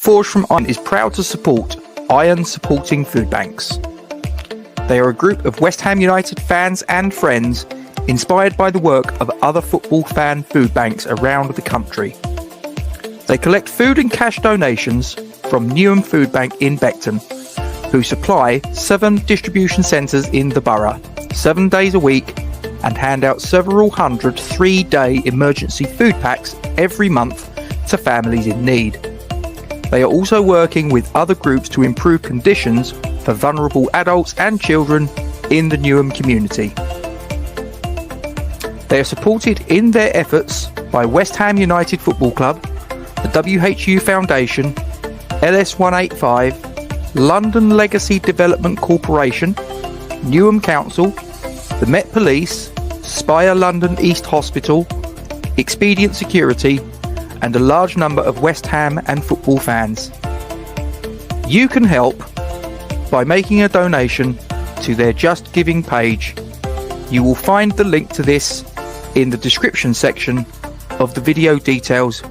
Forged from Iron is proud to support Iron Supporting Food Banks. They are a group of West Ham United fans and friends inspired by the work of other football fan food banks around the country. They collect food and cash donations from Newham Food Bank in Beckton, who supply 7 distribution centres in the borough, 7 days a week, and hand out several hundred 3-day emergency food packs every month to families in need. They are also working with other groups to improve conditions for vulnerable adults and children in the Newham community. They are supported in their efforts by West Ham United Football Club, the WHU Foundation, LS185, London Legacy Development Corporation, Newham Council, the Met Police, Spire London East Hospital, Expedient Security, and a large number of West Ham and football fans. You can help by making a donation to their Just Giving page. You will find the link to this in the description section of the video details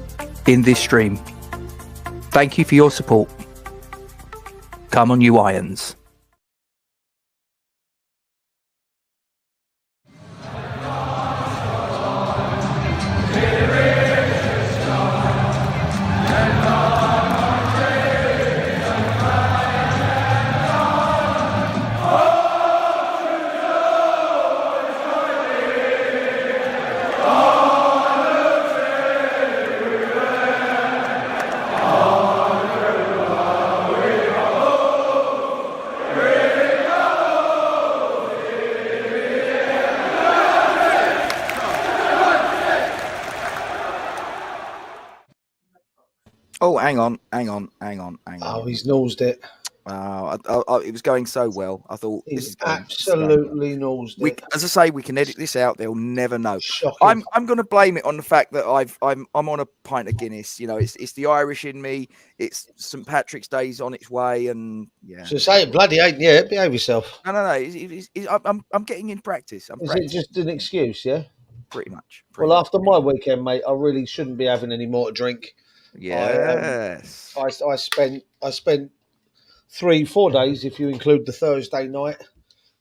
in this stream. Thank you for your support. Come on, you Irons. Oh, hang on. Oh, he's nosed it. It was going so well. I thought he's absolutely nosed it. As I say, we can edit this out. They'll never know. Shocking. I'm going to blame it on the fact that I'm on a pint of Guinness. You know, it's the Irish in me. It's St. Patrick's Day's on its way, and yeah. So say it bloody ain't. Yeah, behave yourself. No. I'm getting in practice. Is it just an excuse? Yeah. Pretty much. After my weekend, mate, I really shouldn't be having any more to drink. Yes. I spent 3-4 days, if you include the Thursday night,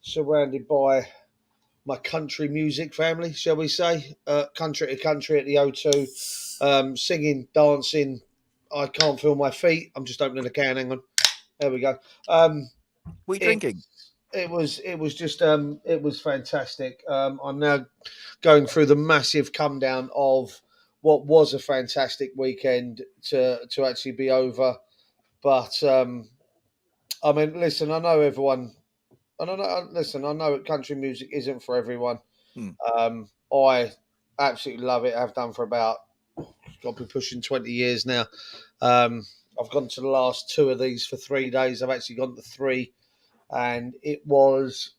surrounded by my country music family, shall we say, country to country at the O2, singing, dancing. I can't feel my feet. I'm just opening a can. Hang on. There we go. What are you drinking? It was fantastic. I'm now going through the massive come down of what was a fantastic weekend to actually be over. But, I mean, listen, I know everyone, and I know country music isn't for everyone. I absolutely love it. I've done for about, got to be pushing 20 years now. I've gone to the last 2 of these for 3 days. I've actually gone to 3, and it was...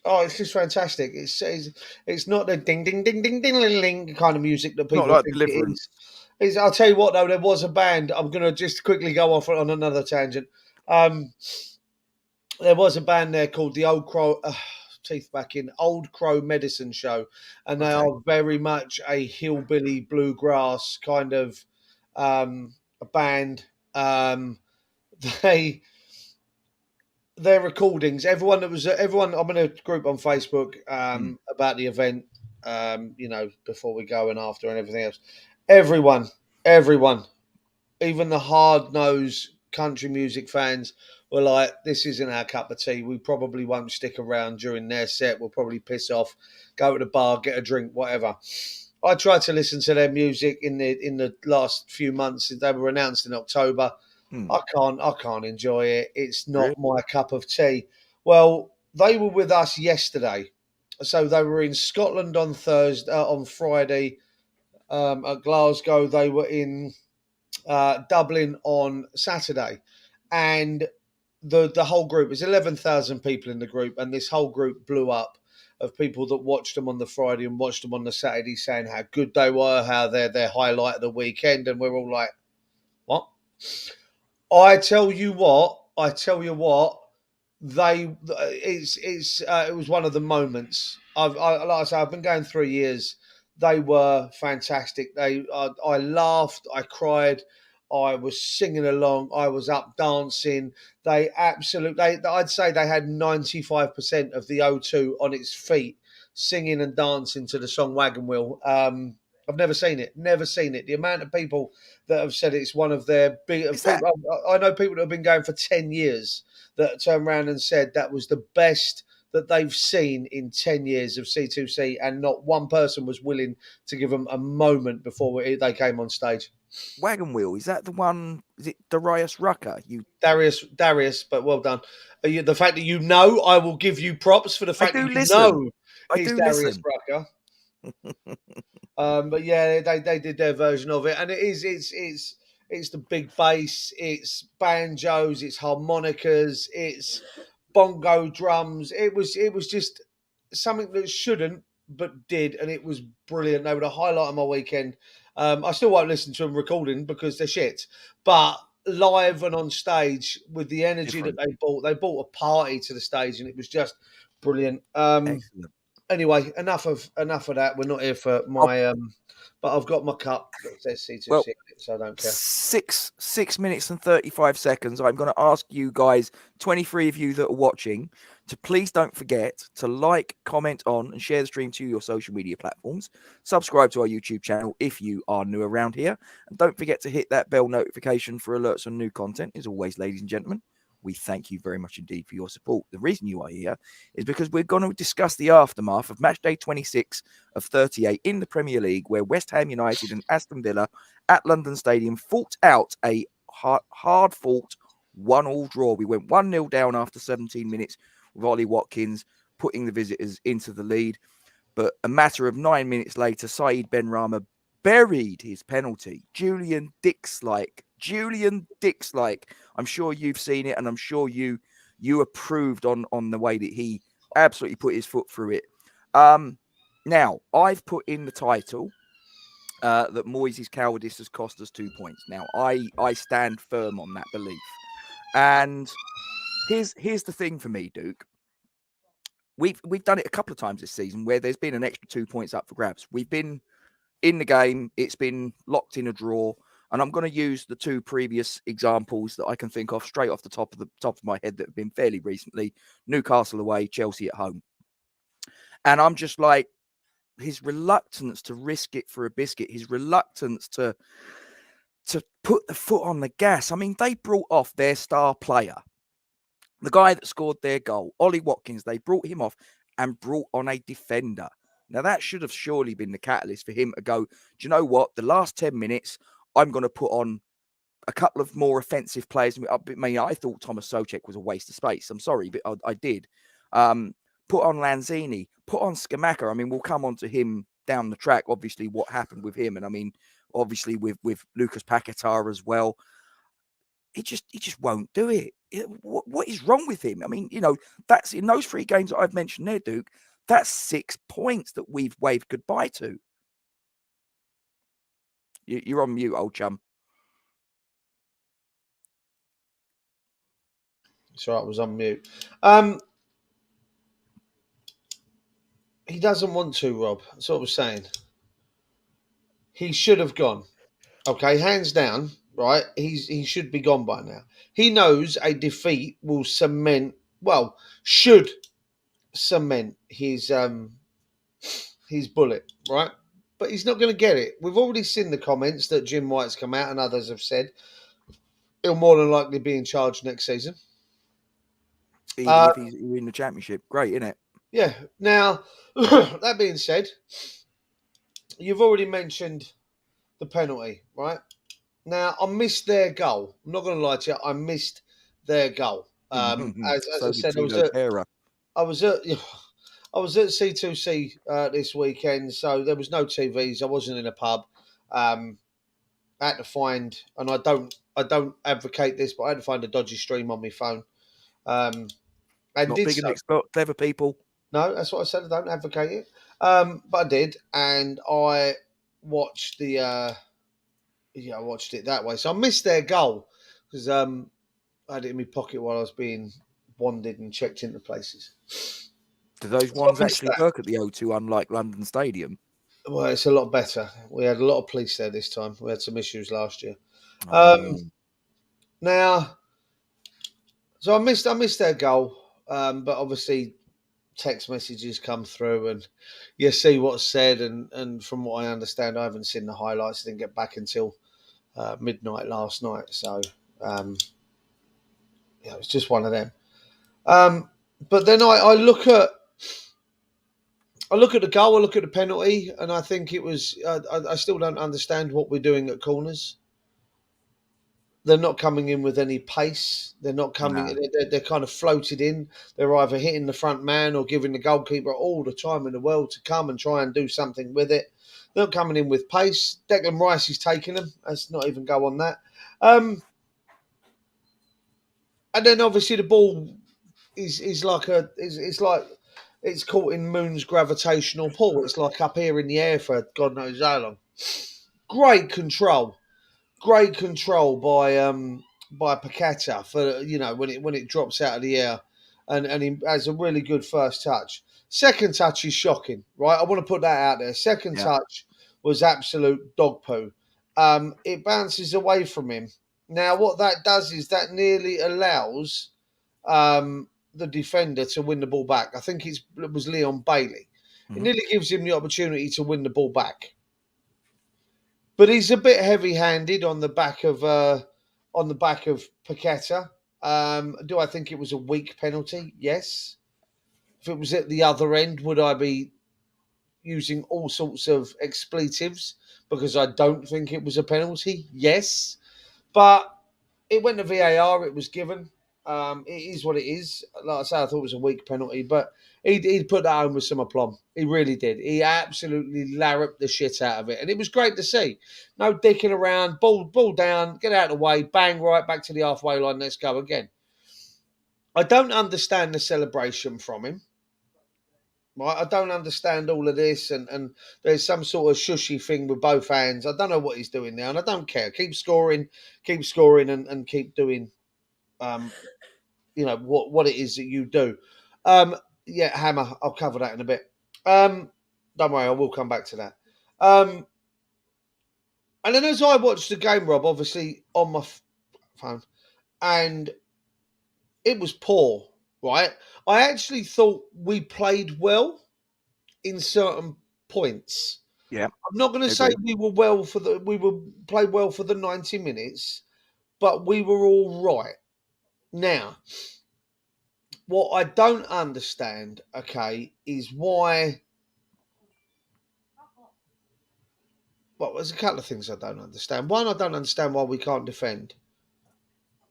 Oh, it's just fantastic. It's not the ding, ding, ding, ding, ding, ding, ding kind of music that people not like think Deliverance. it is. I'll tell you what, though, there was a band. I'm going to just quickly go off on another tangent. There was a band there called the Old Crow Medicine Show, and they are very much a hillbilly bluegrass kind of a band. Their recordings, everyone, I'm in a group on Facebook about the event, before we go and after and everything else. Everyone, even the hard-nosed country music fans were like, this isn't our cup of tea. We probably won't stick around during their set. We'll probably piss off, go to the bar, get a drink, whatever. I tried to listen to their music in the last few months. They were announced in October. I can't enjoy it. It's not my cup of tea. Well, they were with us yesterday. So they were in Scotland on Friday, at Glasgow. They were in Dublin on Saturday. And the whole group, there's 11,000 people in the group, and this whole group blew up of people that watched them on the Friday and watched them on the Saturday, saying how good they were, how they're their highlight of the weekend. And we're all like, what? I tell you what, it was one of the moments. Like I say, I've been going 3 years. They were fantastic. I laughed, I cried. I was singing along. I was up dancing. I'd say they had 95% of the O2 on its feet, singing and dancing to the song Wagon Wheel. I've never seen it. Never seen it. The amount of people that have said it's one of their big people. I know people that have been going for 10 years that turned around and said that was the best that they've seen in 10 years of C2C, and not one person was willing to give them a moment before they came on stage. Wagon Wheel, is that the one? Is it Darius Rucker? Darius, but well done. The fact that you know, I will give you props for the fact that you know he's Darius Rucker. But yeah, they did their version of it, and it's the big bass, it's banjos, it's harmonicas, it's bongo drums. It was just something that shouldn't but did, and it was brilliant. They were the highlight of my weekend. I still won't listen to them recording because they're shit, but live and on stage with the energy that they brought a party to the stage, and it was just brilliant. Excellent. Anyway, enough of that. We're not here for my but I've got my cup that says C2C, so I don't care. 6 minutes and 35 seconds. I'm going to ask you guys, 23 of you that are watching, to please don't forget to like, comment on, and share the stream to your social media platforms. Subscribe to our YouTube channel if you are new around here. And don't forget to hit that bell notification for alerts on new content. As always, ladies and gentlemen, we thank you very much indeed for your support. The reason you are here is because we're going to discuss the aftermath of Matchday 26 of 38 in the Premier League, where West Ham United and Aston Villa at London Stadium fought out a hard-fought 1-1 draw. We went 1-0 down after 17 minutes with Ollie Watkins putting the visitors into the lead. But a matter of 9 minutes later, Saeed Benrahma buried his penalty. Julian Dix-like. I'm sure you've seen it, and I'm sure you approved on the way that he absolutely put his foot through it. Now, I've put in the title that Moyes' cowardice has cost us 2 points. Now, I stand firm on that belief. And here's the thing for me, Duke. We've done it a couple of times this season where there's been an extra 2 points up for grabs. We've been in the game. It's been locked in a draw. And I'm going to use the two previous examples that I can think of straight off the top of my head that have been fairly recently. Newcastle away, Chelsea at home. And I'm just like, his reluctance to risk it for a biscuit, his reluctance to put the foot on the gas. I mean, they brought off their star player, the guy that scored their goal, Ollie Watkins. They brought him off and brought on a defender. Now, that should have surely been the catalyst for him to go, do you know what? The last 10 minutes, I'm going to put on a couple of more offensive players. I mean, I thought Thomas Souček was a waste of space. I'm sorry, but I did. Put on Lanzini, put on Scamacca. I mean, we'll come on to him down the track, obviously, what happened with him. And I mean, obviously, with Lucas Paquetá as well. He just won't do it. What is wrong with him? I mean, that's in those 3 games that I've mentioned there, Duke, that's 6 points that we've waved goodbye to. You're on mute, old chum. It's all right, I was on mute. He doesn't want to, Rob. That's what I was saying. He should have gone. Okay, hands down, right? He should be gone by now. He knows a defeat will should cement his bullet, right? But he's not going to get it. We've already seen the comments that Jim White's come out and others have said he'll more than likely be in charge next season. Even if he's in the Championship. Great, isn't it? Yeah. Now, that being said, you've already mentioned the penalty, right? Now, I missed their goal. I'm not going to lie to you. I missed their goal. As I said, I was at C2C this weekend, so there was no TVs. I wasn't in a pub. I had to find, and I don't advocate this, but I had to find a dodgy stream on my phone. And not big enough, clever people. No, that's what I said. I don't advocate it, but I did, and I watched I watched it that way. So I missed their goal because I had it in my pocket while I was being wanded and checked into places. Do those ones actually work at the O2, unlike London Stadium? Well, it's a lot better. We had a lot of police there this time. We had some issues last year. Now, so I missed their goal, but obviously text messages come through and you see what's said. And from what I understand, I haven't seen the highlights. I didn't get back until midnight last night. So, it's just one of them. But then I look at the goal, I look at the penalty, and I think it was. I still don't understand what we're doing at corners. They're not coming in with any pace. They're not coming. No. They're kind of floated in. They're either hitting the front man or giving the goalkeeper all the time in the world to come and try and do something with it. They're not coming in with pace. Declan Rice is taking them. Let's not even go on that. And then obviously the ball is like it's like it's caught in Moon's gravitational pull. It's like up here in the air for God knows how long. Great control by Paqueta for when it drops out of the air, and he has a really good first touch. Second touch is shocking, right? I want to put that out there. Second touch was absolute dog poo. It bounces away from him. Now, what that does is that nearly allows the defender to win the ball back. I think it was Leon Bailey. It nearly gives him the opportunity to win the ball back. But he's a bit heavy-handed on the back of Paqueta. Do I think it was a weak penalty? Yes. If it was at the other end, would I be using all sorts of expletives because I don't think it was a penalty? Yes. But it went to VAR. It was given. It is what it is. Like I say, I thought it was a weak penalty, but he put that home with some aplomb. He really did. He absolutely larruped the shit out of it, and it was great to see. No dicking around. Ball down. Get out of the way. Bang! Right back to the halfway line. Let's go again. I don't understand the celebration from him. Right, I don't understand all of this, and there's some sort of shushy thing with both hands. I don't know what he's doing now, and I don't care. Keep scoring, and keep doing what it is that you do. Hammer, I'll cover that in a bit. Don't worry, I will come back to that. And then as I watched the game, Rob, obviously on my phone, and it was poor, right? I actually thought we played well in certain points. Yeah. I'm not going to say we played well for the 90 minutes, but we were all right. Now, what I don't understand, okay, is why. Well, there's a couple of things I don't understand. One, I don't understand why we can't defend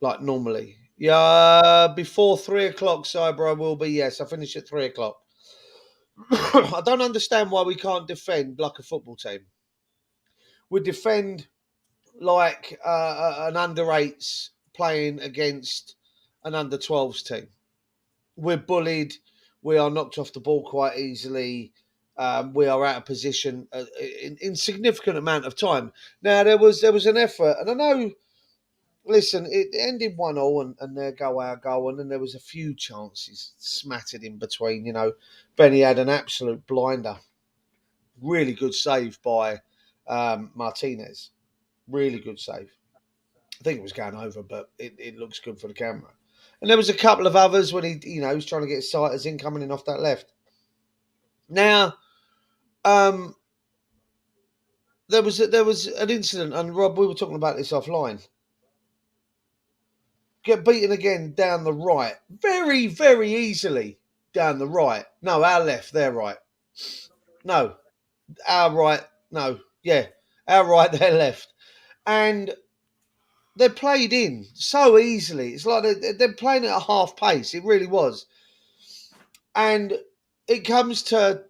like normally. Yeah, before 3:00, Cybro will be. Yes, I finish at 3:00. I don't understand why we can't defend like a football team. We defend like an under-8s playing against an under-12s team. We're bullied. We are knocked off the ball quite easily. We are out of position in significant amount of time. Now there was an effort, and I know. Listen, it ended 1-1, and there go our goal, and then there was a few chances smattered in between. Benny had an absolute blinder. Really good save by Martinez. Really good save. I think it was going over, but it looks good for the camera. And there was a couple of others when he was trying to get sighters in coming in off that left. Now, there was an incident, and Rob, we were talking about this offline. Get beaten again down the right, very, very easily down the right. No, our left, their right. No, our right. No, yeah, our right, their left, and they're played in so easily. It's like they're playing at a half pace. It really was. And it comes to,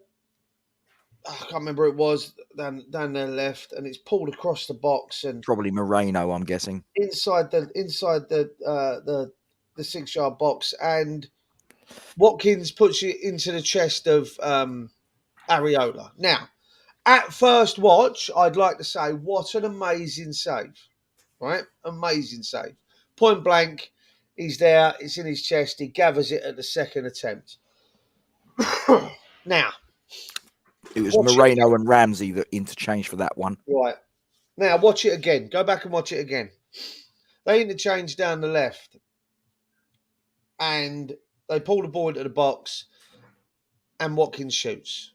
I can't remember who it was, down their left, and it's pulled across the box and Probably Moreno, I'm guessing. inside the 6-yard box, and Watkins puts it into the chest of Areola. Now, at first watch, I'd like to say, what an amazing save. Right? Amazing save. Point blank, he's there, it's in his chest, he gathers it at the second attempt. Now, it was Moreno and Ramsey that interchanged for that one. Right. Now, watch it again. Go back and watch it again. They interchange down the left, and they pull the ball into the box, and Watkins shoots.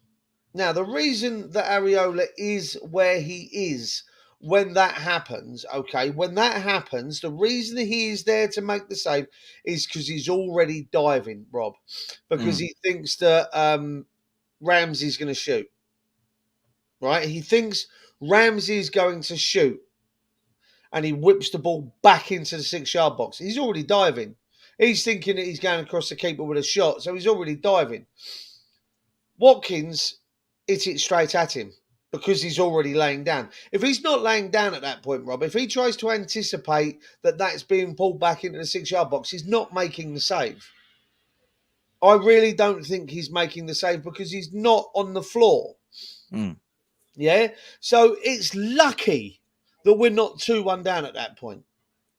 Now, the reason that Areola is where he is when that happens, the reason he is there to make the save is because he's already diving, Rob, because he thinks that Ramsey's going to shoot, right? He thinks Ramsey's going to shoot, and he whips the ball back into the 6-yard box. He's already diving. He's thinking that he's going across the keeper with a shot, so he's already diving. Watkins hit it straight at him because he's already laying down. If he's not laying down at that point, Rob, if he tries to anticipate that that's being pulled back into the 6-yard box, he's not making the save. I really don't think he's making the save because he's not on the floor. Yeah? So it's lucky that we're not 2-1 down at that point.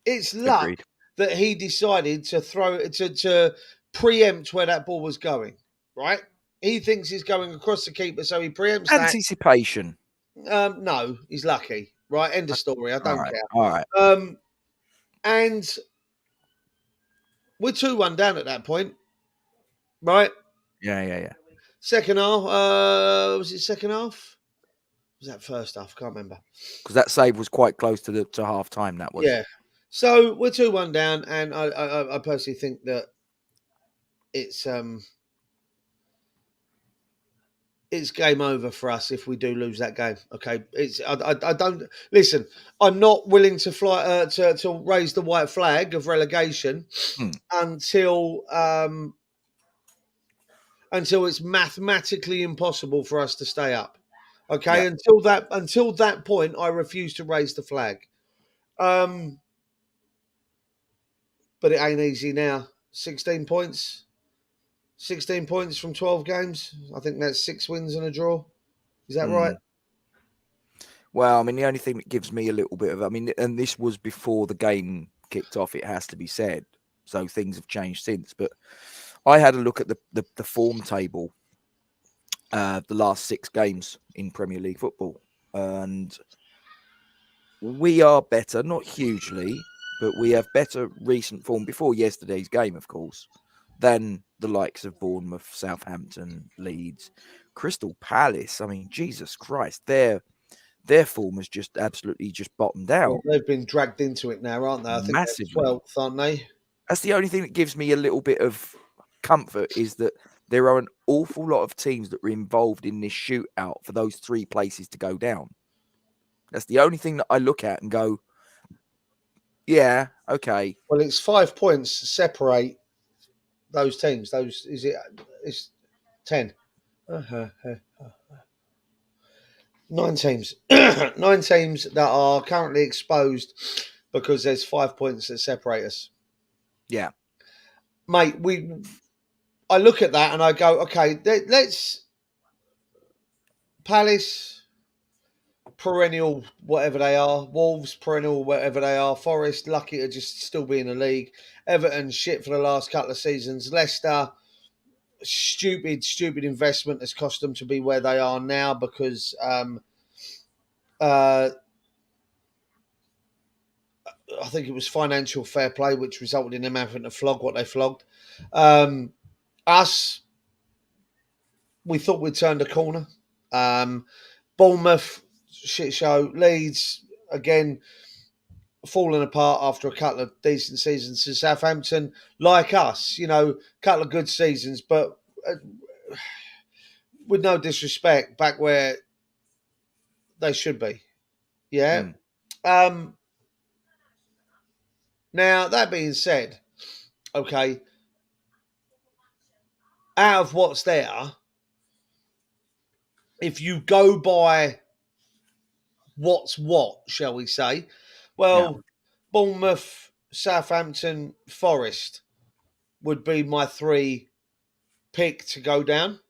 It's luck that he decided to to preempt where that ball was going, right? He thinks he's going across the keeper, so he preempts Anticipation. that. No, he's lucky. Right, end of story. I don't care. All right. And we're 2-1 down at that point, right? Yeah. Second half. Was it second half? Was that first half? I can't remember. Because that save was quite close to half time. That was. Yeah. So we're 2-1 down, and I personally think that it's game over for us if we do lose that game. Okay, I don't listen. I'm not willing to fly to raise the white flag of relegation until it's mathematically impossible for us to stay up. Okay, until that point, I refuse to raise the flag. But it ain't easy now. 16 points. 16 points from 12 games. I think that's 6 wins and a draw. Is that right? Well, I mean, the only thing that gives me a little bit of, and this was before the game kicked off, it has to be said. So things have changed since. But I had a look at the form table, the last 6 games in Premier League football. And we are better, not hugely, but we have better recent form before yesterday's game, of course, than the likes of Bournemouth, Southampton, Leeds, Crystal Palace. I mean, Jesus Christ, their form has just absolutely just bottomed out. Well, they've been dragged into it now, aren't they? I think massively. They're 12th, aren't they? That's the only thing that gives me a little bit of comfort is that there are an awful lot of teams that were involved in this shootout for those 3 places to go down. That's the only thing that I look at and go, yeah, okay. Well, it's 5 points to separate those teams. It's 10. 9 teams. 9 teams that are currently exposed because there's 5 points that separate us. Yeah. Mate, I look at that and I go, okay, let's Palace, perennial whatever they are, Wolves, perennial whatever they are, Forest, lucky to just still be in the league, Everton, shit for the last couple of seasons, Leicester, stupid investment has cost them to be where they are now because I think it was financial fair play which resulted in them having to flog what they flogged. Us, we thought we'd turned a corner. Bournemouth, shit show. Leeds, again, falling apart after a couple of decent seasons. To Southampton, like us, a couple of good seasons, but with no disrespect, back where they should be. Yeah. Now, that being said, okay, out of what's there, if you go by what's what, shall we say, Bournemouth, Southampton, Forest would be my 3 pick to go down.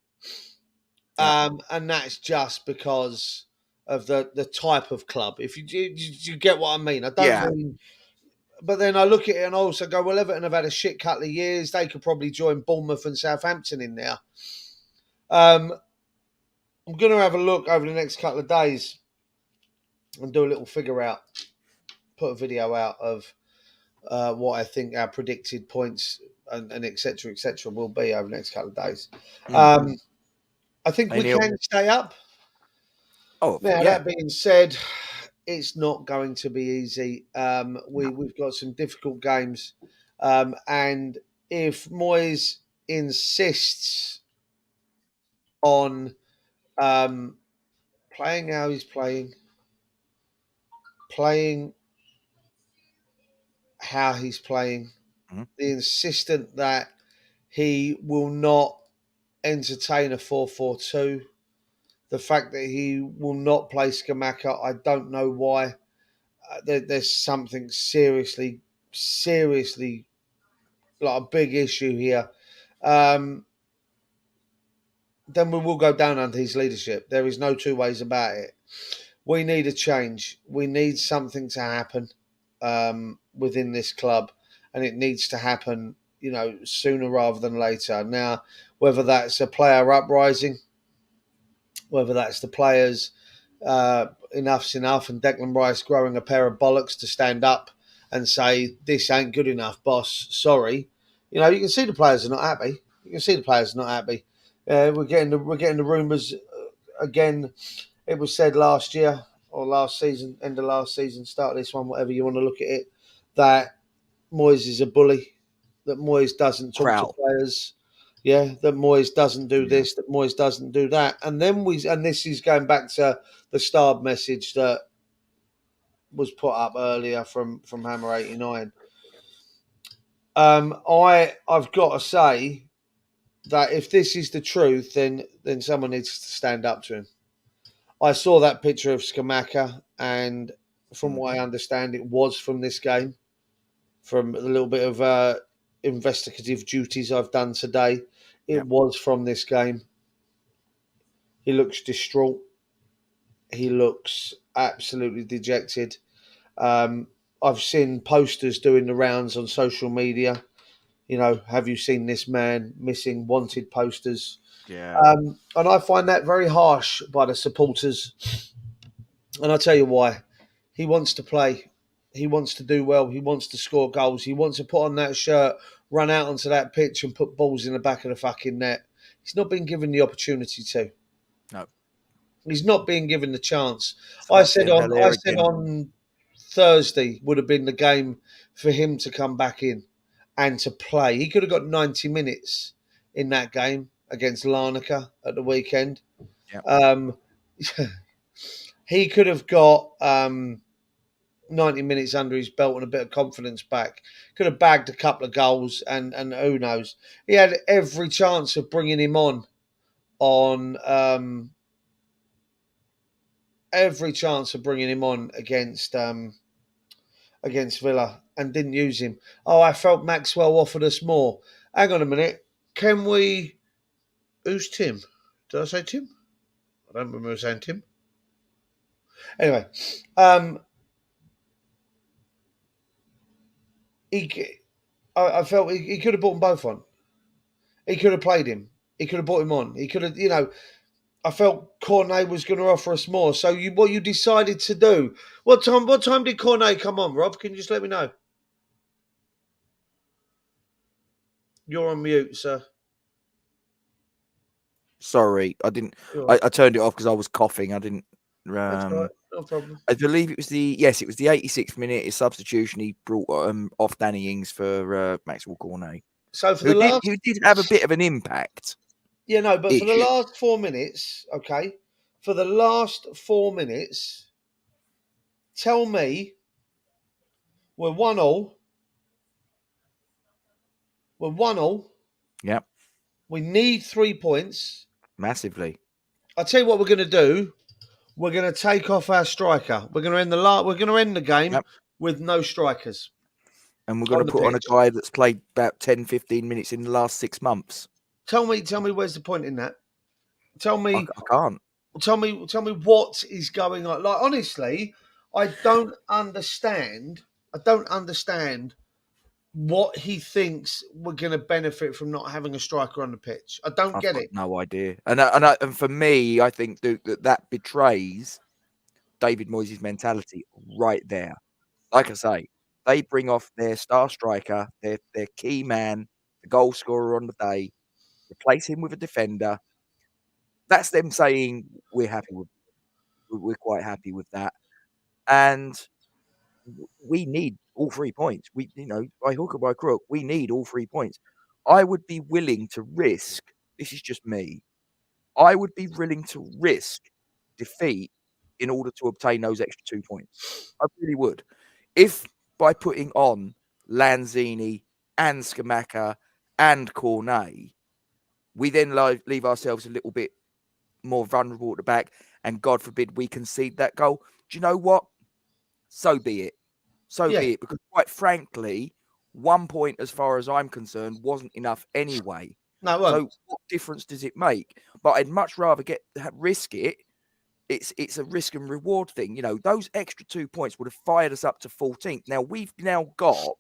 And that's just because of the type of club. If you get what I mean. I don't mean... But then I look at it and also go, well, Everton have had a shit couple of years. They could probably join Bournemouth and Southampton in there. I'm going to have a look over the next couple of days and do a little figure out. put a video out of what I think our predicted points and et cetera, will be over the next couple of days. I think we can stay up. Oh, Now, yeah. that being said, it's not going to be easy. We've got some difficult games. And if Moyes insists on playing how he's playing how he's playing, the insistent that he will not entertain a 4-4-2, the fact that he will not play Scamacca, I don't know why. There's something seriously like a big issue here. Then we will go down under his leadership. There is no two ways about it. We need a change. We need something to happen within this club, and it needs to happen, sooner rather than later. Now, whether that's a player uprising, whether that's the players, enough's enough, and Declan Rice growing a pair of bollocks to stand up and say, this ain't good enough, boss, sorry. You can see the players are not happy. We're getting the rumours again. It was said last year or last season, end of last season, start of this one, whatever you want to look at it, that Moyes is a bully, that Moyes doesn't talk to players. Yeah, that Moyes doesn't do this, that Moyes doesn't do that. And then this is going back to the starred message that was put up earlier from Hammer 89. I've got to say that if this is the truth, then someone needs to stand up to him. I saw that picture of Scamacca, and from what I understand, it was from this game, from a little bit of investigative duties I've done today. It was from this game. He looks distraught. He looks absolutely dejected. I've seen posters doing the rounds on social media. Have you seen this man missing, wanted posters? Yeah. And I find that very harsh by the supporters. And I'll tell you why. He wants to play. He wants to do well. He wants to score goals. He wants to put on that shirt, run out onto that pitch and put balls in the back of the fucking net. He's not been given the opportunity to. No. He's not being given the chance. I said on Thursday would have been the game for him to come back in and to play. He could have got 90 minutes in that game against Larnaca at the weekend. Yep. He could have got 90 minutes under his belt and a bit of confidence back. Could have bagged a couple of goals and who knows. He had every chance of bringing him on against Villa and didn't use him. Oh, I felt Maxwell offered us more. Hang on a minute. Can we... Who's Tim? Did I say Tim? I don't remember saying Tim. Anyway, I felt he could have brought them both on. He could have played him. He could have brought him on. He could have, I felt Cornet was going to offer us more. So what you decided to do? What time did Cornet come on, Rob? Can you just let me know? You're on mute, sir. Sorry, I didn't. I turned it off because I was coughing. I didn't. That's all right. No problem. I believe it was the 86th minute. His substitution. He brought off Danny Ings for Maxwell Cornet. So for who did have a bit of an impact. Yeah, no, but for the last 4 minutes, okay. For the last 4 minutes, tell me we're 1-1. We're 1-1. Yep. We need 3 points. Massively. I'll tell you what we're going to do. We're going to take off our striker. We're going to end the game with no strikers. And we're going to put on a guy that's played about 10, 15 minutes in the last 6 months. Tell me where's the point in that? Tell me. I can't. Tell me what is going on. Like, honestly, I don't understand what he thinks we're going to benefit from not having a striker on the pitch. I don't get it. No idea. And for me, I think that betrays David Moyes' mentality right there. like I say, they bring off their star striker, their key man, the goal scorer on the day, replace him with a defender. That's them saying we're quite happy with that, and we need all 3 points. We, by hook or by crook, we need all 3 points. I would be willing to risk. This is just me. I would be willing to risk defeat in order to obtain those extra 2 points. I really would. If by putting on Lanzini and Scamacca and Cornet, we then leave ourselves a little bit more vulnerable at the back, and God forbid we concede that goal. Do you know what? So be it. Be it. Because quite frankly, 1 point, as far as I'm concerned, wasn't enough anyway. No, it won't. So what difference does it make? But I'd much rather risk it. It's a risk and reward thing. Those extra 2 points would have fired us up to 14th. Now, we've now got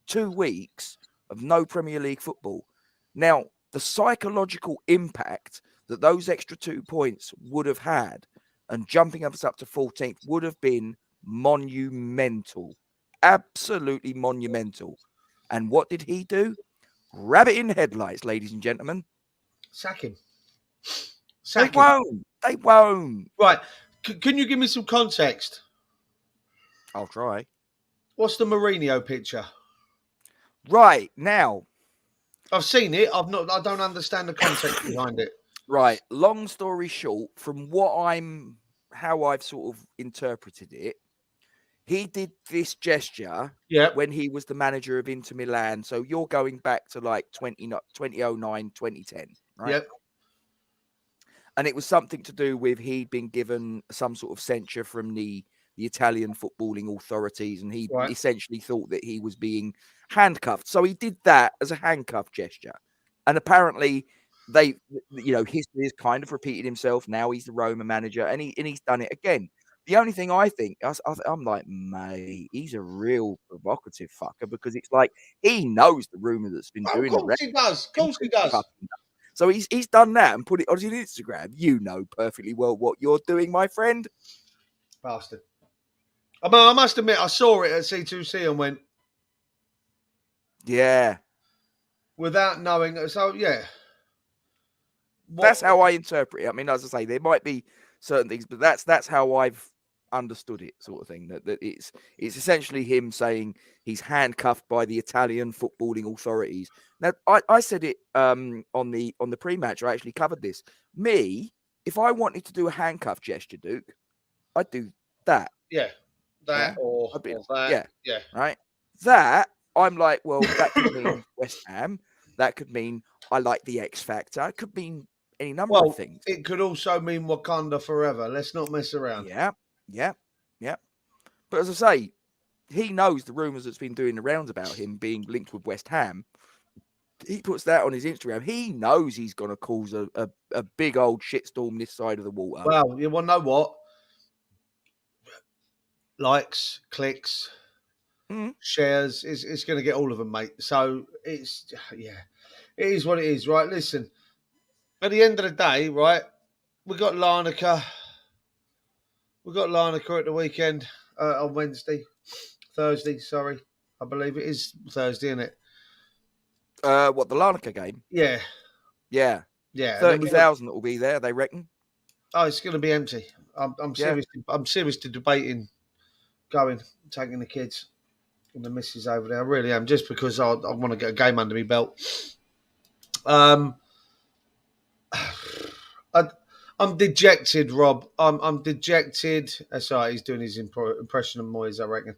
2 weeks of no Premier League football. Now, the psychological impact that those extra 2 points would have had and jumping us up to 14th would have been monumental. Absolutely monumental. And what did he do? Rabbit in headlights, ladies and gentlemen. Sack him. They won't. Right. Can you give me some context? I'll try. What's the Mourinho picture? Right, now. I've seen it. I don't understand the context behind it. Right. Long story short, from how I've sort of interpreted it, he did this gesture when he was the manager of Inter Milan. So you're going back to like 2009, 2010, right? Yep. And it was something to do with he'd been given some sort of censure from the Italian footballing authorities, and he essentially thought that he was being handcuffed. So he did that as a handcuff gesture. And apparently history has kind of repeated himself. Now he's the Roma manager, and he's done it again. The only thing I think, I'm like, mate, he's a real provocative fucker, because it's like he knows the rumour that's been doing. Of course he does. Of course he does. So he's done that and put it on his Instagram. You know perfectly well what you're doing, my friend. Bastard. I must admit, I saw it at C2C and went, yeah. Without knowing. So, yeah. That's how I interpret it. I mean, as I say, there might be certain things, but that's how I've understood it, sort of thing. That it's essentially him saying he's handcuffed by the Italian footballing authorities. Now, I said it on the pre-match. I actually covered this. Me, if I wanted to do a handcuff gesture, Duke, I'd do that. Yeah, that or that. Yeah, right. That I'm like, well, that could mean West Ham. That could mean I like the X Factor. It could mean any number of things. It could also mean Wakanda forever. Let's not mess around. Yeah. But as I say, he knows the rumours that's been doing the rounds about him being linked with West Ham. He puts that on his Instagram. He knows he's going to cause a big old shitstorm this side of the water. Well, you want to know what? Likes, clicks, shares. It's going to get all of them, mate. So it is what it is, right? Listen, at the end of the day, right, we got Larnaca. We got Larnaca at the weekend on Thursday, sorry. I believe it is Thursday, isn't it? What, the Larnaca game? Yeah. 30,000 will be there, they reckon. Oh, it's going to be empty. I'm seriously debating taking the kids and the missus over there. I really am, just because I want to get a game under my belt. I'm dejected, Rob. I'm dejected. That's right. He's doing his impression of Moyes, I reckon.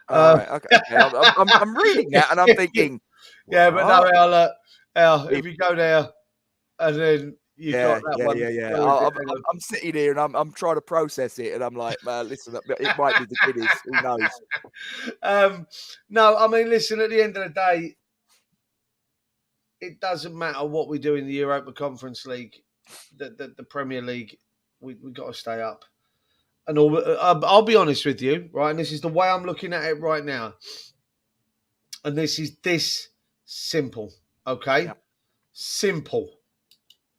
Right, okay. I'm reading that and I'm thinking. Yeah, but no, Al, if you go there and then you got that one. Yeah. I'm sitting here and I'm trying to process it, and I'm like, man, listen, it might be the kiddies. Who knows? No, I mean, listen. At the end of the day, it doesn't matter what we do in the Europa Conference League. The Premier League, we got to stay up. And I'll be honest with you, right? And this is the way I'm looking at it right now. And this is this simple, okay? Yeah. Simple.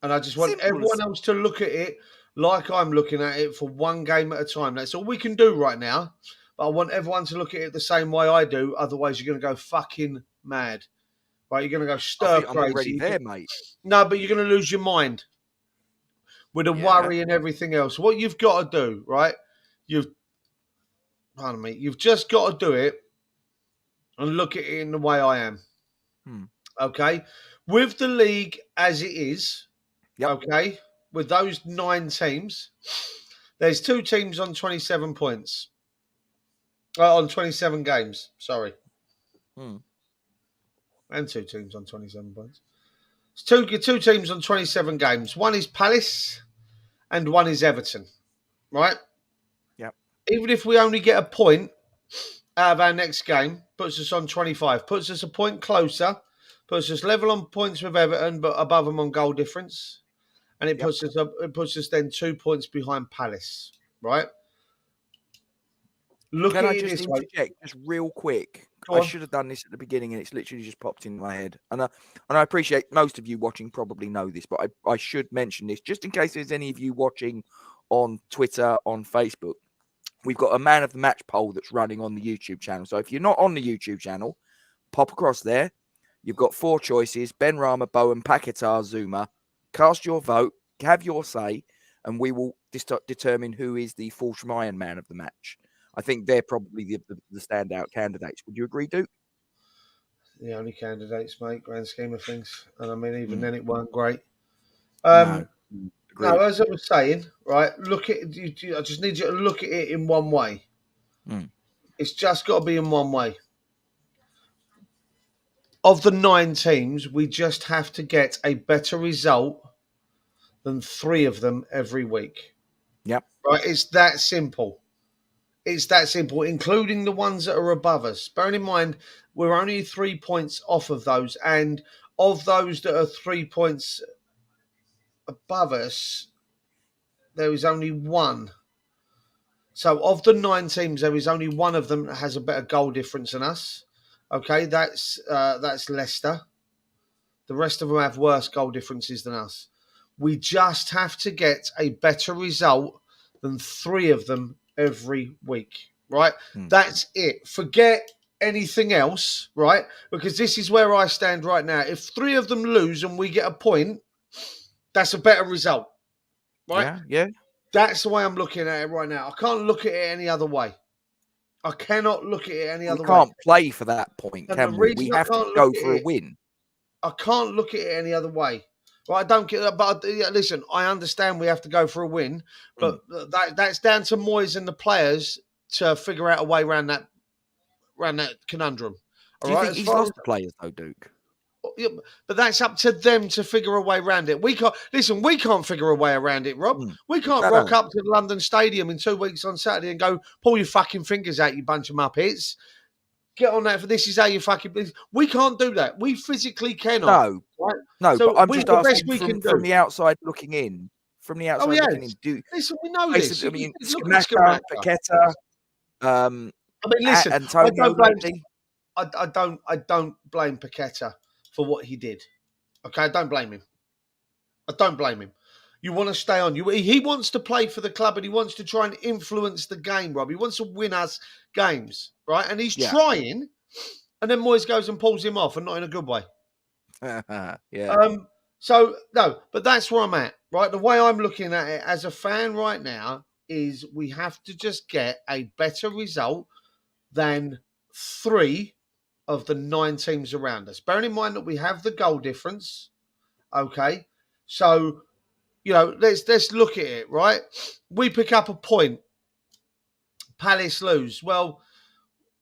And I just want everyone else to look at it like I'm looking at it, for one game at a time. That's all we can do right now. but I want everyone to look at it the same way I do. Otherwise, you're going to go fucking mad. Right? You're going to go I stir think I'm already crazy. there, mate. No, but you're going to lose your mind with the worry and everything else. What you've got to do, right? You've just got to do it and look at it in the way I am. Okay? With the league as it is, okay, with those 9 teams, there's 2 teams on 27 points. On 27 games, sorry. And 2 teams on 27 points. It's two teams on 27 games. One is Palace and one is Everton, right? Yep. Even if we only get a point out of our next game, puts us on 25, puts us a point closer, puts us level on points with Everton, but above them on goal difference, and it puts us up. It puts us then 2 points behind Palace, right? Can I just interject just real quick? I should have done this at the beginning, and it's literally just popped in my head. And I appreciate most of you watching probably know this, but I should mention this just in case there's any of you watching on Twitter, on Facebook. We've got a man of the match poll that's running on the YouTube channel. So if you're not on the YouTube channel, pop across there. You've got 4 choices: Ben Rama, Bowen, Paquetá, Zuma. Cast your vote, have your say, and we will determine who is the Fulham Iron man of the match. I think they're probably the standout candidates. Would you agree, Duke? The only candidates, mate, grand scheme of things. And I mean, even then it weren't great. No, as I was saying, right, look at I just need you to look at it in one way. It's just got to be in one way. Of the 9 teams, we just have to get a better result than 3 of them every week. Yep. Right, it's that simple. It's that simple, including the ones that are above us. Bearing in mind, we're only 3 points off of those. And of those that are 3 points above us, there is only 1. So of the 9 teams, there is only 1 of them that has a better goal difference than us. Okay, that's Leicester. The rest of them have worse goal differences than us. We just have to get a better result than 3 of them every week, right? That's it. Forget anything else, right? Because this is where I stand right now. If 3 of them lose and we get a point, that's a better result, right? Yeah. That's the way I'm looking at it right now. I can't look at it any other way. I cannot look at it any other way. We can't play for that point, can we? We have to go for a win. I can't look at it any other way. Right, I don't get that, but listen, I understand we have to go for a win, but that's down to Moyes and the players to figure out a way around that conundrum. Do you think he's lost the players though, Duke? Yeah, but that's up to them to figure a way around it. We can't figure a way around it, Rob. We can't rock up to the London Stadium in 2 weeks on Saturday and go, pull your fucking fingers out, you bunch of muppets. Get on that for this is how you fucking. We can't do that. We physically cannot. No, right? no. So but I'm just asking from do. the outside looking in. From the outside looking in, listen, we know this. I mean, Scamacca, Paquetá. I mean, listen. Antonio, I don't blame Paquetá for what he did. Okay, I don't blame him. You want to stay on. He wants to play for the club and he wants to try and influence the game, Rob. He wants to win us games, right? And he's trying, and then Moyes goes and pulls him off, and not in a good way. So, no, but that's where I'm at, right? The way I'm looking at it as a fan right now is we have to just get a better result than 3 of the 9 teams around us. Bearing in mind that we have the goal difference, okay? So, let's look at it, right? We pick up a point. Palace lose. Well,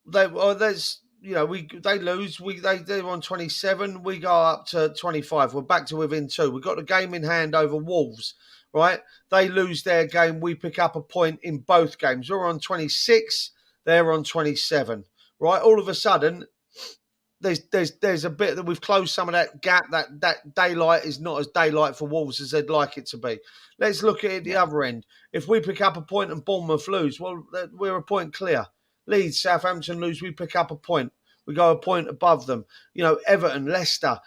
they lose. They're on 27. We go up to 25. We're back to within 2. We've got the game in hand over Wolves, right? They lose their game. We pick up a point in both games. We're on 26. They're on 27, right? All of a sudden, there's a bit that we've closed some of that gap. That daylight is not as daylight for Wolves as they'd like it to be. Let's look at it the other end. If we pick up a point and Bournemouth lose, well, we're a point clear. Leeds, Southampton lose, we pick up a point. We go a point above them. Everton, Leicester.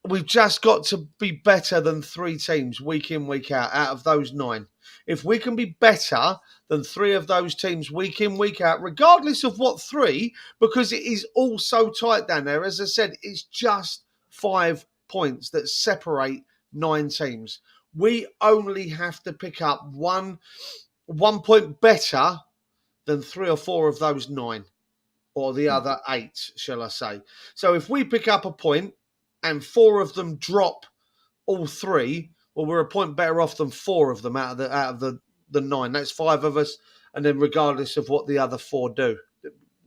We've just got to be better than 3 teams week in, week out of those 9. If we can be better than 3 of those teams week in, week out, regardless of what 3, because it is all so tight down there. As I said, it's just 5 points that separate 9 teams. We only have to pick up one point better than 3 or 4 of those 9, or the other 8, shall I say. So if we pick up a point and 4 of them drop all 3, well, we're a point better off than 4 of them out of the 9. That's 5 of us, and then regardless of what the other 4 do,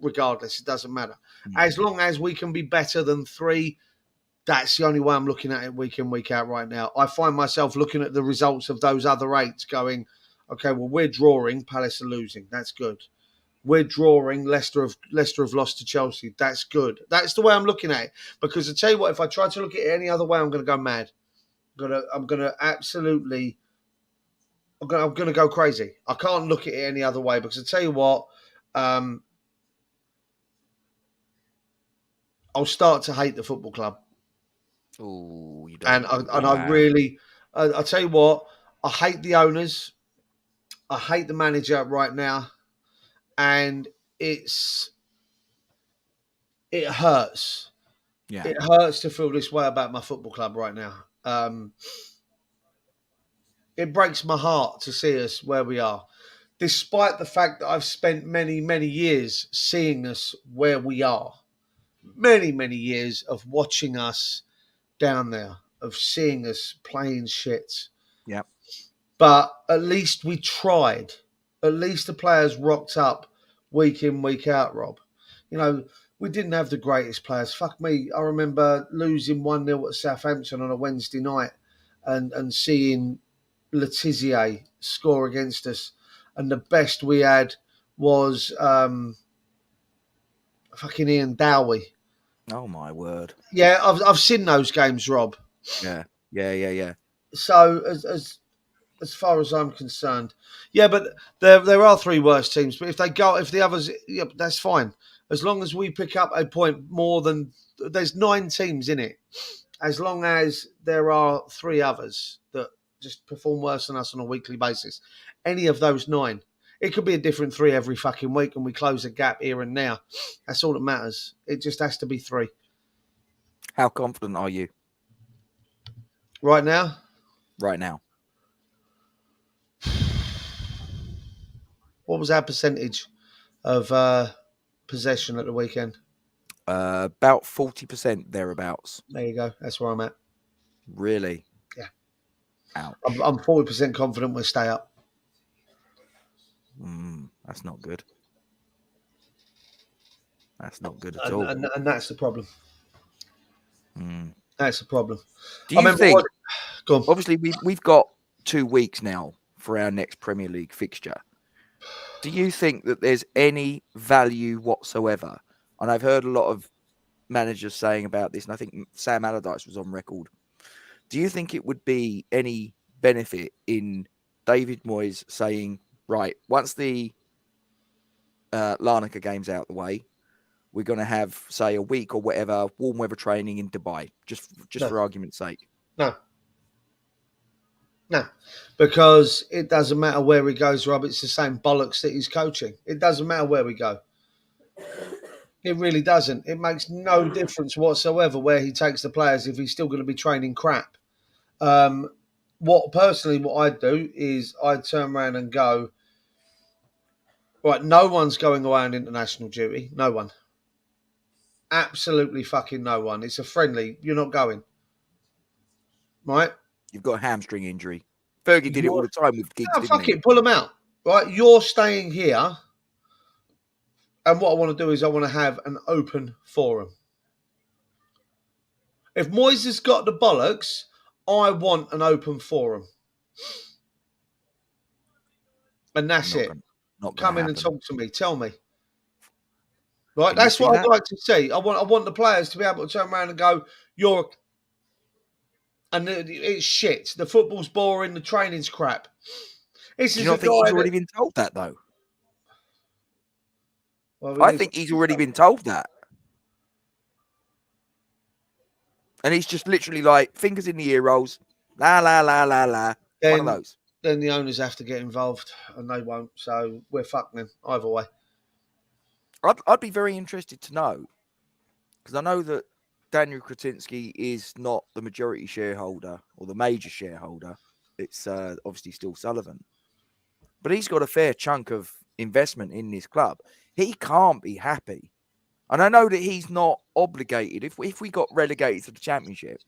regardless, it doesn't matter. As long as we can be better than 3, that's the only way I'm looking at it week in, week out right now. I find myself looking at the results of those other 8 going, okay, well, we're drawing, Palace are losing. That's good. We're drawing, Leicester have lost to Chelsea. That's good. That's the way I'm looking at it. Because I tell you what, if I try to look at it any other way, I'm going to go mad. I'm gonna go crazy. I can't look at it any other way because I tell you what, I'll start to hate the football club. Oh, you don't. And I really, I tell you what, I hate the owners. I hate the manager right now, and it hurts. Yeah, it hurts to feel this way about my football club right now. It breaks my heart to see us where we are, despite the fact that I've spent many, many years seeing us where we are. Many, many years of watching us down there, of seeing us playing shit. Yeah. But at least we tried. At least the players rocked up week in, week out, Rob. You know, we didn't have the greatest players. Fuck me. I remember losing 1-0 at Southampton on a Wednesday night and seeing Letizia score against us. And the best we had was fucking Ian Dowie. Oh, my word. Yeah, I've seen those games, Rob. Yeah. So as far as I'm concerned, yeah, but there are 3 worse teams. But if the others, yeah, that's fine. As long as we pick up a point more than there's 9 teams in it. As long as there are 3 others that just perform worse than us on a weekly basis, any of those 9, it could be a different 3 every fucking week, and we close a gap here and now. That's all that matters. It just has to be 3. How confident are you right now? Right now. What was our percentage of possession at the weekend? About 40% thereabouts. There you go. That's where I'm at. Really? Yeah. Ouch. I'm 40% confident we'll stay up. That's not good. That's not good at all. And that's the problem. That's the problem. Do you think? Go on. Obviously, we've got 2 weeks now for our next Premier League fixture. Do you think that there's any value whatsoever? And I've heard a lot of managers saying about this, and I think Sam Allardyce was on record. Do you think it would be any benefit in David Moyes saying, right, once the Larnaca game's out the way, we're going to have, say, a week or whatever, warm weather training in Dubai, just for argument's sake? No, because it doesn't matter where he goes, Rob. It's the same bollocks that he's coaching. It doesn't matter where we go. It really doesn't. It makes no difference whatsoever where he takes the players if he's still going to be training crap. What I'd do is I'd turn around and go, right, no one's going away on international duty. No one. Absolutely fucking no one. It's a friendly. You're not going. Right? You've got a hamstring injury. Fergie did it all the time with gigs, didn't fuck he? it, pull them out. Right? You're staying here. And what I want to do is I want to have an open forum. If Moyes has got the bollocks, I want an open forum. And that's it. Come in and talk to me. Tell me. Right? That's what I'd like to see. I want the players to be able to turn around and go, and it's shit. The football's boring. The training's crap. Do you not think he's already been told that, though? Well, I think he's already been told that. And he's just literally like, fingers in the ear rolls. La, la, la, la, la. One of those. then the owners have to get involved, and they won't. So we're fucked then, either way. I'd be very interested to know, because I know that Daniel Kretinsky is not the majority shareholder or the major shareholder. It's obviously still Sullivan. But he's got a fair chunk of investment in this club. He can't be happy. And I know that he's not obligated. If we got relegated to the Championship,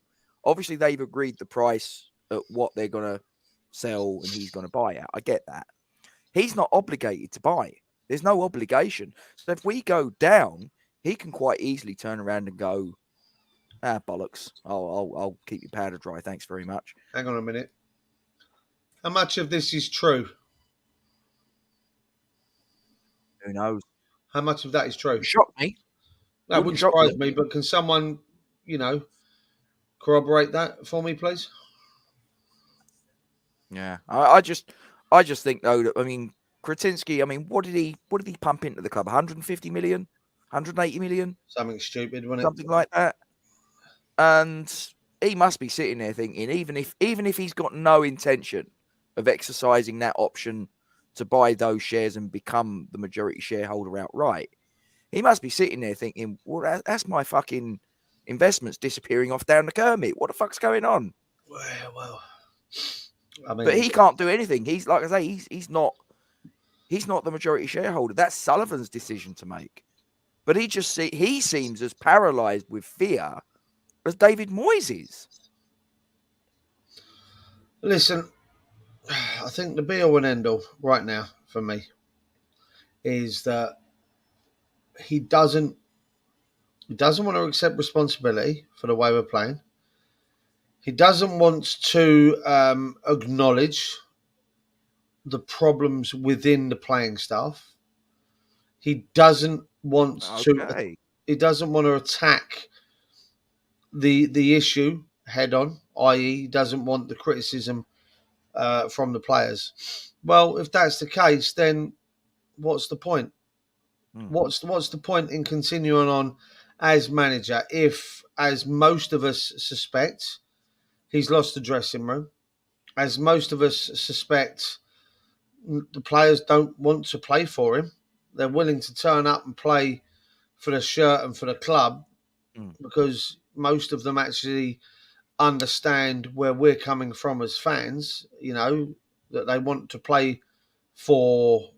obviously they've agreed the price at what they're going to sell and he's going to buy at. I get that. He's not obligated to buy. There's no obligation. So if we go down, he can quite easily turn around and go, bollocks. I'll keep your powder dry. Thanks very much. Hang on a minute. How much of this is true? Who knows? How much of that is true? It shocked me. That wouldn't surprise me, but can someone, corroborate that for me, please? Yeah, I just think though that, I mean, Kretinsky, I mean, what did he pump into the club? 150 million, 180 million, something stupid, wasn't it? Something like that. And he must be sitting there thinking, even if he's got no intention of exercising that option to buy those shares and become the majority shareholder outright, he must be sitting there thinking, well, that's my fucking investments disappearing off down the Kermit. What the fuck's going on? Well, I mean, but he can't do anything. He's, like I say, he's not the majority shareholder. That's Sullivan's decision to make. But he seems as paralysed with fear as David Moyes is. Listen, I think the be-all and end-all right now for me is that he doesn't want to accept responsibility for the way we're playing. He doesn't want to acknowledge the problems within the playing staff. He doesn't want to. He doesn't want to attack the issue head on. I.e., he doesn't want the criticism from the players. Well, if that's the case, then what's the point? What's the point in continuing on as manager if, as most of us suspect, he's lost the dressing room? As most of us suspect, the players don't want to play for him. They're willing to turn up and play for the shirt and for the club because most of them actually understand where we're coming from as fans, that they want to play for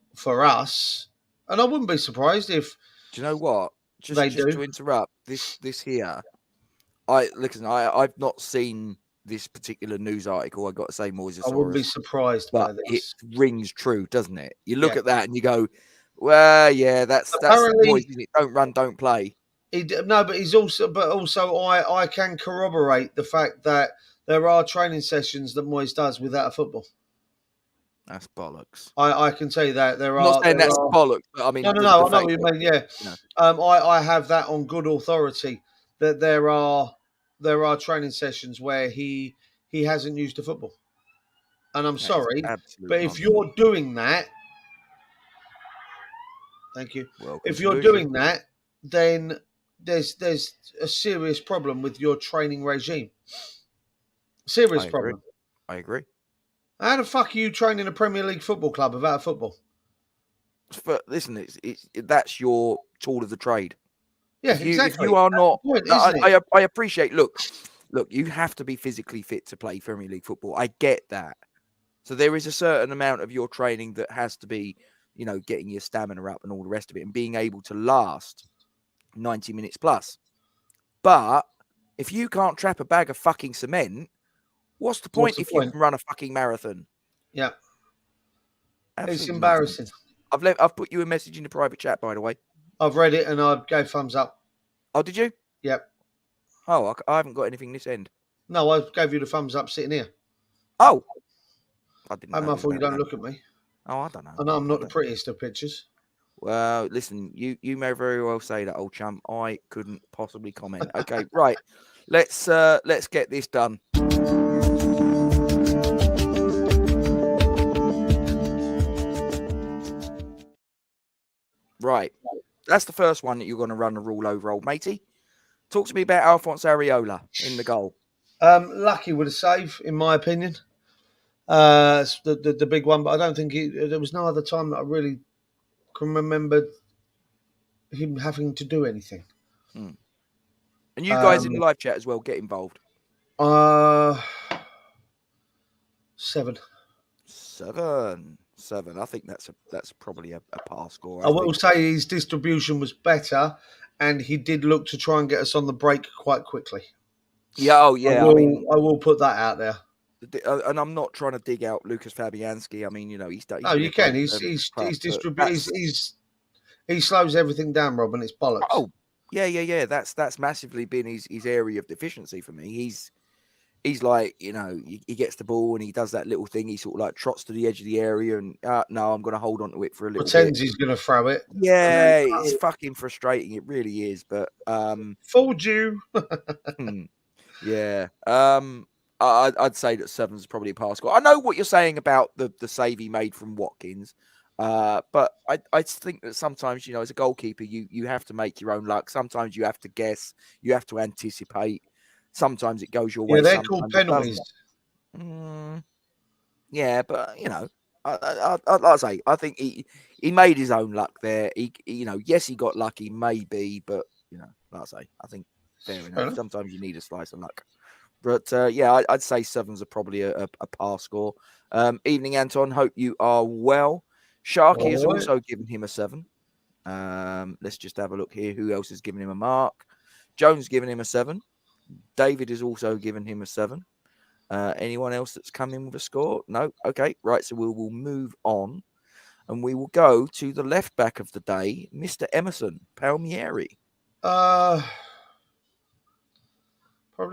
us. And I wouldn't be surprised if... Do you know what? Just to interrupt, this here, I've not seen this particular news article. I've got to say, Moyes. I wouldn't be surprised by this. It rings true, doesn't it? You look at that and you go, well, yeah, that's Moyes, isn't it? Don't run, don't play. But also I can corroborate the fact that there are training sessions that Moyes does without a football. That's bollocks. I can tell you that there I'm are. not saying that's bollocks, but I mean, no. I know what you mean. Yeah, I have that on good authority that there are training sessions where he hasn't used a football, and I'm sorry, but if you're doing that, thank you. If you're doing that, then there's a serious problem with your training regime. Serious problem. I agree. How the fuck are you training a Premier League football club without a football? But listen, that's your tool of the trade. Yeah, exactly. If you are not, I appreciate. Look, you have to be physically fit to play Premier League football. I get that. So there is a certain amount of your training that has to be, getting your stamina up and all the rest of it, and being able to last 90 minutes plus. But if you can't trap a bag of fucking cement, what's the point if you can run a fucking marathon? Yeah. Absolutely. It's embarrassing. I've put you a message in the private chat, by the way. I've read it and I gave thumbs up. Oh, did you? Yep. Oh, I haven't got anything this end. No, I gave you the thumbs up sitting here. Oh. I didn't know. I thought you don't look at me. Oh, I don't know. I know I'm not the prettiest of pictures. Well, listen, you may very well say that, old chum. I couldn't possibly comment. Okay, right. Let's get this done. Right. That's the first one that you're going to run the rule over, old matey. Talk to me about Alphonse Areola in the goal. Lucky with a save, in my opinion. It's the big one, but I don't think there was no other time that I really can remember him having to do anything. And you guys in the live chat as well, get involved. 7. 7. I think that's probably a pass score. I will say his distribution was better, and he did look to try and get us on the break quite quickly. Yeah, I will put that out there. And I'm not trying to dig out Lucas Fabianski. I mean, he's done. No, you can. He slows everything down, Rob, and it's bollocks. Oh, yeah. That's massively been his area of deficiency for me. He's like, he gets the ball and he does that little thing. He sort of like trots to the edge of the area and no, I'm going to hold on to it for a little Pretends bit. He's going to throw it. Yeah, it's fucking frustrating. It really is. But fooled you. Yeah. I'd say that 7's probably a pass score. I know what you're saying about the save he made from Watkins. But I think that sometimes, as a goalkeeper, you have to make your own luck. Sometimes you have to guess. You have to anticipate. Sometimes it goes your way. Yeah, they're called penalties. Yeah, but I'd say I think he made his own luck there. Yes, he got lucky, maybe, but like I say, I think fair enough. Sometimes you need a slice of luck. But I'd say 7's are probably a pass score. Evening, Anton. Hope you are well. Sharky has also given him a 7. Let's just have a look here. Who else has given him a mark? Jones given him a 7. David has also given him a 7. Anyone else that's come in with a score? No. Okay, right. So we will move on, and we will go to the left back of the day, Mr. Emerson Palmieri. Probably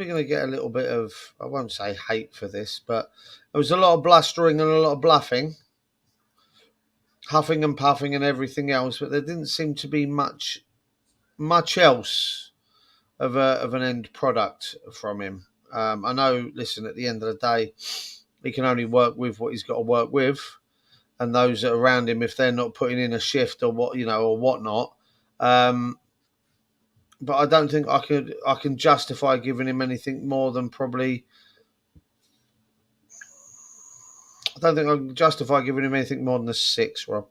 going to get a little bit of, I won't say hate for this, but there was a lot of blustering and a lot of bluffing, huffing and puffing and everything else, but there didn't seem to be much else of an end product from him. I know, listen, at the end of the day, he can only work with what he's got to work with, and those that are around him, if they're not putting in a shift or what, or whatnot. But I don't think I can justify giving him anything more than probably. I don't think I can justify giving him anything more than a 6, Rob.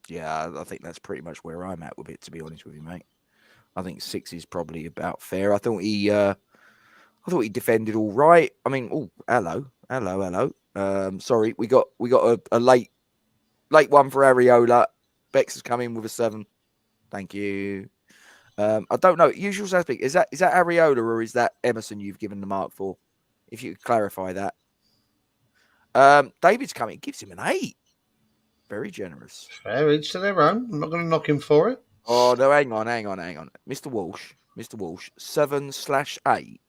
Yeah, I think that's pretty much where I'm at with it, to be honest with you, mate. I think 6 is probably about fair. I thought he defended all right. I mean, hello. Sorry, we got a late one for Areola. Bex has come in with a 7. Thank you. I don't know. Usual suspect. Is that Areola or is that Emerson you've given the mark for? If you could clarify that. David's coming. Gives him an 8. Very generous. Fair, each to their own. I'm not going to knock him for it. Oh, no, hang on. Mr. Walsh, 7/8.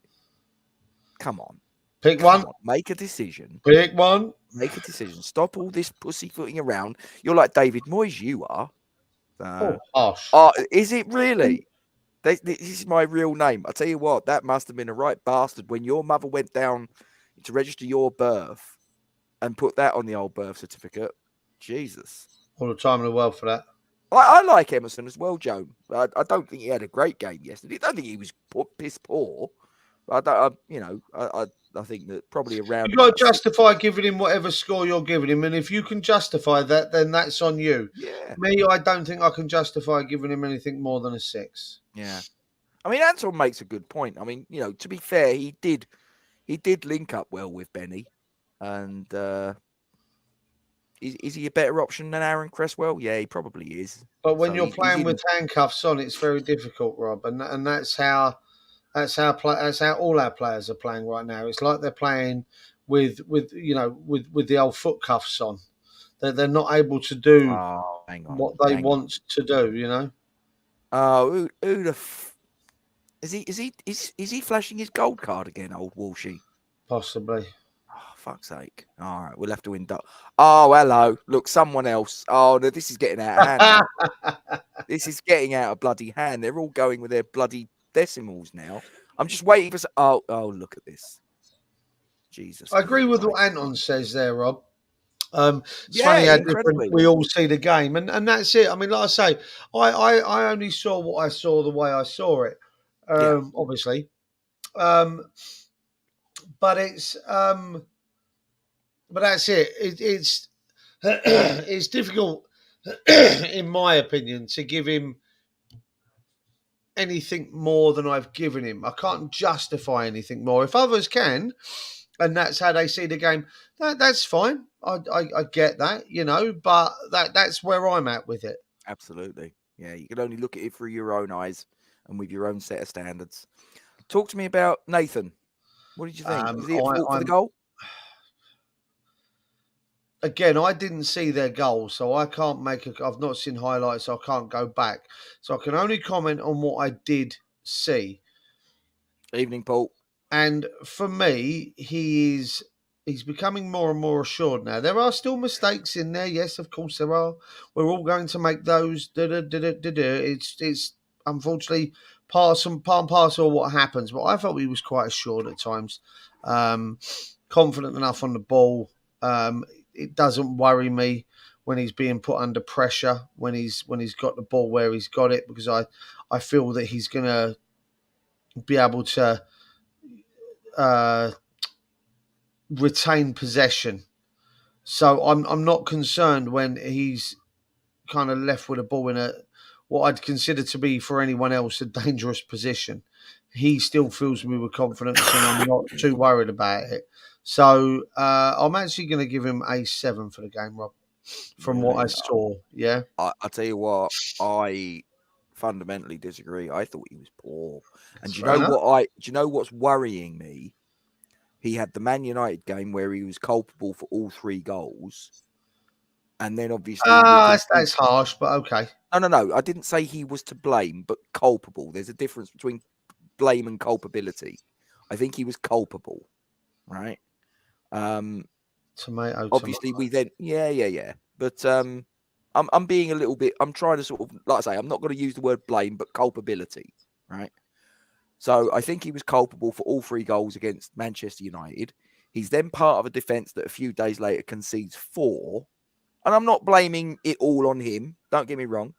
Come on. Pick one. Make a decision. Pick one. Make a decision. Stop all this pussyfooting around. You're like David Moyes, you are. Harsh. Is it really? This is my real name. I tell you what, that must have been a right bastard when your mother went down to register your birth and put that on the old birth certificate. Jesus. All the time in the world for that. I like Emerson as well, Joe. I don't think he had a great game yesterday. I don't think he was piss poor. I think that probably around. You've got to justify giving him whatever score you're giving him, and if you can justify that, then that's on you. Yeah. Me, I don't think I can justify giving him anything more than a 6. Yeah. I mean, Anton makes a good point. I mean, to be fair, he did link up well with Benny, and is he a better option than Aaron Cresswell? Yeah, he probably is. But when you're playing with handcuffs on, it's very difficult, Rob, and that's how all our players are playing right now. It's like they're playing with the old foot cuffs on. They're not able to do what they want to do. Oh, is he flashing his gold card again, old Walshy? Possibly. Oh, fuck's sake! All right, we'll have to induct. Oh, hello. Look, someone else. Oh, no, this is getting out of hand. This is getting out of bloody hand. They're all going with their bloody decimals now. I'm just waiting for. Oh, look at this. Jesus. I agree with what Anton says there, Rob. It's funny how different we all see the game, and that's it. I mean, like I say, I only saw what I saw the way I saw it, obviously. But it's But that's it. It's it's difficult, in my opinion, to give him anything more than I've given him. I can't justify anything more. If others can, and that's how they see the game, that's fine. I get that, but that's where I'm at with it. Absolutely. Yeah, you can only look at it through your own eyes and with your own set of standards. Talk to me about Nathan. What did you think? Was he at fault for the goal? Again, I didn't see their goal, so I can't I've not seen highlights, so I can't go back. So I can only comment on what I did see. Evening, Paul. And for me, he's becoming more and more assured now. There are still mistakes in there. Yes, of course there are. We're all going to make those. It's unfortunately part and parcel of what happens. But I felt he was quite assured at times, confident enough on the ball. It doesn't worry me when he's being put under pressure, when he's got the ball where he's got it, because I feel that he's going to be able to retain possession. So I'm not concerned when he's kind of left with a ball in what I'd consider to be for anyone else a dangerous position. He still fills me with confidence, and I'm not too worried about it. So I'm actually going to give him a 7 for the game, Rob. From what I saw, yeah. I'll tell you what, I fundamentally disagree. I thought he was poor. And do you know what's worrying me? He had the Man United game where he was culpable for all 3 goals. And then obviously that's harsh, but okay. No. I didn't say he was to blame, but culpable. There's a difference between blame and culpability. I think he was culpable, right? Obviously, we then yeah. But I'm being a little bit. I'm trying to sort of, like I say, I'm not going to use the word blame, but culpability, right? So I think he was culpable for all 3 goals against Manchester United. He's then part of a defence that a few days later concedes 4. And I'm not blaming it all on him. Don't get me wrong.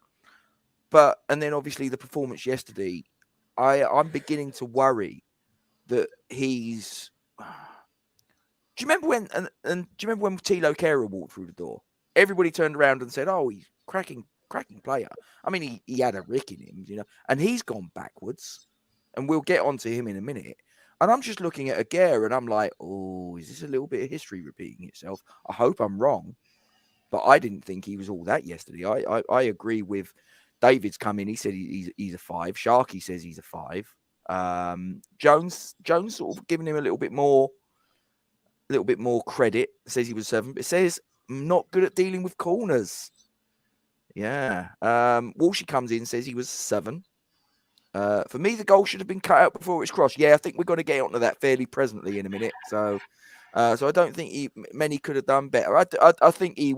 And then obviously the performance yesterday, I'm beginning to worry that he's. Do you remember when? And do you remember when Tilo Kehrer walked through the door? Everybody turned around and said, "Oh, he's cracking player." I mean, he had a rick in him, and he's gone backwards. And we'll get onto him in a minute. And I'm just looking at Aguirre and I'm like, oh, is this a little bit of history repeating itself? I hope I'm wrong. But I didn't think he was all that yesterday. I agree with David's come in. He said he's a 5. Sharky says he's a 5. Jones sort of giving him a little bit more credit. Says he was 7. But it says not good at dealing with corners. Yeah. Walshy comes in, says he was 7. For me, the goal should have been cut out before it's crossed. Yeah, I think we're going to get onto that fairly presently in a minute. So I don't think many could have done better. I think he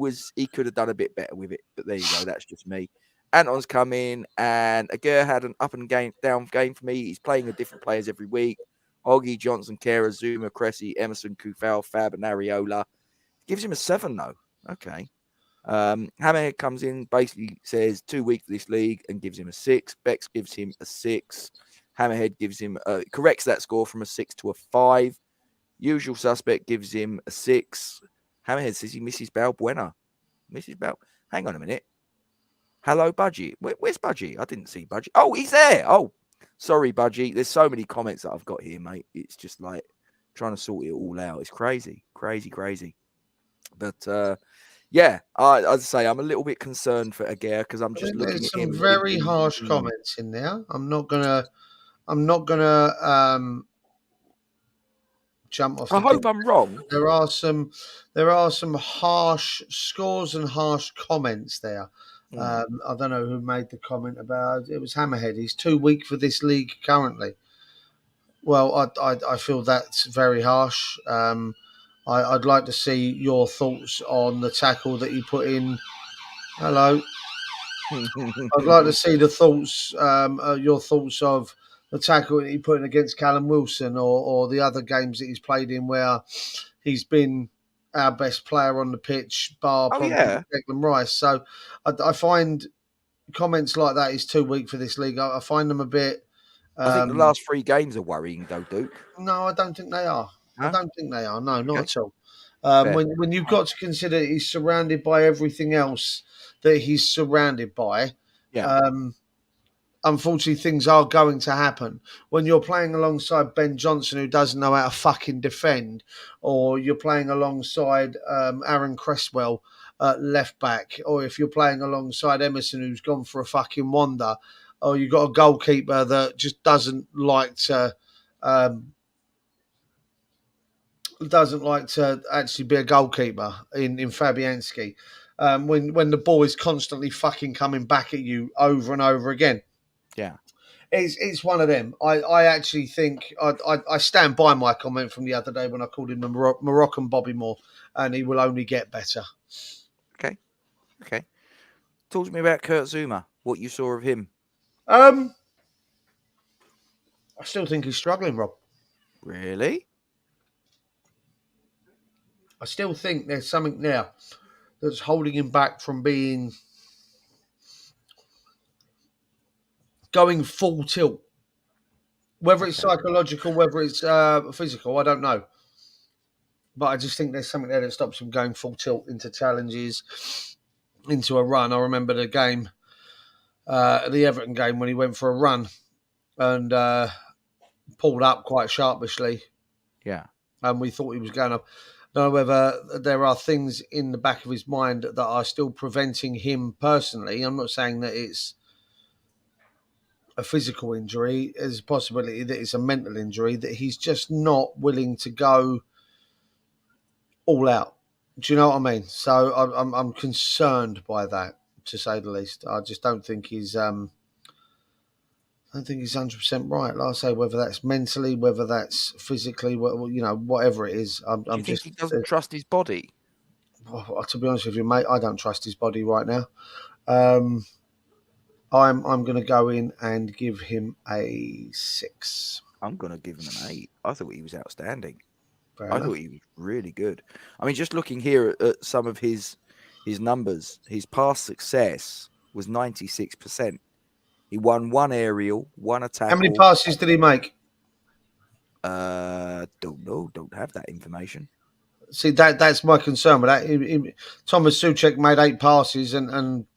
could have done a bit better with it. But there you go. That's just me. Anton's come in, and Aguirre had an up and down game for me. He's playing with different players every week. Hoggy, Johnson, Kehrer, Zuma, Cressy, Emerson, Kufal, Fab, and Ariola. Gives him a 7 though. Okay. Hammerhead comes in, basically says 2 weeks for this league and gives him a 6. Bex gives him a 6. Hammerhead gives him corrects that score from a 6 to a 5. Usual Suspect gives him a 6. Hammerhead says he misses Balbuena. Mrs. Bal. Hang on a minute. Hello, Budgie. Where's Budgie? I didn't see Budgie. Oh, he's there. Oh, sorry, Budgie. There's so many comments that I've got here, mate. It's just like trying to sort it all out. It's crazy. But yeah, I'd say I'm a little bit concerned for Aguirre because I'm just looking at him. There's some very harsh comments in there. I'm not gonna jump off. I hope I'm wrong. There are some harsh scores and harsh comments there. I don't know who made the comment about it. Was Hammerhead. He's too weak for this league currently. Well, I feel that's very harsh. I'd like to see your thoughts on the tackle that he put in. Hello. I'd like to see the thoughts, your thoughts of the tackle that he put in against Callum Wilson or the other games that he's played in where he's been our best player on the pitch, bar Declan Rice. So I find comments like that is too weak for this league. I find them a bit... I think the last 3 games are worrying, though, Duke. No, I don't think they are. Huh? I don't think they are. No, not at all. When you've got to consider he's surrounded by everything else that he's surrounded by, unfortunately, things are going to happen. When you're playing alongside Ben Johnson, who doesn't know how to fucking defend, or you're playing alongside Aaron Cresswell, left back, or if you're playing alongside Emerson, who's gone for a fucking wander, or you've got a goalkeeper that just doesn't like to actually be a goalkeeper in Fabianski. When the ball is constantly fucking coming back at you over and over again. Yeah. It's one of them. I actually think I stand by my comment from the other day when I called him the Moroccan Bobby Moore, and he will only get better. Okay. Talk to me about Kurt Zouma. What you saw of him? I still think he's struggling, Rob. Really? I still think there's something there that's holding him back from going full tilt. Whether it's psychological, whether it's physical, I don't know. But I just think there's something there that stops him going full tilt into challenges, into a run. I remember the game, the Everton game, when he went for a run and pulled up quite sharpishly. Yeah. And we thought he was going up. I don't know whether there are things in the back of his mind that are still preventing him personally. I'm not saying that it's a physical injury. There's a possibility that it's a mental injury, that he's just not willing to go all out. Do you know what I mean? So I'm concerned by that, to say the least. I just don't think he's 100% right. Like I say, whether that's mentally, whether that's physically, whatever it is. Do you think he doesn't trust his body? Well, to be honest with you, mate, I don't trust his body right now. I'm going to go in and give him a 6. I'm going to give him an 8. I thought he was outstanding. I thought he was really good. I mean, just looking here at some of his numbers, his past success was 96%. He won 1 aerial, 1 attack. How many passes did he make? Don't know. Don't have that information. See, that's my concern with that. Thomas Souček made 8 passes and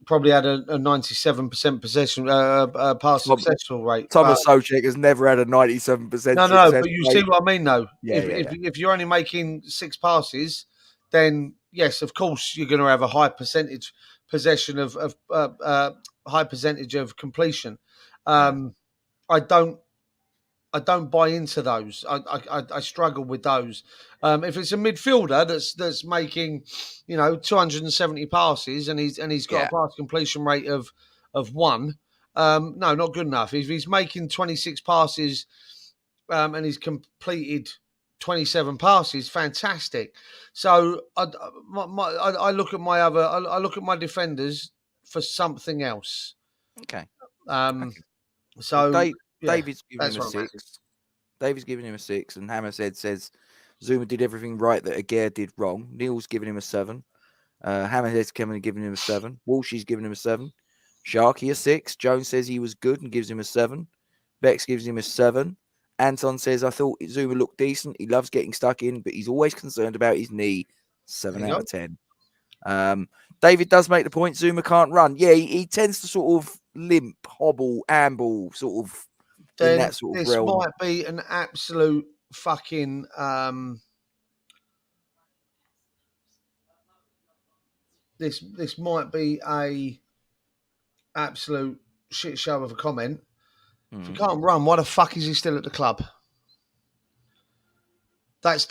probably had a 97% possession pass successful rate. Thomas Souček has never had a 97%. No, but you see what I mean, though. Yeah, if you're only making 6 passes, then yes, of course you're going to have a high percentage possession of high percentage of completion. I don't buy into those. I struggle with those. If it's a midfielder that's making, 270 passes and he's got a pass completion rate of 1, no, not good enough. If he's making 26 passes and he's completed 27 passes, fantastic. So I look at I look at my defenders for something else. Okay. So David's giving him a 6. David's giving him a 6, and Hammerhead says Zouma did everything right that Aguirre did wrong. Neil's giving him a 7. Hammerhead's coming and giving him a 7. Walshy's giving him a 7. Sharky a 6. Jones says he was good and gives him a 7. Bex gives him a 7. Anton says, I thought Zouma looked decent. He loves getting stuck in, but he's always concerned about his knee. 7 out of 10. David does make the point Zouma can't run. Yeah, he tends to sort of limp, hobble, amble, sort of in that sort of realm. This might be an absolute fucking this might be a absolute shit show of a comment. If he can't run, why the fuck is he still at the club? That's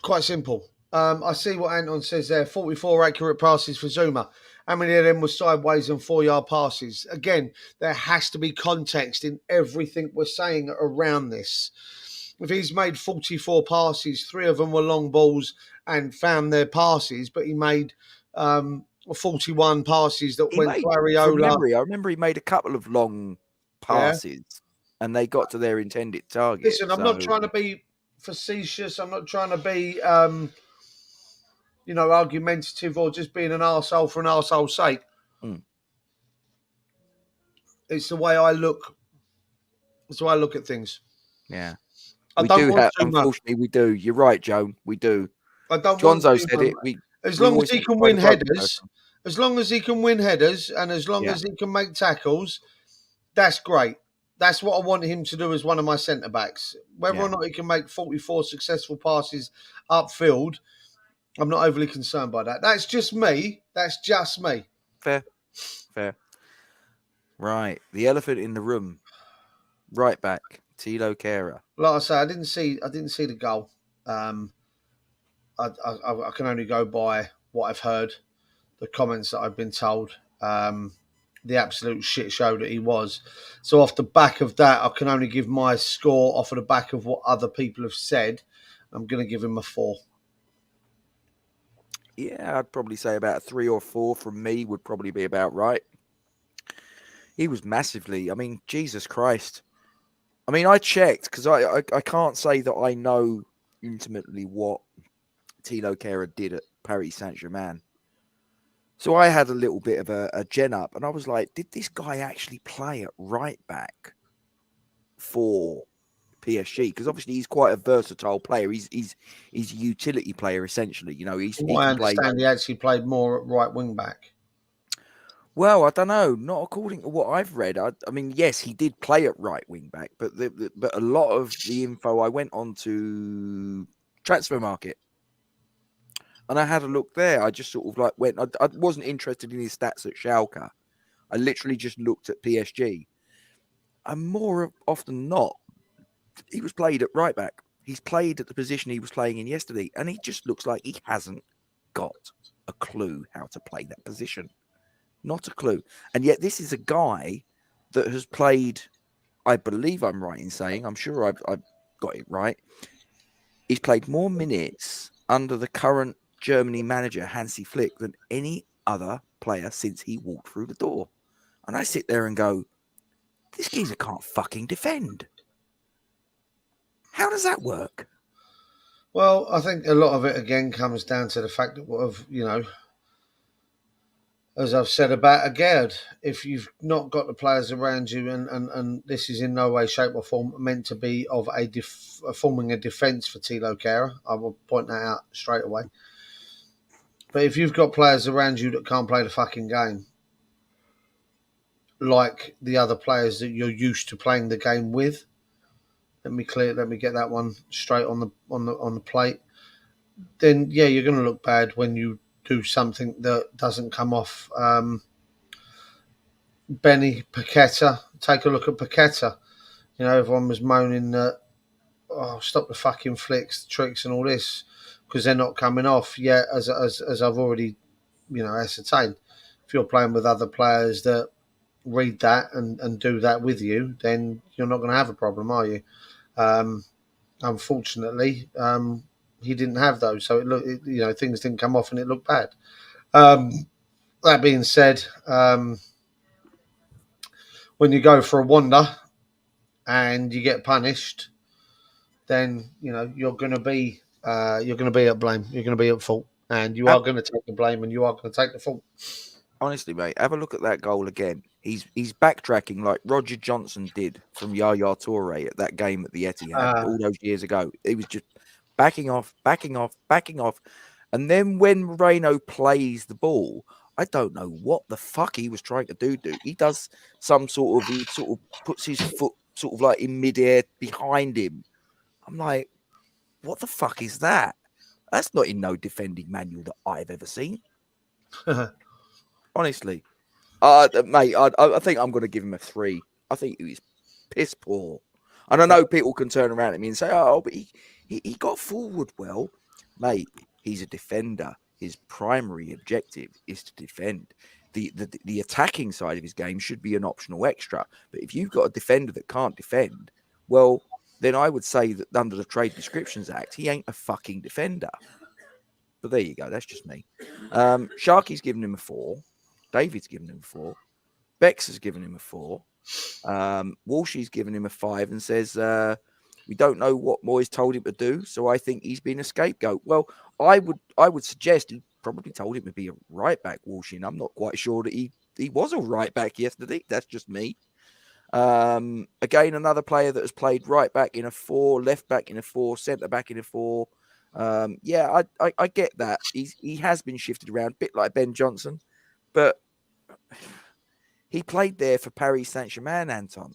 quite simple. I see what Anton says there. 44 accurate passes for Zouma. How many of them were sideways and 4-yard passes? Again, there has to be context in everything we're saying around this. If he's made 44 passes, 3 of them were long balls and found their passes, but he made 41 passes that went to Areola. I remember he made a couple of long passes and they got to their intended target. Listen, I'm not trying to be facetious. I'm not trying to be, argumentative or just being an arsehole for an arsehole's sake. It's the way I look. It's the way I look at things. Yeah. Unfortunately, we do. You're right, Joan. We do. I don't Gonzo want said to, it. as We long always as he have to can find win the rugby headers, person. as long as he can win headers, and as long Yeah. as he can make tackles, that's great. That's what I want him to do as one of my centre backs. Whether Yeah. or not he can make 44 successful passes upfield, I'm not overly concerned by that. That's just me. That's just me. Fair. Right. The elephant in the room. Right back. Tilo Kehrer. Like I say, I didn't see the goal. I can only go by what I've heard, the comments that I've been told, the absolute shit show that he was. So off the back of that, I can only give my score off of the back of what other people have said. I'm going to give him a 4. Yeah, I'd probably say about a 3 or 4 from me would probably be about right. He was massively. I mean, Jesus Christ. I mean, I checked because I can't say that I know intimately what Tilo Kehrer did at Paris Saint-Germain. So I had a little bit of a gen up, and I was like, did this guy actually play at right back for PSG? Because obviously he's quite a versatile player. He's a utility player essentially. You know, he From what I can play. understand, he actually played more at right wing back. Well, I don't know. Not according to what I've read. I mean, yes, he did play at right wing back, but but a lot of the info I went on to Transfer Market, and I had a look there. I just sort of like went. I wasn't interested in his stats at Schalke. I literally just looked at PSG, and more often than not, he was played at right back. He's played at the position he was playing in yesterday, and he just looks like he hasn't got a clue how to play that position. Not a clue. And yet this is a guy that has played, I believe I'm right in saying, I'm sure I've got it right. He's played more minutes under the current Germany manager, Hansi Flick, than any other player since he walked through the door. And I sit there and go, this geezer can't fucking defend. How does that work? Well, I think a lot of it again comes down to the fact that as I've said about Agerd, if you've not got the players around you, and this is in no way, shape, or form meant to be of forming a defence for Tilo Kehrer, I will point that out straight away. But if you've got players around you that can't play the fucking game, like the other players that you're used to playing the game with, let me get that one straight on the plate. Then yeah, you're going to look bad when you do something that doesn't come off. Benny Paqueta, take a look at Paqueta. You know, everyone was moaning that, stop the fucking flicks, the tricks, and all this because they're not coming off. Yet, as I've already, ascertained, if you're playing with other players that read that and do that with you, then you're not going to have a problem, are you? Unfortunately, he didn't have those, so things didn't come off and it looked bad. That being said, when you go for a wander and you get punished, then you're going to be at blame. You're going to be at fault, and you are going to take the blame, and you are going to take the fault. Honestly, mate, have a look at that goal again. He's backtracking like Roger Johnson did from Yaya Toure at that game at the Etihad all those years ago. He was just backing off. And then when Moreno plays the ball, I don't know what the fuck he was trying to do. He does he sort of puts his foot sort of like in midair behind him. I'm like, what the fuck is that? That's not in no defending manual that I've ever seen. Honestly. Mate, I think I'm going to give him a 3. I think he was piss poor. And I know people can turn around at me and say, oh, but he got forward well. Mate, he's a defender. His primary objective is to defend. The attacking side of his game should be an optional extra. But if you've got a defender that can't defend, well, then I would say that under the Trade Descriptions Act, he ain't a fucking defender. But there you go. That's just me. Sharky's given him a 4. David's given him a 4. Bex has given him a 4. Walshy's given him a 5 and says, we don't know what Moyes told him to do, so I think he's been a scapegoat. Well, I would suggest he probably told him to be a right back, Walshy, and I'm not quite sure that he was a right back yesterday. That's just me. Again, another player that has played right back in a 4, left back in a 4, centre back in a 4. Yeah, I get that. He has been shifted around, a bit like Ben Johnson, but he played there for Paris Saint-Germain, Anton.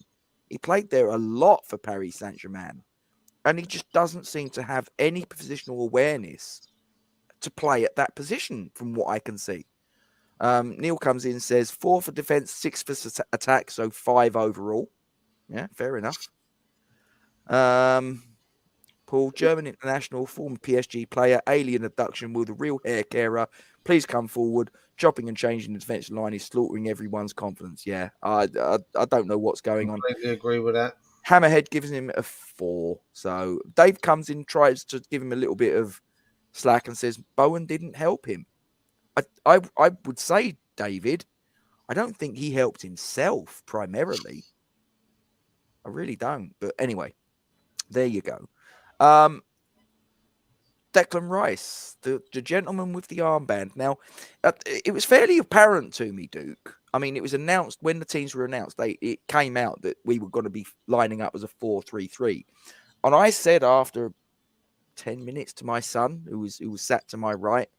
He played there a lot for Paris Saint-Germain, and he just doesn't seem to have any positional awareness to play at that position, from what I can see. Neil comes in and says 4 for defense, 6 for attack, so 5 overall. Yeah, fair enough. Paul, German international, former PSG player, alien abduction with a real hair carer. Please come forward. Chopping and changing the defensive line is slaughtering everyone's confidence. Yeah, I don't know what's going on. I completely agree with that. Hammerhead gives him a 4. So Dave comes in, tries to give him a little bit of slack and says Bowen didn't help him. I would say, David, I don't think he helped himself primarily. I really don't. But anyway, there you go. Declan Rice, the gentleman with the armband. Now, it was fairly apparent to me, Duke. I mean, it was announced when the teams were announced. It came out that we were going to be lining up as a 4-3-3, and I said after 10 minutes to my son, who was sat to my right,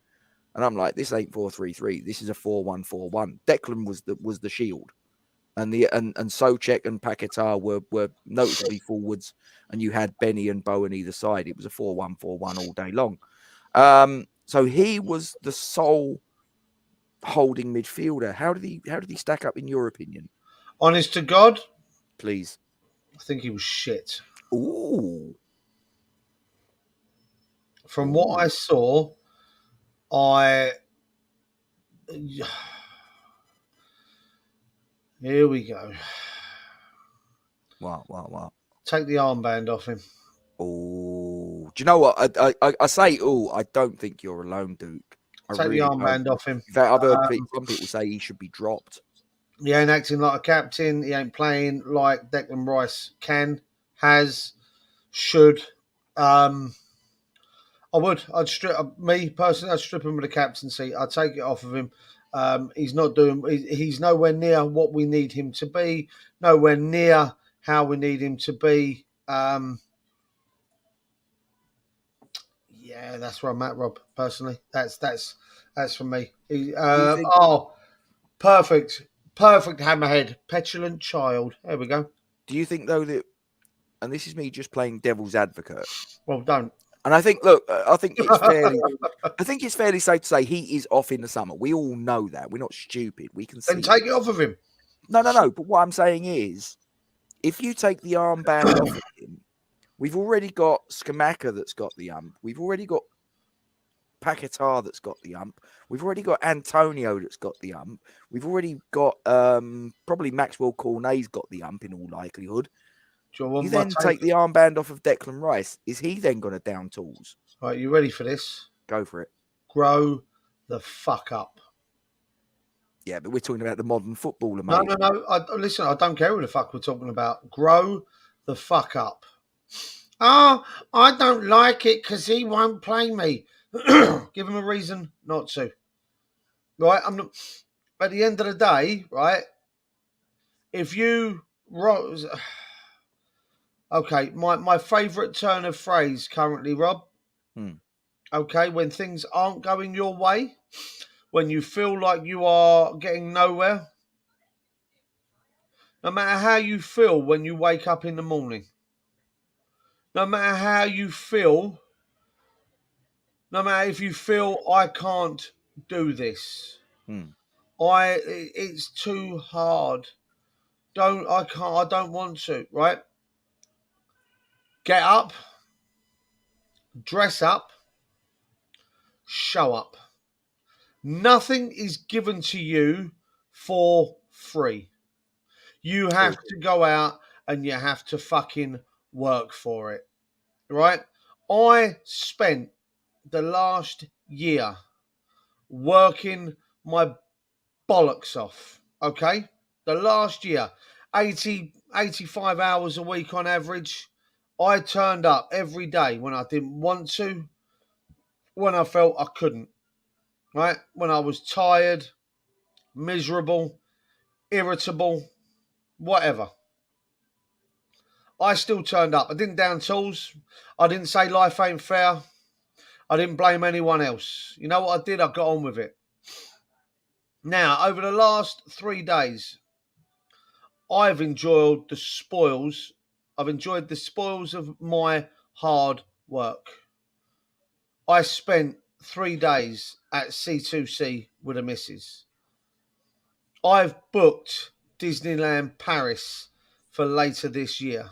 and I'm like, "This ain't 4-3-3. This is a 4-1-4-1." Declan was the shield, and Souček and Paquetá were noticeably forwards, and you had Benny and Bowen either side. It was a 4-1-4-1 all day long. So he was the sole holding midfielder. How did he stack up in your opinion? Honest to God, Please. I think he was shit. Ooh. From what I saw, here we go. Wow. Take the armband off him. Oh, do you know what? I say, I don't think you're alone, Duke. Take the armband off him. In fact, I've heard some people say he should be dropped. He ain't acting like a captain. He ain't playing like Declan Rice should. I'd strip him with the captaincy. I'd take it off of him. He's not doing. He's nowhere near what we need him to be. Nowhere near how we need him to be. Yeah, that's where I'm at, Rob. Personally, that's for me. Perfect hammerhead, petulant child. There we go. Do you think though that, and this is me just playing devil's advocate? Well, don't. And I think, look, I think it's fairly safe to say he is off in the summer. We all know that. We're not stupid. We can see. Then take it off of him. No. But what I'm saying is, if you take the armband off of him, we've already got Skamaka that's got the ump. We've already got Paquetá that's got the ump. We've already got Antonio that's got the ump. We've already got probably Maxwell Cornet's got the ump in all likelihood. You then take the armband off of Declan Rice. Is he then going to down tools? Right, you ready for this? Go for it. Grow the fuck up. Yeah, but we're talking about the modern footballer, mate. No. Listen, I don't care what the fuck we're talking about. Grow the fuck up. Oh, I don't like it because he won't play me. Give him a reason not to. Right? I'm not. At the end of the day, right? If you okay, my favourite turn of phrase currently, Rob. Okay, when things aren't going your way, when you feel like you are getting nowhere, no matter how you feel when you wake up in the morning, no matter how you feel, no matter if you feel I can't do this, it's too hard. I don't want to, right? Get up, dress up, show up. Nothing is given to you for free. You have to go out and you have to fucking work for it, right? I spent the last year working my bollocks off, okay? The last year, 85 hours a week on average. I turned up every day when I didn't want to, when I felt I couldn't, right? When I was tired, miserable, irritable, whatever. I still turned up. I didn't down tools. I didn't say life ain't fair. I didn't blame anyone else. You know what I did? I got on with it. Now, over the last 3 days, I've enjoyed the spoils. I've enjoyed the spoils of my hard work. I spent 3 days at C2C with the missus. I've booked Disneyland Paris for later this year.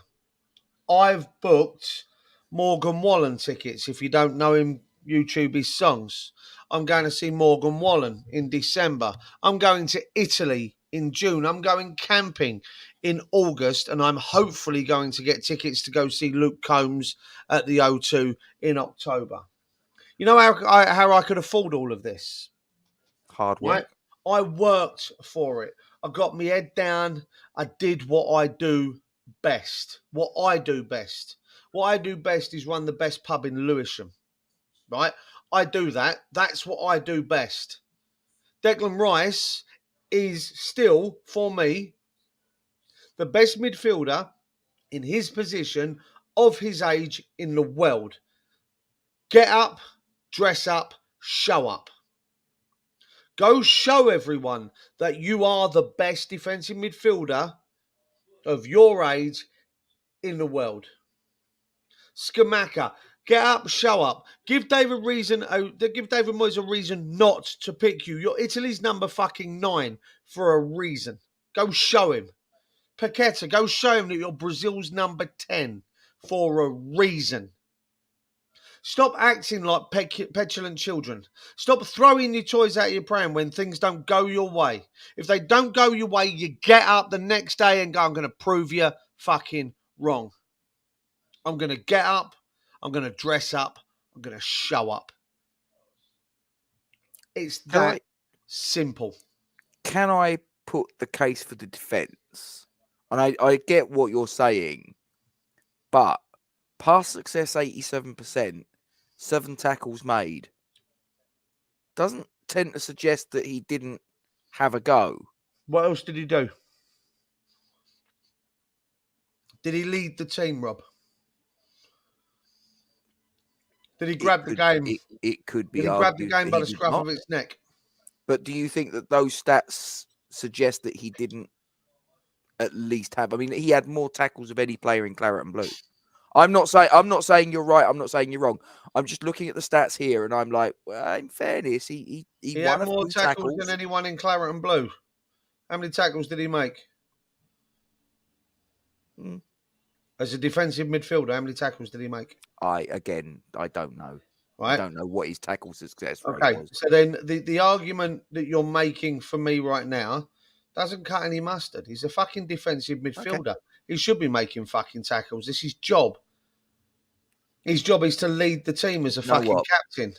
I've booked Morgan Wallen tickets. If you don't know him, YouTube his songs. I'm going to see Morgan Wallen in December. I'm going to Italy in June. I'm going camping in August, and I'm hopefully going to get tickets to go see Luke Combs at the O2 in October. You know how I could afford all of this? Hard Right? work. I worked for it. I got my head down. I did what I do best. What I do best. What I do best is run the best pub in Lewisham. Right? I do that. That's what I do best. Declan Rice is still, for me, the best midfielder in his position of his age in the world. Get up, dress up, show up. Go show everyone that you are the best defensive midfielder of your age in the world. Skamaka, get up, show up. Give David Moyes a reason not to pick you. You're Italy's number fucking 9 for a reason. Go show him. Paqueta, go show him that you're Brazil's number 10 for a reason. Stop acting like petulant children. Stop throwing your toys out of your pram when things don't go your way. If they don't go your way, you get up the next day and go, I'm going to prove you fucking wrong. I'm going to get up. I'm going to dress up. I'm going to show up. It's that simple. Can I put the case for the defence? And I get what you're saying, but pass success 87%, 7 tackles made, doesn't tend to suggest that he didn't have a go. What else did he do? Did he lead the team, Rob? Did he grab the game? It could be Did he grab the argued game that by he the did scruff not. of its neck? But do you think that those stats suggest that he didn't at least have? I mean, he had more tackles of any player in Claret and Blue. I'm not saying you're right. I'm not saying you're wrong. I'm just looking at the stats here, and I'm like, well, in fairness, he won had a more few tackles tackles than anyone in Claret and Blue. How many tackles did he make? As a defensive midfielder, how many tackles did he make? I don't know. Right. I don't know what his tackle success rate was. So then the argument that you're making for me right now doesn't cut any mustard. He's a fucking defensive midfielder. Okay. He should be making fucking tackles. This is his job. His job is to lead the team as a fucking captain.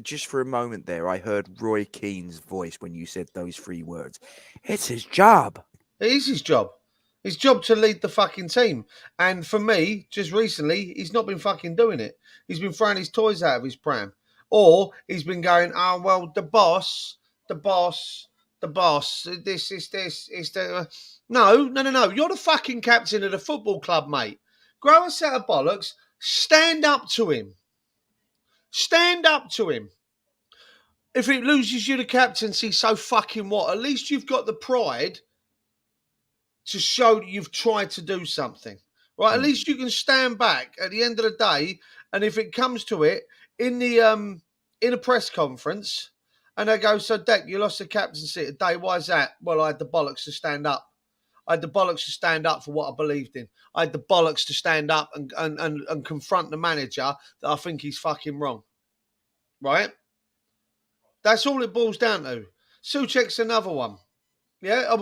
Just for a moment there, I heard Roy Keane's voice when you said those 3 words. It's his job. It is his job. His job to lead the fucking team. And for me, just recently, he's not been fucking doing it. He's been throwing his toys out of his pram. Or he's been going, oh, well, the boss, this is the... No. You're the fucking captain of the football club, mate. Grow a set of bollocks. Stand up to him. Stand up to him. If it loses you the captaincy, so fucking what? At least you've got the pride to show that you've tried to do something, right? At least you can stand back at the end of the day, and if it comes to it, in a press conference, and they go, so Deck, you lost the captaincy today, why is that? Well, I had the bollocks to stand up. I had the bollocks to stand up for what I believed in. I had the bollocks to stand up and confront the manager that I think he's fucking wrong, right? That's all it boils down to. Souček's another one. Yeah,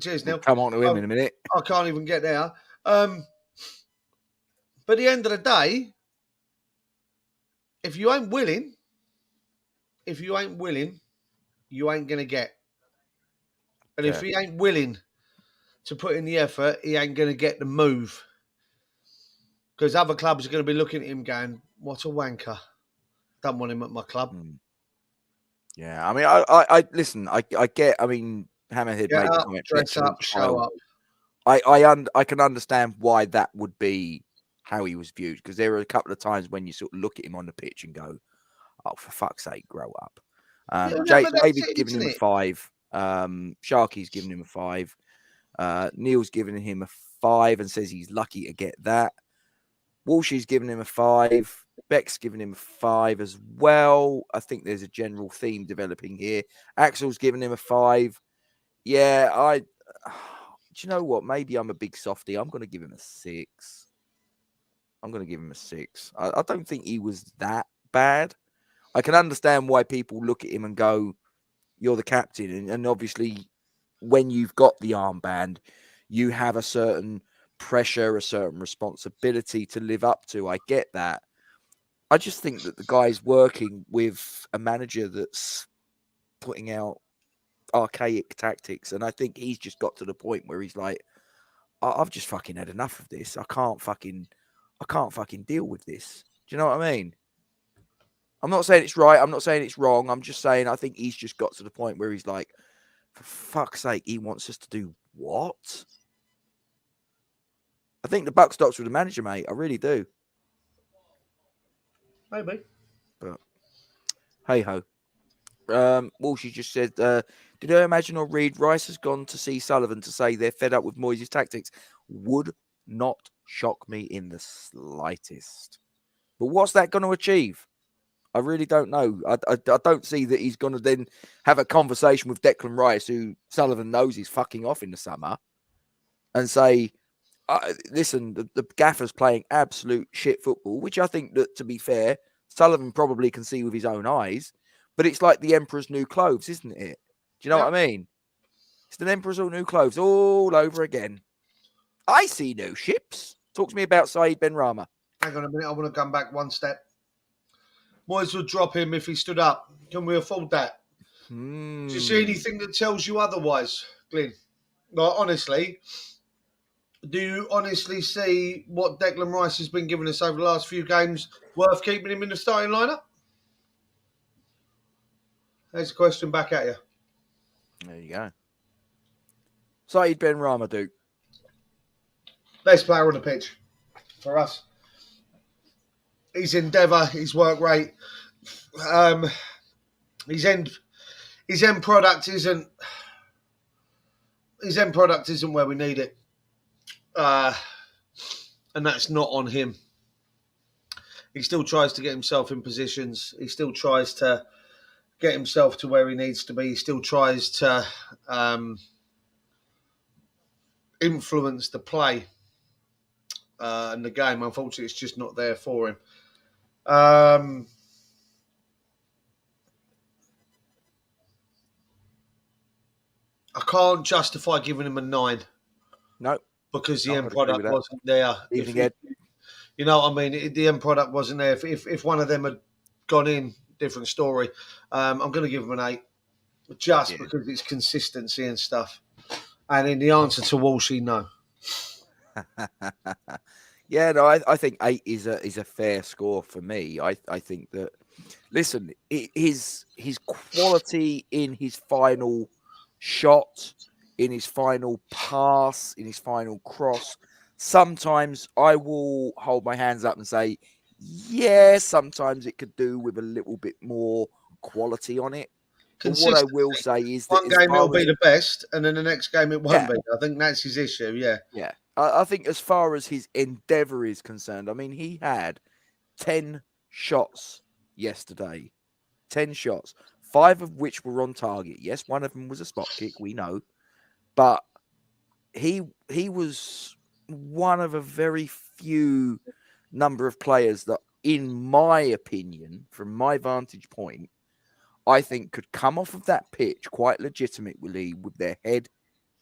cheers, Neil. We'll come on to him in a minute. I can't even get there. But at the end of the day, if you ain't willing, you ain't going to get. And if he ain't willing to put in the effort, he ain't going to get the move. Because other clubs are going to be looking at him going, what a wanker. Don't want him at my club. Yeah, I mean, I listen, I get, I mean, Hammerhead made the comment. Dress up, show up. I can understand why that would be how he was viewed, because there were a couple of times when you sort of look at him on the pitch and go, "Oh, for fuck's sake, grow up." But that's David's it, giving isn't him a it? 5. Sharky's giving him a 5. Neil's giving him a 5 and says he's lucky to get that. Walshy's giving him a 5. Beck's giving him a 5 as well. I think there's a general theme developing here. Axel's giving him a 5. Yeah, do you know what? Maybe I'm a big softie. I'm going to give him a 6. I'm going to give him a 6. I don't think he was that bad. I can understand why people look at him and go, "You're the captain." And obviously, when you've got the armband, you have a certain pressure, a certain responsibility to live up to. I get that. I just think that the guy's working with a manager that's putting out archaic tactics. And I think he's just got to the point where he's like, I've just fucking had enough of this. I can't fucking deal with this. Do you know what I mean? I'm not saying it's right. I'm not saying it's wrong. I'm just saying I think he's just got to the point where he's like, for fuck's sake, he wants us to do what? I think the buck stops with the manager, mate. I really do. Maybe. But hey ho. Walshy just said, did I imagine or read Rice has gone to see Sullivan to say they're fed up with Moyes' tactics? Would not shock me in the slightest. But what's that going to achieve? I really don't know. I don't see that he's going to then have a conversation with Declan Rice, who Sullivan knows is fucking off in the summer, and say, listen, the gaffer's playing absolute shit football, which I think that, to be fair, Sullivan probably can see with his own eyes, but it's like the Emperor's new clothes, isn't it? Do you know what I mean? It's the Emperor's new clothes all over again. I see no ships. Talk to me about Saeed Benrahma. Hang on a minute, I want to come back one step. Moyes would drop him if he stood up. Can we afford that? Do you see anything that tells you otherwise, Glyn? Like, honestly, do you honestly see what Declan Rice has been giving us over the last few games worth keeping him in the starting lineup? There's a question back at you. There you go. Saeed Benrahma, Duke. Best player on the pitch for us. His endeavour, his work rate, his end product isn't where we need it, and that's not on him. He still tries to get himself in positions. He still tries to get himself to where he needs to be. He still tries to influence the play and the game. Unfortunately, it's just not there for him. I can't justify giving him a 9. No. Because the end product wasn't there. You know what I mean? The end product wasn't there. If one of them had gone in, different story. I'm going to give him an 8. Just because it's consistency and stuff. And in the answer to Walshy, no. Yeah, no, I think 8 is a fair score for me. I think that, listen, his quality in his final shot, in his final pass, in his final cross, sometimes I will hold my hands up and say, yeah, sometimes it could do with a little bit more quality on it. But what I will say is that one game it'll be the best, and then the next game it won't be. I think that's his issue. Yeah. I think as far as his endeavour is concerned, I mean, he had 10 shots yesterday. 10 shots, 5 of which were on target. Yes, one of them was a spot kick, we know. But he was one of a very few number of players that, in my opinion, from my vantage point, I think could come off of that pitch quite legitimately with their head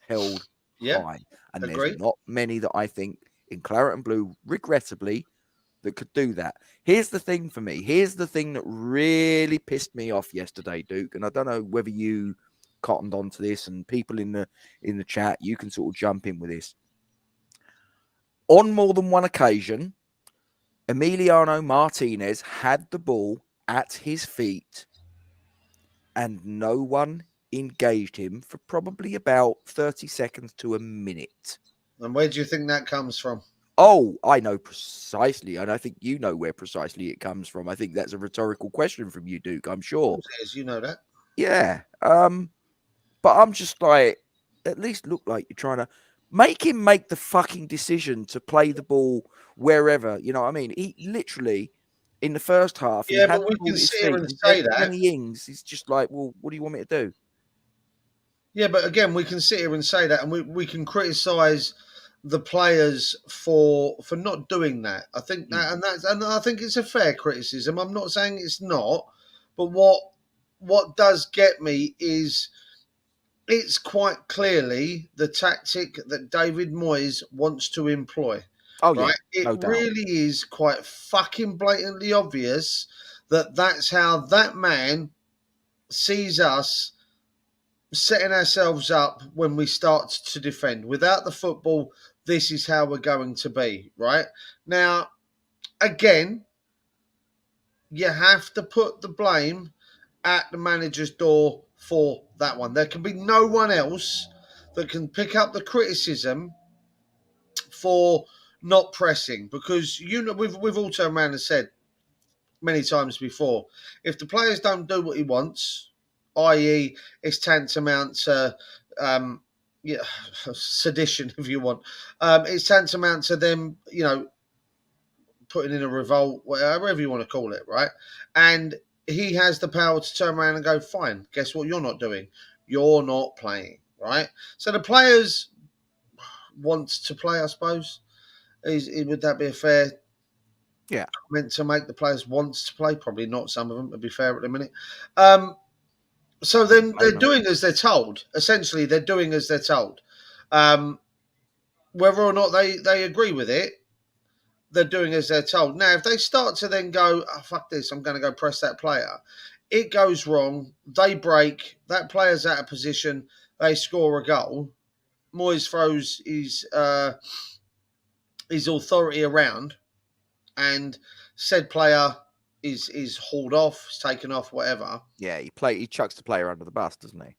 held high. And there's not many that I think in claret and blue, regrettably, that could do that. Here's the thing for me. Here's the thing that really pissed me off yesterday, Duke. And I don't know whether you cottoned onto this, and people in the chat, you can sort of jump in with this. On more than one occasion, Emiliano Martinez had the ball at his feet and no one engaged him for probably about 30 seconds to a minute. And where do you think that comes from? Oh, I know precisely, and I think you know where precisely it comes from. I think that's a rhetorical question from you, Duke. I'm Of sure. course it is, you know that. Yeah. But I'm just like, at least look like you're trying to make him make the fucking decision to play the ball wherever. You know what I mean? He literally, in the first half, he Yeah, had but the we ball can at his sit here feet, and and say that. Danny Ings is just like, well, what do you want me to do? Yeah, but again, we can sit here and say that, and we can criticise the players for not doing that. I think that, and I think it's a fair criticism. I'm not saying it's not, but what does get me is it's quite clearly the tactic that David Moyes wants to employ. Oh yeah, Right? It no doubt. really is quite fucking blatantly obvious that that's how that man sees us setting ourselves up when we start to defend. Without the football, this is how we're going to be, right? Now, again, you have to put the blame at the manager's door for that one. There can be no one else that can pick up the criticism for not pressing because you know we've all turned around and said many times before, if the players don't do what he wants, i.e., it's tantamount to yeah, sedition, if you want. It's tantamount to them, you know, putting in a revolt, whatever you want to call it, right? And he has the power to turn around and go, fine, guess what you're not doing? You're not playing, right? So the players want to play, I suppose. Would that be a fair Yeah, comment to make? The players wants to play? Probably not, some of them, to be fair at the minute. Um, so then they're blame him. doing as they're told. Essentially, they're doing as they're told. Um, whether or not they agree with it, they're doing as they're told. Now, if they start to then go, oh, fuck this, I'm going to go press that player, it goes wrong. They break. That player's out of position. They score a goal. Moyes throws his authority around, and said player is hauled off, is taken off, whatever. Yeah, he chucks the player under the bus, doesn't he?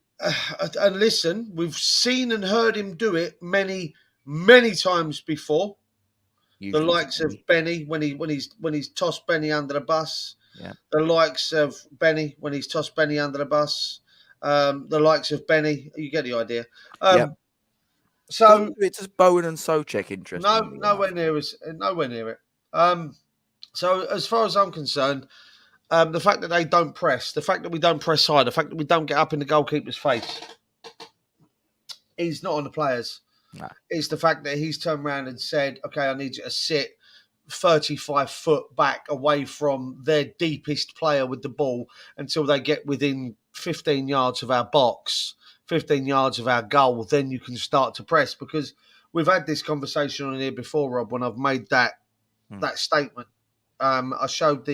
And listen, we've seen and heard him do it many times before. The Usually to likes of me. Benny when he's tossed Benny under the bus. Yeah. The likes of Benny when he's tossed Benny under the bus. The likes of Benny, you get the idea. Yep. So Doesn't do it to Bowen and Socek, no, interestingly enough. nowhere near it. So as far as I'm concerned, the fact that they don't press, the fact that we don't press high, the fact that we don't get up in the goalkeeper's face, is not on the players. Nah. It's the fact that he's turned around and said, okay, I need you to sit 35 foot back away from their deepest player with the ball until they get within 15 yards of our box, 15 yards of our goal. Then you can start to press, because we've had this conversation on here before, Rob, when I've made that statement. I showed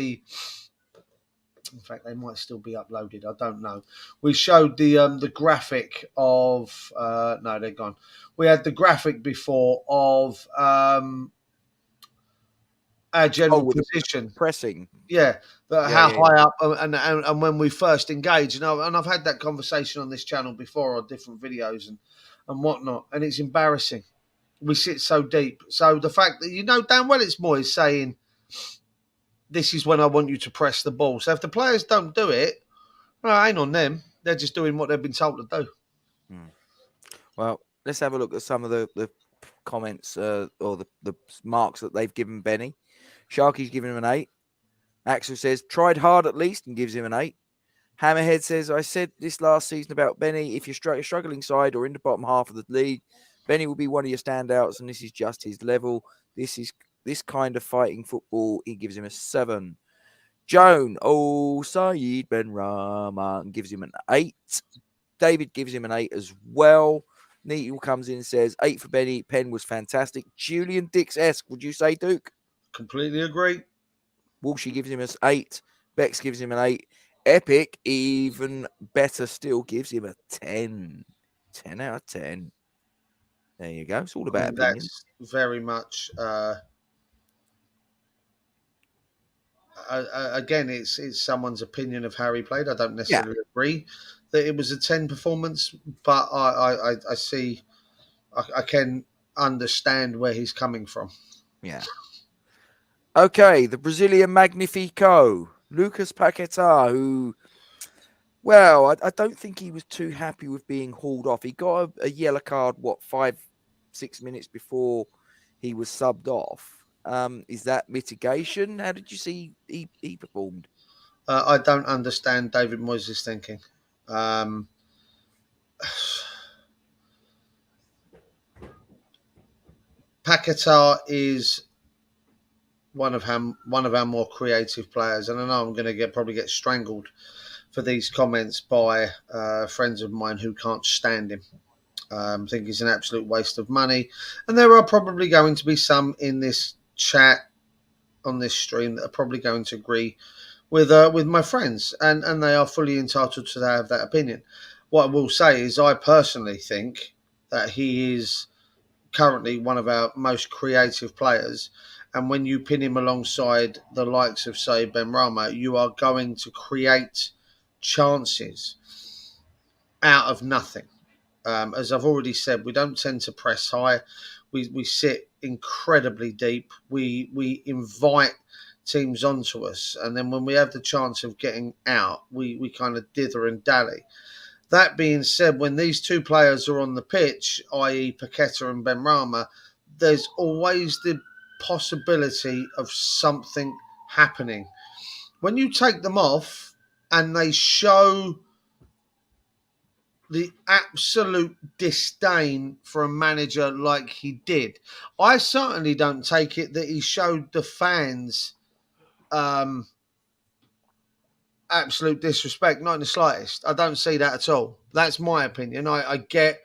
in fact, they might still be uploaded. I don't know. We showed the graphic of no, they're gone. We had the graphic before of our general with position. the pressing. Yeah, Yeah, how yeah, high up and when we first engaged. And I've had that conversation on this channel before on different videos and whatnot. And it's embarrassing. We sit so deep. So the fact that you know damn well it's Moyes saying, this is when I want you to press the ball. So if the players don't do it, well, ain't on them. They're just doing what they've been told to do. Well, let's have a look at some of the comments or the marks that they've given Benny. Sharky's giving him an 8. Axel says, tried hard at least, and gives him an 8. Hammerhead says, I said this last season about Benny, if you're struggling side or in the bottom half of the league, Benny will be one of your standouts, and this is just his level. This kind of fighting football. He gives him a 7. Joan, Saeed Ben Rahman gives him an 8. David gives him an 8 as well. Neatle comes in and says, 8 for Benny. Penn was fantastic. Julian Dix-esque, would you say, Duke? Completely agree. Walshy gives him an 8. Bex gives him an 8. Epic, even better still, gives him a 10. 10 out of 10. There you go. It's all about opinions. That's very much... again, it's someone's opinion of how he played. I don't necessarily agree that it was a 10 performance, but I see, I can understand where he's coming from. Yeah. Okay, the Brazilian Magnifico, Lucas Paquetá, who, well, I don't think he was too happy with being hauled off. He got a yellow card, 5-6 minutes before he was subbed off. Is that mitigation? How did you see he performed? I don't understand David Moyes' thinking. Paquetá is one of our more creative players, and I know I'm going to probably get strangled for these comments by friends of mine who can't stand him. Think he's an absolute waste of money, and there are probably going to be some in this chat on this stream that are probably going to agree with my friends, and they are fully entitled to have that opinion. What I will say is, I personally think that he is currently one of our most creative players. And when you pin him alongside the likes of, say, Benrahma, you are going to create chances out of nothing. As I've already said, we don't tend to press high. We sit incredibly deep. We invite teams onto us. And then when we have the chance of getting out, we kind of dither and dally. That being said, when these two players are on the pitch, i.e. Paquetá and Benrahma, there's always the possibility of something happening. When you take them off and they show the absolute disdain for a manager like he did, I certainly don't take it that he showed the fans absolute disrespect, not in the slightest. I don't see that at all. That's my opinion. I get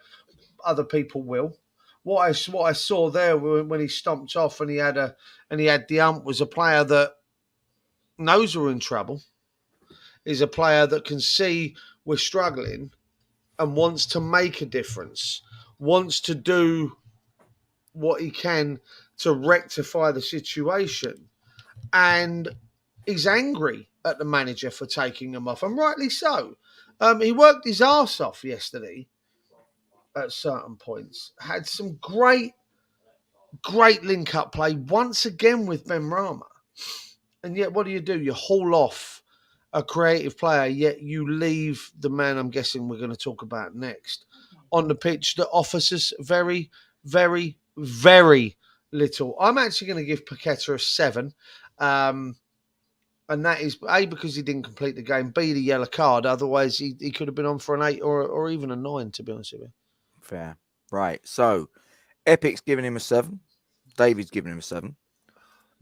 other people will. What I saw there when he stomped off and he had the ump was a player that knows we're in trouble. Is a player that can see we're struggling and wants to make a difference. Wants to do what he can to rectify the situation, and he's angry at the manager for taking him off, and rightly so. He worked his arse off yesterday at certain points. Had some great link-up play once again with Benrahma. And yet, what do? You haul off a creative player, yet you leave the man I'm guessing we're going to talk about next on the pitch that offers us very, very, very little. I'm actually going to give Paquetá a 7. And that is A, because he didn't complete the game, B, the yellow card. Otherwise, he could have been on for an 8 or even a 9, to be honest with you. Fair. Right. So, Epic's giving him a 7. David's giving him a 7.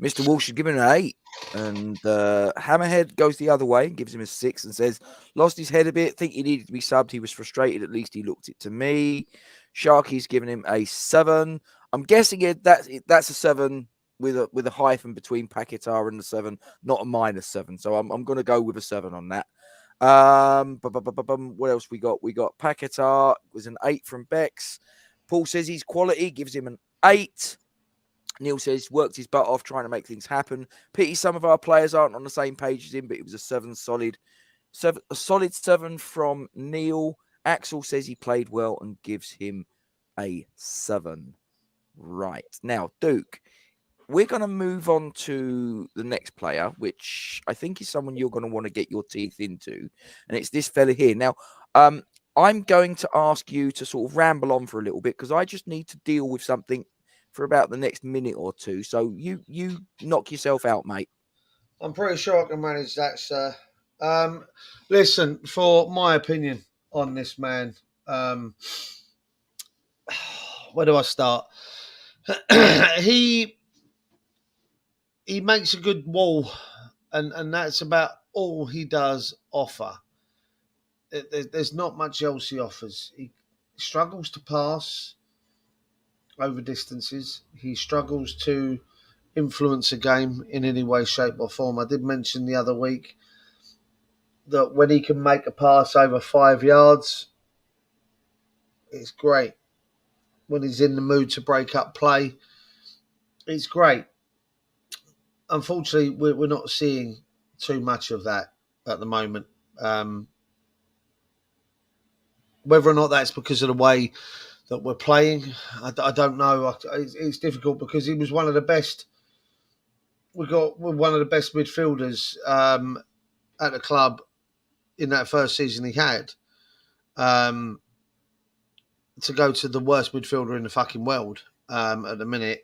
Mr. Walsh is giving him an 8. And Hammerhead goes the other way and gives him a 6 and says, lost his head a bit, think he needed to be subbed. He was frustrated. At least he looked it to me. Sharky's giving him a 7. I'm guessing that's a 7 with a hyphen between Paquetá and the 7, not a -7. So I'm going to go with a 7 on that. What else we got? We got Paquetá was an 8 from Bex. Paul says he's quality, gives him an 8. Neil says worked his butt off trying to make things happen. Pity some of our players aren't on the same page as him, but it was a 7 solid. A solid 7 from Neil. Axel says he played well and gives him a 7. Right. Now, Duke, we're going to move on to the next player, which I think is someone you're going to want to get your teeth into. And it's this fella here. Now, I'm going to ask you to sort of ramble on for a little bit because I just need to deal with something for about the next minute or two. So you knock yourself out, mate. I'm pretty sure I can manage that, sir. Listen, for my opinion on this man, where do I start? He makes a good wall, and that's about all he does offer. There's not much else he offers. He struggles to pass over distances. He struggles to influence a game in any way, shape or form. I did mention the other week that when he can make a pass over 5 yards, it's great. When he's in the mood to break up play, it's great. Unfortunately, we're not seeing too much of that at the moment. Whether or not that's because of the way that we're playing. I don't know. It's difficult because he was one of the best. We're one of the best midfielders at the club in that first season he had. To go to the worst midfielder in the fucking world at the minute,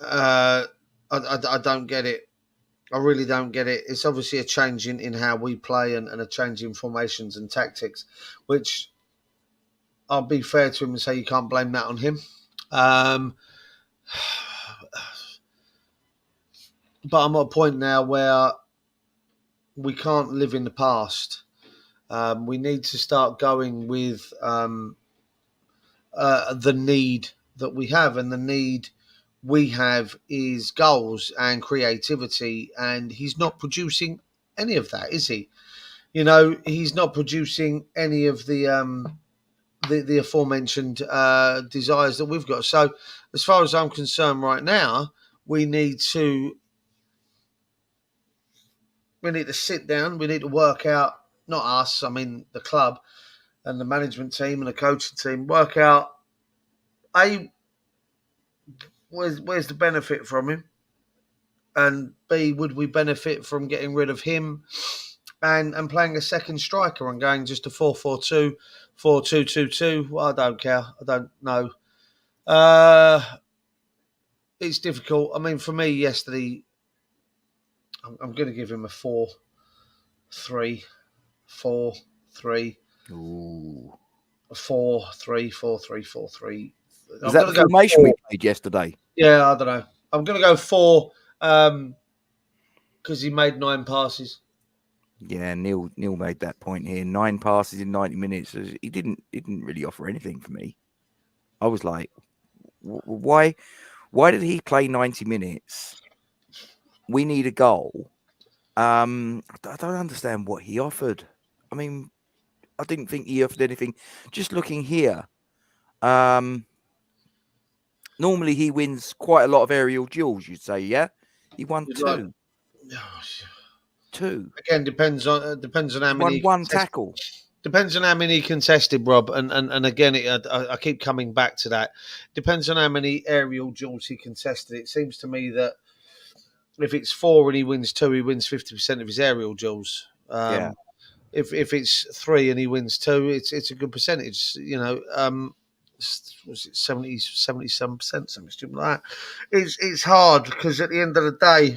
I don't get it. I really don't get it. It's obviously a change in how we play and a change in formations and tactics, which I'll be fair to him and say you can't blame that on him. But I'm at a point now where we can't live in the past. We need to start going with the need that we have, and the need we have is goals and creativity, and he's not producing any of that, is he? You know, he's not producing any of the aforementioned desires that we've got. So, as far as I'm concerned, right now, we need to sit down. We need to work out. Not us. I mean, the club and the management team and the coaching team work out. Where's the benefit from him? And B, would we benefit from getting rid of him and playing a second striker and going just a 4-4-2, 4-2-2-2? Well, I don't care. I don't know. It's difficult. I mean, for me, yesterday, I'm going to give him a 4-3, 4-3. Ooh. 4-3, 4-3, 4-3. Is that the formation we played yesterday? Yeah, I don't know. I'm going to go 4 because he made 9 passes. Yeah, Neil made that point here. 9 passes in 90 minutes. He didn't really offer anything for me. I was like, why did he play 90 minutes? We need a goal. I don't understand what he offered. I mean, I didn't think he offered anything. Just looking here, normally he wins quite a lot of aerial duels, you'd say, yeah? He won 2. 2. Again, depends on how many. One tackle. Depends on how many contested, Rob. And again, I keep coming back to that. Depends on how many aerial duels he contested. It seems to me that if it's 4 and he wins 2, he wins 50% of his aerial duels. Yeah. If it's 3 and he wins 2, it's a good percentage. You know, was it 77%, something like that? It's hard because at the end of the day,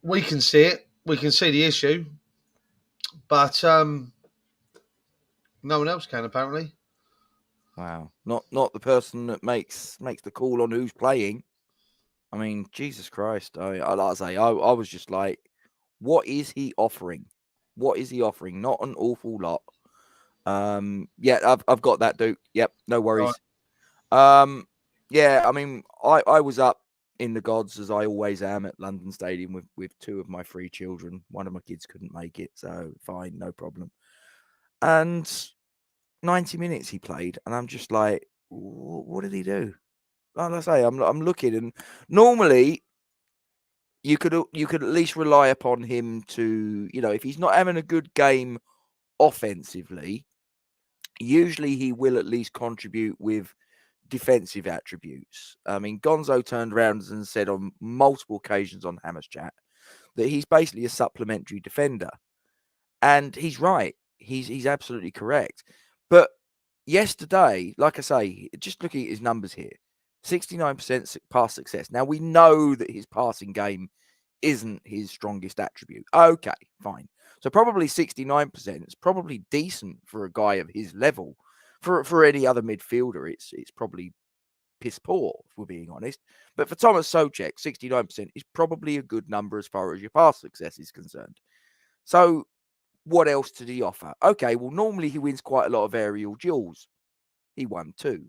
we can see it. We can see the issue, but no one else can apparently. Wow, not the person that makes the call on who's playing. I mean, Jesus Christ! I like to say, I was just like, what is he offering? What is he offering? Not an awful lot. Yeah, I've got that, Duke. Yep, no worries. Right. Yeah, I mean, I was up in the gods as I always am at London Stadium with 2 of my 3 children. One of my kids couldn't make it, so fine, no problem. And 90 minutes he played, and I'm just like, what did he do? Like I say, I'm looking, and normally you could at least rely upon him to, you know, if he's not having a good game offensively, usually he will at least contribute with defensive attributes. I mean, Gonzo turned around and said on multiple occasions on Hammers Chat that he's basically a supplementary defender, and he's right. He's absolutely correct. But yesterday, like I say, just looking at his numbers here, 69% pass success. Now, we know that his passing game isn't his strongest attribute. Okay, fine. So probably 69% is probably decent for a guy of his level. For any other midfielder, it's probably piss poor, if we're being honest. But for Thomas Souček, 69% is probably a good number as far as your pass success is concerned. So what else did he offer? Okay, well, normally he wins quite a lot of aerial duels. He won 2.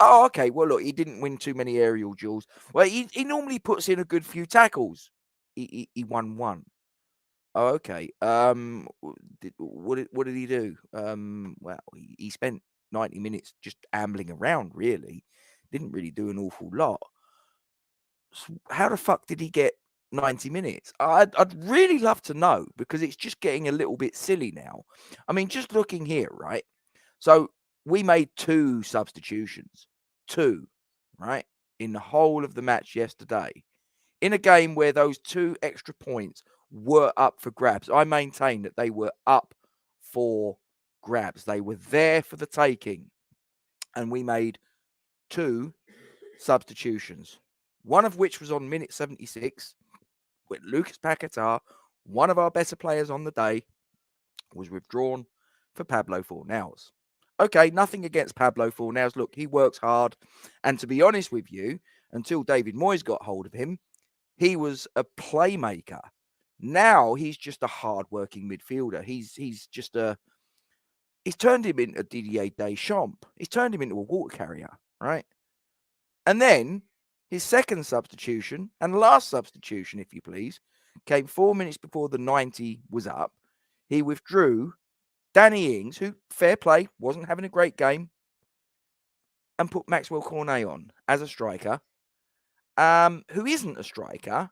Oh, okay. Well, look, he didn't win too many aerial duels. Well, he normally puts in a good few tackles. He won 1. Oh, okay. What did he do? Well, he spent 90 minutes just ambling around, really. Didn't really do an awful lot. So how the fuck did he get 90 minutes? I'd really love to know, because it's just getting a little bit silly now. I mean, just looking here, right? So we made 2 substitutions, 2, right, in the whole of the match yesterday. In a game where those 2 extra points were up for grabs. I maintain that they were up for grabs. They were there for the taking. And we made 2 substitutions, one of which was on minute 76, when Lucas Paquetá, one of our better players on the day, was withdrawn for Pablo Fornals. Okay, nothing against Pablo Fornals. Look, he works hard. And to be honest with you, until David Moyes got hold of him, he was a playmaker. Now he's just a hard-working midfielder. He's turned him into Didier Deschamps. He's turned him into a water carrier, right? And then his second substitution and last substitution, if you please, came 4 minutes before the 90 was up. He withdrew Danny Ings, who, fair play, wasn't having a great game, and put Maxwell Cornet on as a striker, who isn't a striker.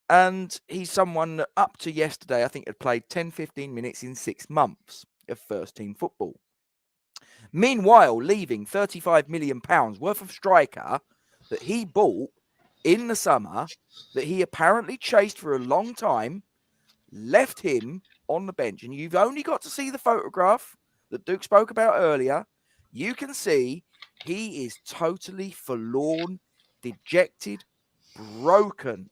And he's someone that up to yesterday, I think, had played 10, 15 minutes in 6 months of first-team football. Meanwhile, leaving £35 million worth of striker that he bought in the summer, that he apparently chased for a long time, left him on the bench. And you've only got to see the photograph that Duke spoke about earlier. You can see he is totally forlorn, dejected, broken.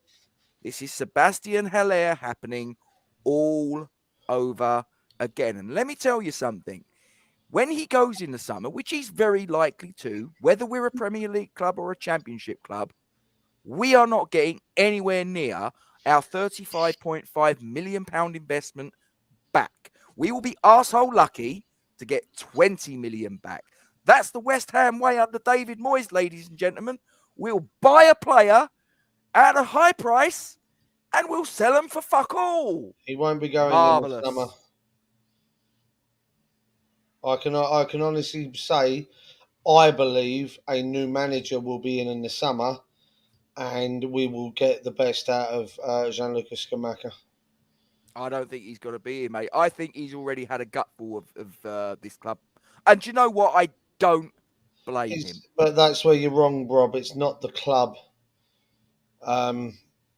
This is Sebastian Haller happening all over again. And let me tell you something. When he goes in the summer, which he's very likely to, whether we're a Premier League club or a Championship club, we are not getting anywhere near our £35.5 million investment back. We will be arsehole lucky to get 20 million back. That's the West Ham way under David Moyes, ladies and gentlemen. We'll buy a player at a high price and we'll sell them for fuck all. He won't be going Marvellous. in the summer. I can honestly say, I believe a new manager will be in the summer, and we will get the best out of Gianluca Scamacca. I don't think he's going to be here, mate. I think he's already had a gutful of this club. And do you know what? I don't blame him. But that's where you're wrong, Rob. It's not the club. And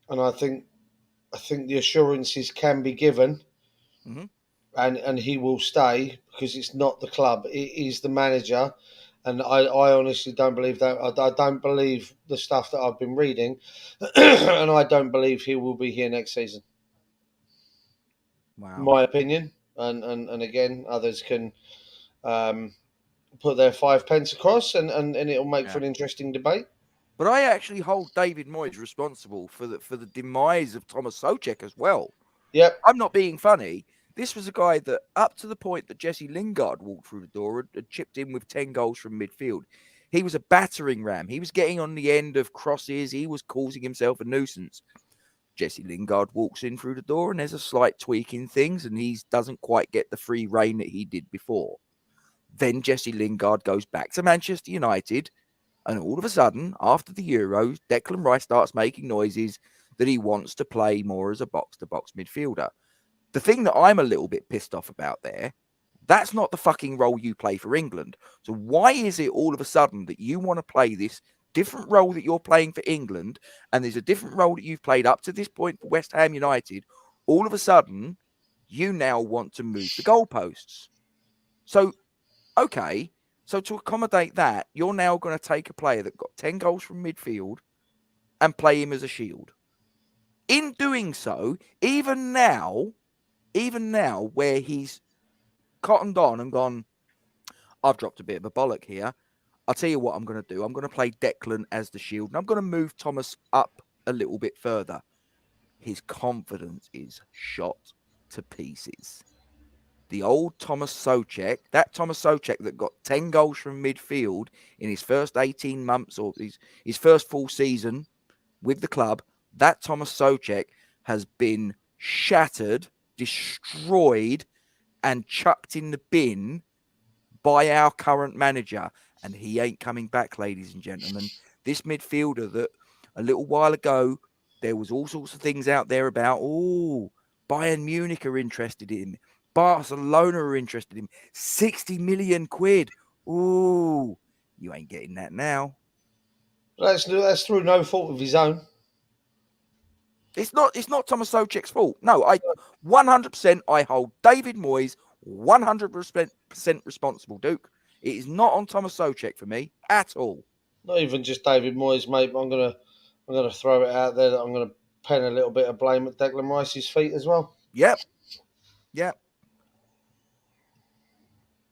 I think the assurances can be given, and he will stay, because it's not the club. It is the manager. And I honestly don't believe that. I don't believe the stuff that I've been reading. And I don't believe he will be here next season. Wow. My opinion. And again, others can put their 5 pence across, and it'll make for an interesting debate. But I actually hold David Moyes responsible for the demise of Thomas Soucek as well. Yep. I'm not being funny. This was a guy that, up to the point that Jesse Lingard walked through the door, had chipped in with 10 goals from midfield. He was a battering ram. He was getting on the end of crosses. He was causing himself a nuisance. Jesse Lingard walks in through the door and there's a slight tweak in things and he doesn't quite get the free rein that he did before. Then Jesse Lingard goes back to Manchester United and all of a sudden, after the Euros, Declan Rice starts making noises that he wants to play more as a box-to-box midfielder. The thing that I'm a little bit pissed off about there, that's not the fucking role you play for England. So why is it all of a sudden that you want to play this different role that you're playing for England, and there's a different role that you've played up to this point for West Ham United, all of a sudden, you now want to move the goalposts. So, okay, so to accommodate that, you're now going to take a player that got 10 goals from midfield and play him as a shield. In doing so, even now, where he's cottoned on and gone, I've dropped a bit of a bollock here. I'll tell you what I'm going to do. I'm going to play Declan as the shield, and I'm going to move Thomas up a little bit further. His confidence is shot to pieces. The old Thomas Soucek, that Thomas Soucek that got 10 goals from midfield in his first 18 months or his first full season with the club, that Thomas Soucek has been shattered, destroyed, and chucked in the bin by our current manager. And he ain't coming back, ladies and gentlemen. This midfielder that a little while ago, there was all sorts of things out there about, Bayern Munich are interested in. Barcelona are interested in him. 60 million quid. Ooh, you ain't getting that now. That's through no fault of his own. It's not Thomas Souček's fault. No, I 100% I hold David Moyes 100% responsible, Duke. It is not on Thomas Souček for me at all. Not even just David Moyes, mate. I'm gonna throw it out there that I'm gonna pen a little bit of blame at Declan Rice's feet as well. Yep.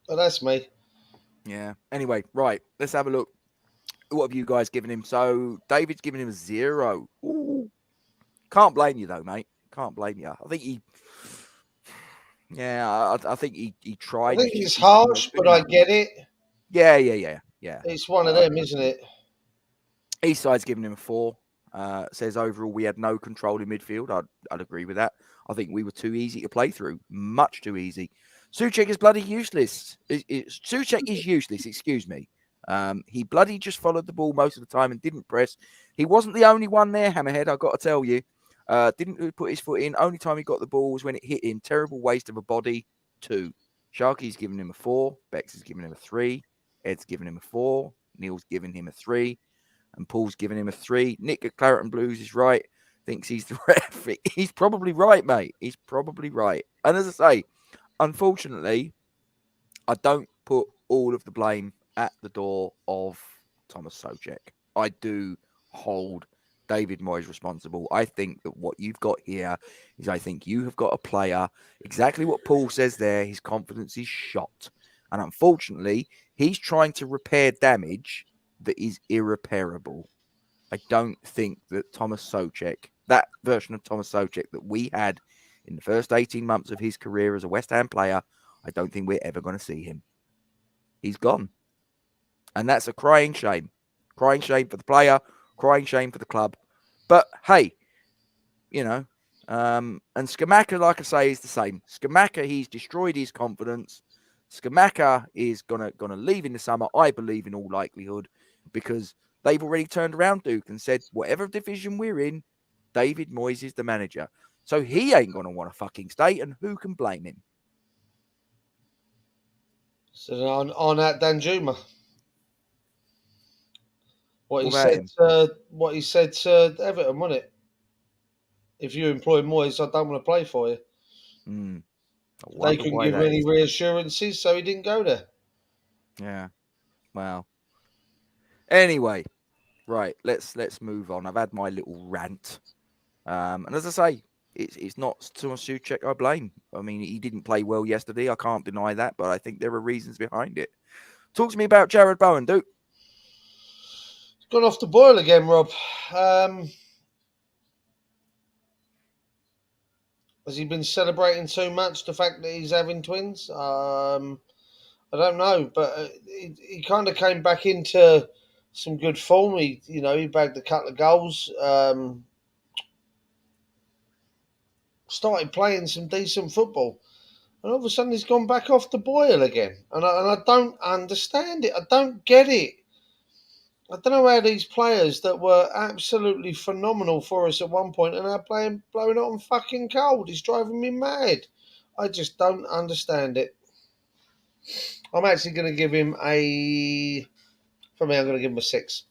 But that's me. Yeah. Anyway, right. Let's have a look. What have you guys given him? So David's given him a 0. Ooh. Can't blame you though, mate. Can't blame you. I think he. Yeah, I think he tried. I think it's harsh, but I get it. Yeah. It's one of them, isn't it? Eastside's given him a 4. Says overall we had no control in midfield. I'd agree with that. I think we were too easy to play through. Much too easy. Souček is bloody useless. Souček is useless, excuse me. He bloody just followed the ball most of the time and didn't press. He wasn't the only one there, Hammerhead, I've got to tell you. Didn't put his foot in. Only time he got the ball was when it hit him. Terrible waste of a body. 2. Sharky's given him a 4. Bex has given him a 3. Ed's given him a 4. Neil's given him a 3. And Paul's giving him a 3. Nick at Claret and Blues is right. Thinks he's the ref. He's probably right, mate. He's probably right. And as I say, unfortunately, I don't put all of the blame at the door of Thomas Souček. I do hold David Moyes responsible. I think that what you've got here is I think you have got a player, exactly what Paul says there, his confidence is shot. And unfortunately, he's trying to repair damage that is irreparable. I don't think that Thomas Souček, that version of Thomas Souček that we had in the first 18 months of his career as a West Ham player, I don't think we're ever going to see him. He's gone. And that's a crying shame. Crying shame for the player, crying shame for the club. But hey, and Scamacca, like I say, is the same. Scamacca, he's destroyed his confidence. Scamacca is gonna leave in the summer, I believe, in all likelihood, because they've already turned around, Duke, and said, whatever division we're in, David Moyes is the manager. So he ain't going to want to fucking stay, and who can blame him? So on that Danjuma. What he said to Everton, wasn't it? If you employ Moyes, I don't want to play for you. They couldn't give any reassurances, so he didn't go there. Yeah. Wow. Anyway, right, let's move on. I've had my little rant. And as I say, it's not Thomas Souček I blame. I mean, he didn't play well yesterday. I can't deny that, but I think there are reasons behind it. Talk to me about Jarrod Bowen, Duke. He's gone off the boil again, Rob. Has he been celebrating too much the fact that he's having twins? I don't know, but he kind of came back into some good form. He bagged a couple of goals. Started playing some decent football, and all of a sudden he's gone back off the boil again. And I don't understand it. I don't get it. I don't know how these players that were absolutely phenomenal for us at one point are now blowing it on fucking cold. It's driving me mad. I just don't understand it. I'm actually going to give him I'm going to give him a 6.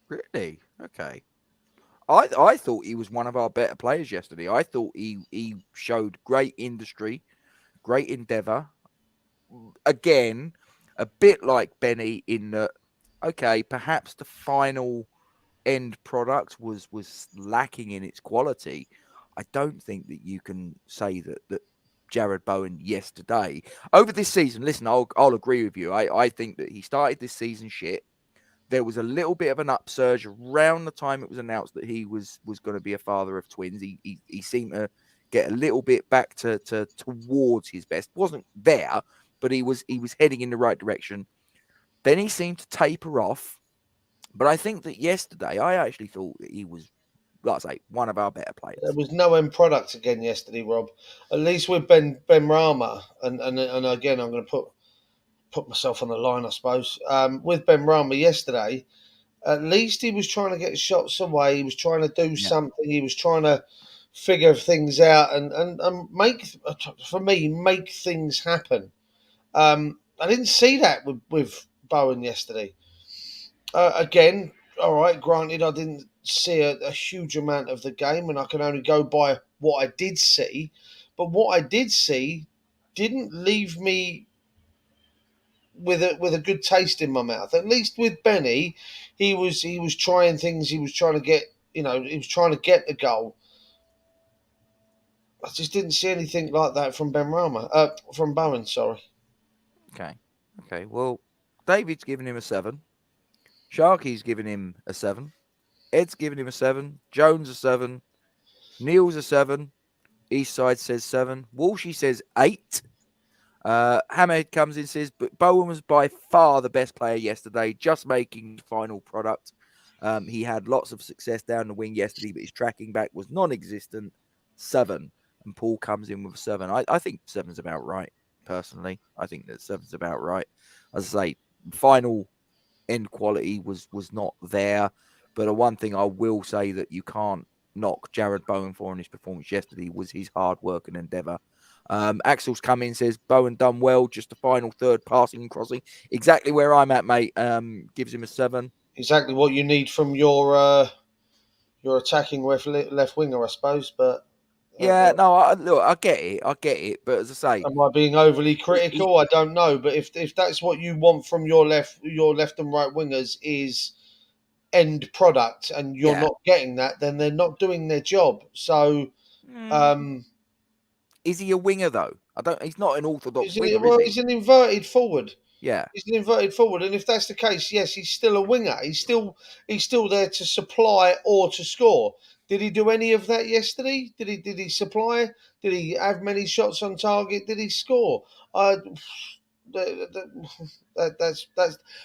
Really? Okay. I thought he was one of our better players yesterday. I thought he showed great industry, great endeavour. Again, a bit like Benny in that, okay, perhaps the final end product was lacking in its quality. I don't think that you can say that Jarrod Bowen yesterday, over this season, listen, I'll agree with you. I think that he started this season shit. There was a little bit of an upsurge around the time it was announced that he was going to be a father of twins. He seemed to get a little bit back to towards his best. Wasn't there, but he was heading in the right direction. Then he seemed to taper off. But I think that yesterday, I actually thought that he was, like I say, one of our better players. There was no end product again yesterday, Rob. At least with Ben Rama, and again, I'm going to put myself on the line, I suppose. With Ben Rama yesterday, at least he was trying to get shots away. He was trying to do something. He was trying to figure things out and make things happen. I didn't see that with Bowen yesterday. Again, all right, granted, I didn't see a huge amount of the game, and I can only go by what I did see. But what I did see didn't leave me with a good taste in my mouth. At least with Benny, he was trying things. He was trying to get he was trying to get the goal. I just didn't see anything like that from from Bowen. Sorry. Okay. Well, David's giving him a 7. Sharky's giving him a 7. Ed's giving him a 7. Jones a 7. Neil's a 7. Eastside says 7. Walshy says 8. Hammerhead comes in, says, but Bowen was by far the best player yesterday, just making final product. He had lots of success down the wing yesterday, but his tracking back was non-existent. 7. And Paul comes in with a 7. I think 7's about right, personally. I think that 7's about right. As I say, final end quality was not there. But one thing I will say that you can't knock Jared Bowen for in his performance yesterday was his hard work and endeavour. Axel's come in, says Bowen done well, just the final third passing and crossing. Exactly where I'm at, mate. Gives him a 7. Exactly what you need from your attacking left winger, I suppose. But Yeah, no, I get it. But as I say, am I being overly critical? I don't know. But if that's what you want from your left and right wingers is end product, and you're not getting that, then they're not doing their job. So, is he a winger though? He's not an orthodox winger. He's an inverted forward. Yeah, he's an inverted forward, and if that's the case, yes, he's still a winger. He's still there to supply or to score. Did he do any of that yesterday? Did he supply? Did he have many shots on target? Did he score? That's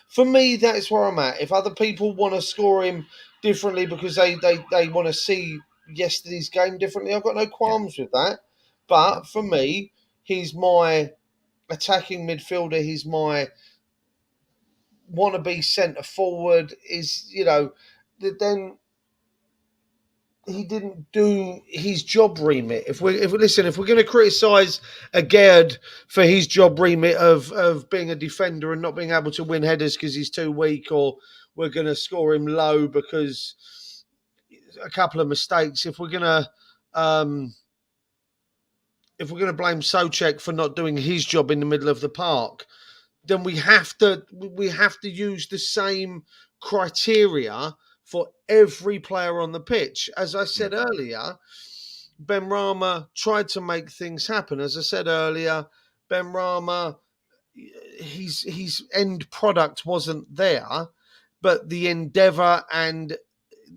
for me. That's where I'm at. If other people want to score him differently because they want to see yesterday's game differently, I've got no qualms with that. But for me, he's my attacking midfielder. He's my wannabe centre forward. Then he didn't do his job remit. If we're going to criticise a Gerd for his job remit of being a defender and not being able to win headers because he's too weak, or we're going to score him low because a couple of mistakes. If we're going to blame Souček for not doing his job in the middle of the park, then we have to use the same criteria for every player on the pitch. As I said earlier, Benrahma tried to make things happen. As I said earlier, Benrahma, his end product wasn't there, but the endeavour and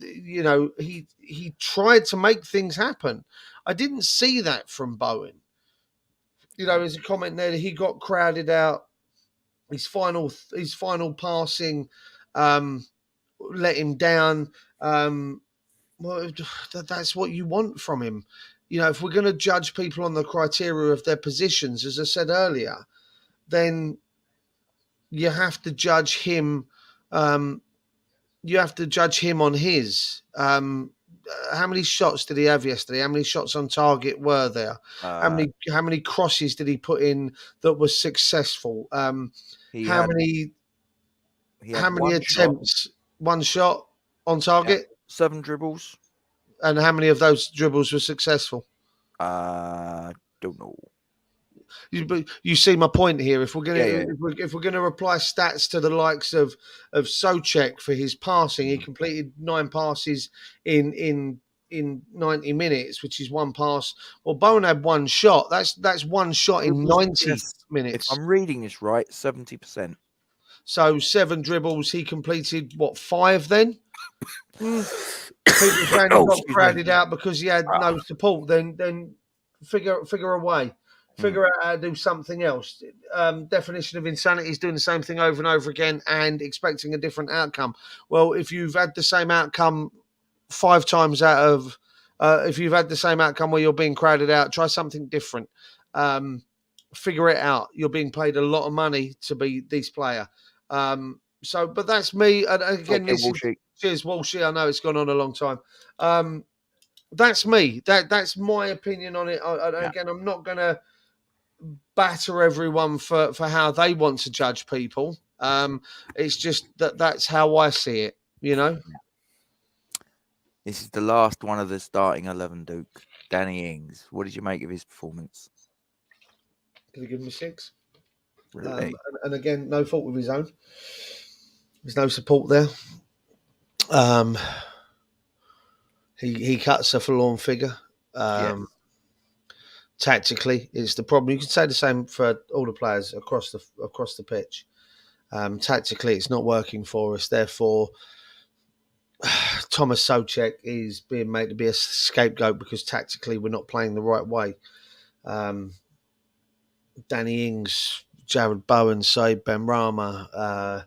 he tried to make things happen. I didn't see that from Bowen. There's a comment there that he got crowded out. His final passing let him down. Well, that's what you want from him. If we're going to judge people on the criteria of their positions, as I said earlier, then you have to judge him. You have to judge him on his. How many shots did he have yesterday? How many shots on target were there? How many crosses did he put in that was successful? How many attempts? One shot on target? 7 dribbles. And how many of those dribbles were successful? Don't know. You see my point here. If we're going to apply stats to the likes of Souček for his passing, he completed 9 passes in 90 minutes, which is 1 pass. Well, Bowen had 1 shot. That's 1 shot in 90 minutes. If I'm reading this right, 70%. So 7 dribbles, he completed 5 then? People saying he got crowded out because he had no support. Then figure a way. Figure out how to do something else. Definition of insanity is doing the same thing over and over again and expecting a different outcome. Well, if you've had the same outcome 5 times out of, if you've had the same outcome where you're being crowded out, try something different. Figure it out. You're being paid a lot of money to be this player. But that's me. And again, cheers, Walshy. I know it's gone on a long time. That's me. That's my opinion on it. Again, I'm not going to batter everyone for how they want to judge people. It's just that's how I see it. You know. This is the last one of the starting 11, Duke. Danny Ings. What did you make of his performance? Can you give him a 6? Really? And again, no fault with his own. There's no support there. He cuts a forlorn figure. Yes. Tactically, it's the problem. You could say the same for all the players across the pitch. Tactically, it's not working for us. Therefore, Thomas Souček is being made to be a scapegoat because tactically we're not playing the right way. Danny Ings, Jared Bowen, Said Benrahma,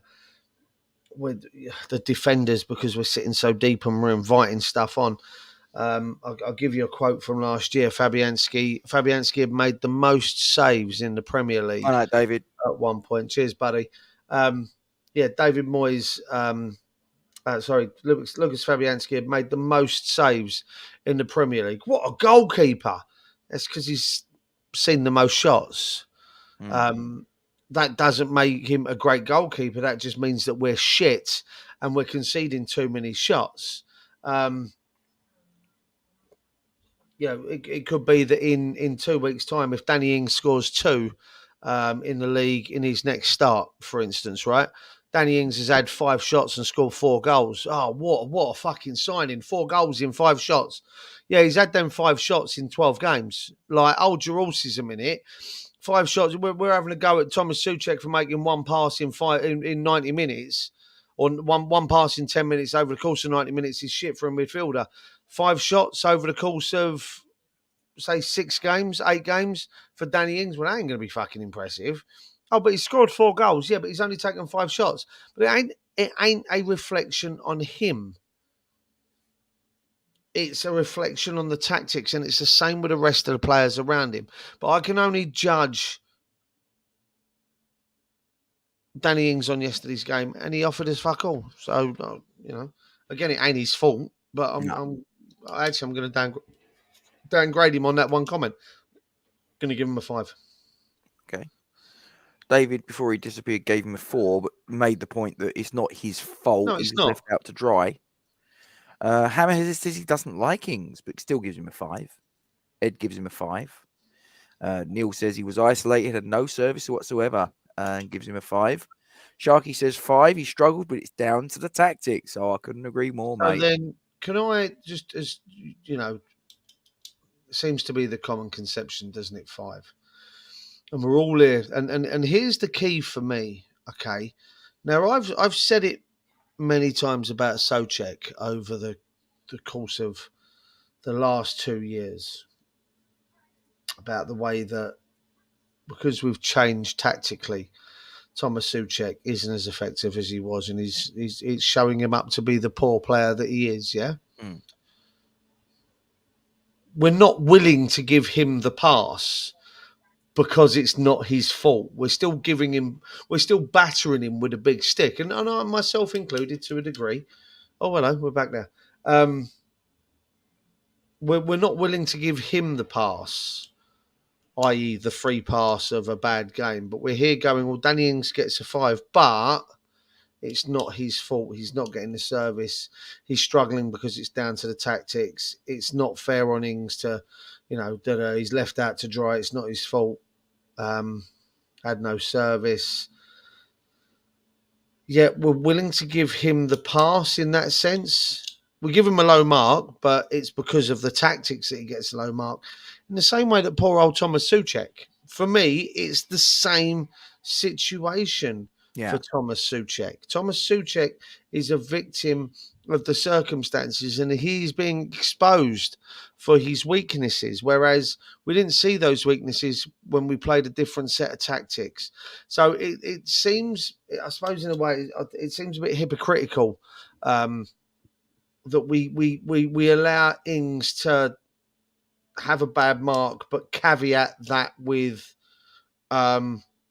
with the defenders, because we're sitting so deep and we're inviting stuff on. I'll give you a quote from last year. Fabianski had made the most saves in the Premier League. All right, David. At one point. Cheers, buddy. David Moyes. Lucas Fabianski had made the most saves in the Premier League. What a goalkeeper! That's because he's seen the most shots. That doesn't make him a great goalkeeper. That just means that we're shit and we're conceding too many shots. It could be that in 2 weeks' time, if Danny Ings scores 2 in the league in his next start, for instance, right? Danny Ings has had 5 shots and scored 4 goals. Oh, what a fucking signing. 4 goals in 5 shots. Yeah, he's had them 5 shots in 12 games. Like, hold your horses a minute. 5 shots. We're having a go at Thomas Souček for making 1 pass in 90 minutes, or one pass in 10 minutes over the course of 90 minutes is shit for a midfielder. 5 shots over the course of, say, 6 games, 8 games for Danny Ings. Well, that ain't going to be fucking impressive. Oh, but he scored 4 goals. Yeah, but he's only taken 5 shots. But it ain't a reflection on him. It's a reflection on the tactics, and it's the same with the rest of the players around him. But I can only judge Danny Ings on yesterday's game, and he offered us fuck all. So, again, it ain't his fault. But I'm going to downgrade him on that one comment. Going to give him a 5. Okay. David, before he disappeared, gave him a 4, but made the point that it's not his fault. No, He it's was not. left out to dry. Hammer says he doesn't like Ings, but still gives him a 5. Ed gives him a 5. Neil says he was isolated, had no service whatsoever, and gives him a 5. Sharky says 5. He struggled, but it's down to the tactics. So I couldn't agree more, mate. And then, can I just, as you know, seems to be the common conception, doesn't it? 5. And we're all here. And here's the key for me. Okay. Now I've said it many times about Souček over the course of the last 2 years, about the way that, because we've changed tactically, Thomas Souček isn't as effective as he was, and he's showing him up to be the poor player that he is. Yeah. We're not willing to give him the pass because it's not his fault. We're still battering him with a big stick, and I, myself included to a degree. Oh, hello, we're back there. We're not willing to give him the pass, i.e. the free pass of a bad game. But we're here going, well, Danny Ings gets a 5, but it's not his fault. He's not getting the service. He's struggling because it's down to the tactics. It's not fair on Ings to, that he's left out to dry. It's not his fault. Had no service. Yet we're willing to give him the pass in that sense. We give him a low mark, but it's because of the tactics that he gets a low mark. In the same way that poor old Thomas Souček. For me, it's the same situation for Thomas Souček. Thomas Souček is a victim of the circumstances, and he's being exposed for his weaknesses, whereas we didn't see those weaknesses when we played a different set of tactics. So it seems, I suppose in a way, it seems a bit hypocritical that we allow Ings to have a bad mark, but caveat that with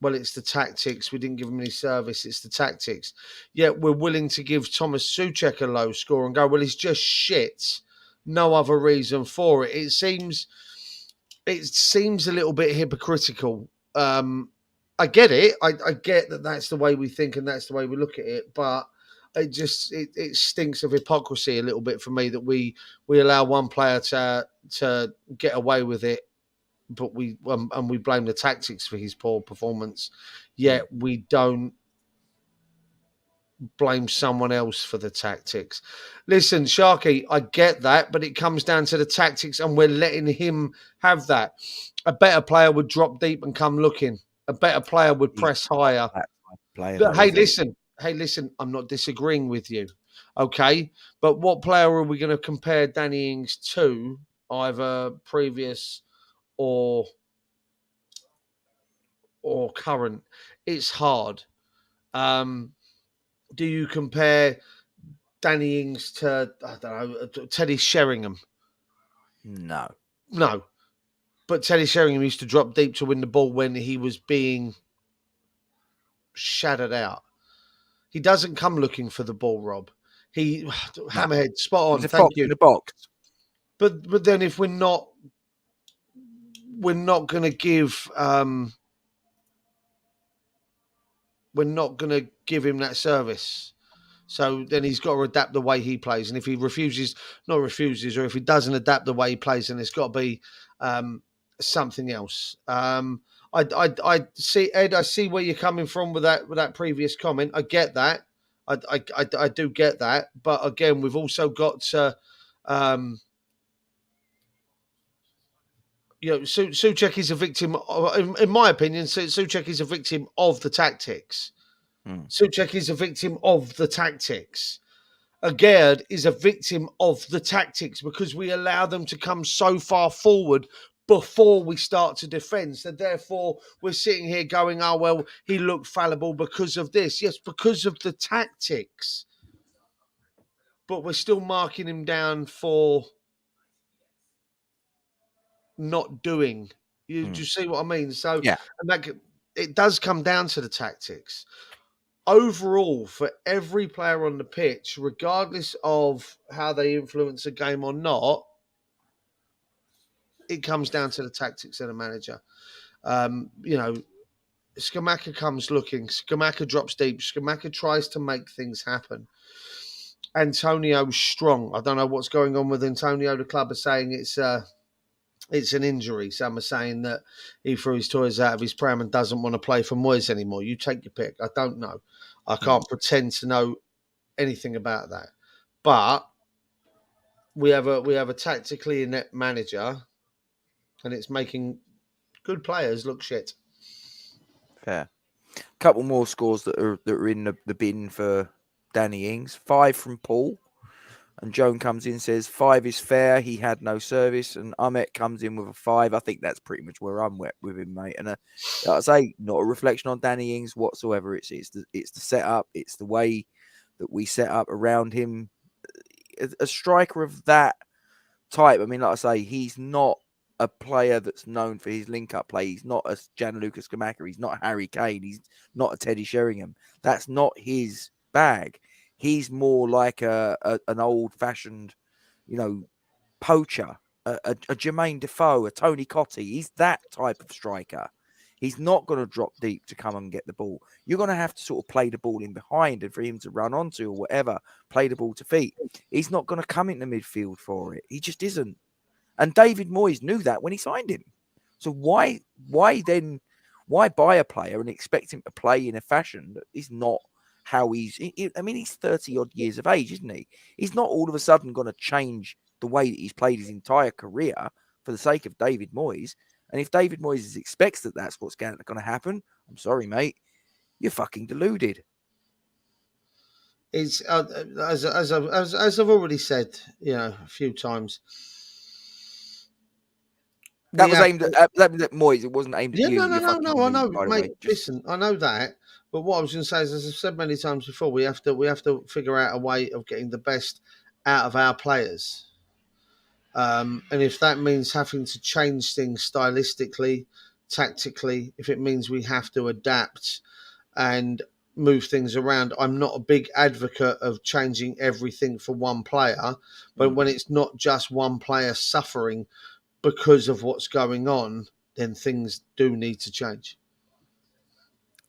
well, it's the tactics. We didn't give him any service. It's the tactics. Yet we're willing to give Thomas Souček a low score and go, well, he's just shit. no other reason for it. It seems a little bit hypocritical. I get it. I get that that's the way we think and that's the way we look at it, but it stinks of hypocrisy a little bit for me that we allow one player to get away with it, but we blame the tactics for his poor performance, yet we don't blame someone else for the tactics. Listen, Sharky, I get that, but it comes down to the tactics, and we're letting him have that. A better player would drop deep and come looking. A better player would press higher. But hey, listen, I'm not disagreeing with you. Okay. But what player are we going to compare Danny Ings to, either previous or current? It's hard. Do you compare Danny Ings to, I don't know, Teddy Sheringham? No. But Teddy Sheringham used to drop deep to win the ball when he was being shattered out. He doesn't come looking for the ball, Rob. Hammerhead, spot on. He's a Thank fox you. in the box. But then if we're not going to give him that service. So then he's got to adapt the way he plays. And if he or if he doesn't adapt the way he plays, then it's got to be something else. I see, Ed, I see where you're coming from with that previous comment. I get that. I do get that. But again, we've also got to, Souček is a victim, in my opinion, Souček is a victim of the tactics. Souček is a victim of the tactics. Agerd is a victim of the tactics because we allow them to come so far forward before we start to defend. So therefore, we're sitting here going, oh, well, he looked fallible because of this. Yes, because of the tactics. But we're still marking him down for not doing. Do you see what I mean? So yeah, and it does come down to the tactics. Overall, for every player on the pitch, regardless of how they influence a game or not, it comes down to the tactics of the manager. Scamacca comes looking. Scamacca drops deep. Scamacca tries to make things happen. Antonio's strong. I don't know what's going on with Antonio. The club are saying it's an injury. Some are saying that he threw his toys out of his pram and doesn't want to play for Moyes anymore. You take your pick. I don't know. I can't pretend to know anything about that. But we have a tactically inept manager, and it's making good players look shit. Fair. Couple more scores that are in the bin for Danny Ings. 5 from Paul. And Joan comes in and says 5 is fair. He had no service. And Ahmet comes in with a 5. I think that's pretty much where I'm with him, mate. And like I say, not a reflection on Danny Ings whatsoever. It's the setup. It's the way that we set up around him. A striker of that type. I mean, like I say, he's not a player that's known for his link-up play. He's not a Gianluca Scamacca. He's not Harry Kane. He's not a Teddy Sheringham. That's not his bag. He's more like an old-fashioned, poacher, a Jermaine Defoe, a Tony Cottee. He's that type of striker. He's not going to drop deep to come and get the ball. You're going to have to sort of play the ball in behind and for him to run onto or whatever, play the ball to feet. He's not going to come into midfield for it. He just isn't. And David Moyes knew that when he signed him. So why buy a player and expect him to play in a fashion that is not how he's 30 odd years of age, isn't he? He's not all of a sudden going to change the way that he's played his entire career for the sake of David Moyes. And if David Moyes expects that that's what's going to happen, I'm sorry, mate, you're fucking deluded. It's as I've already said, a few times. That was aimed at Moyes. It wasn't aimed at you. No. I know, mate. Just... Listen, I know that. But what I was going to say is, as I've said many times before, we have to figure out a way of getting the best out of our players. And if that means having to change things stylistically, tactically, if it means we have to adapt and move things around. I'm not a big advocate of changing everything for one player, but when it's not just one player suffering because of what's going on, then things do need to change.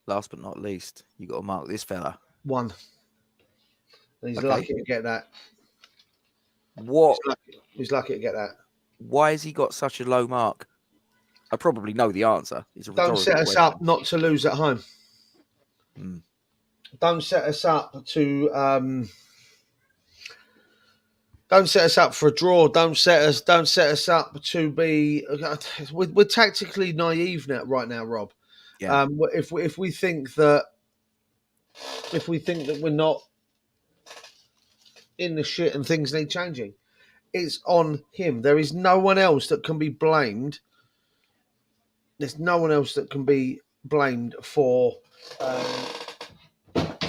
Last but not least, you got to mark this fella. One. And he's Okay. lucky to get that. What? He's lucky to get that. Why has he got such a low mark? I probably know the answer. It's a Don't set us question. up not to lose at home. Don't set us up to. Don't set us up for a draw. Don't set us up to be. We're tactically naive right now, Rob. Yeah. If we think that we're not in the shit and things need changing, it's on him. There is no one else that can be blamed. There's no one else that can be blamed for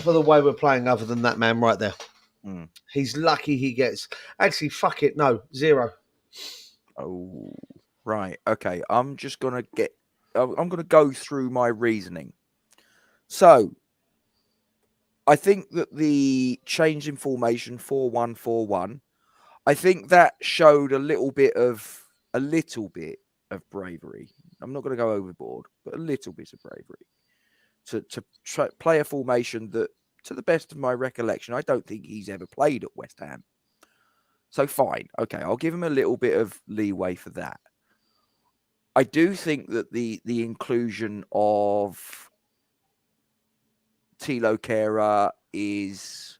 the way we're playing other than that man right there. He's lucky he gets. Actually, fuck it. No, 0. Oh, right. Okay. I'm going to go through my reasoning. So, I think that the change in formation 4-1-4-1, I think that showed a little bit of bravery. I'm not going to go overboard, but a little bit of bravery to play a formation that, to the best of my recollection, I don't think he's ever played at West Ham. So fine. Okay, I'll give him a little bit of leeway for that. I do think that the inclusion of Thilo Kehrer is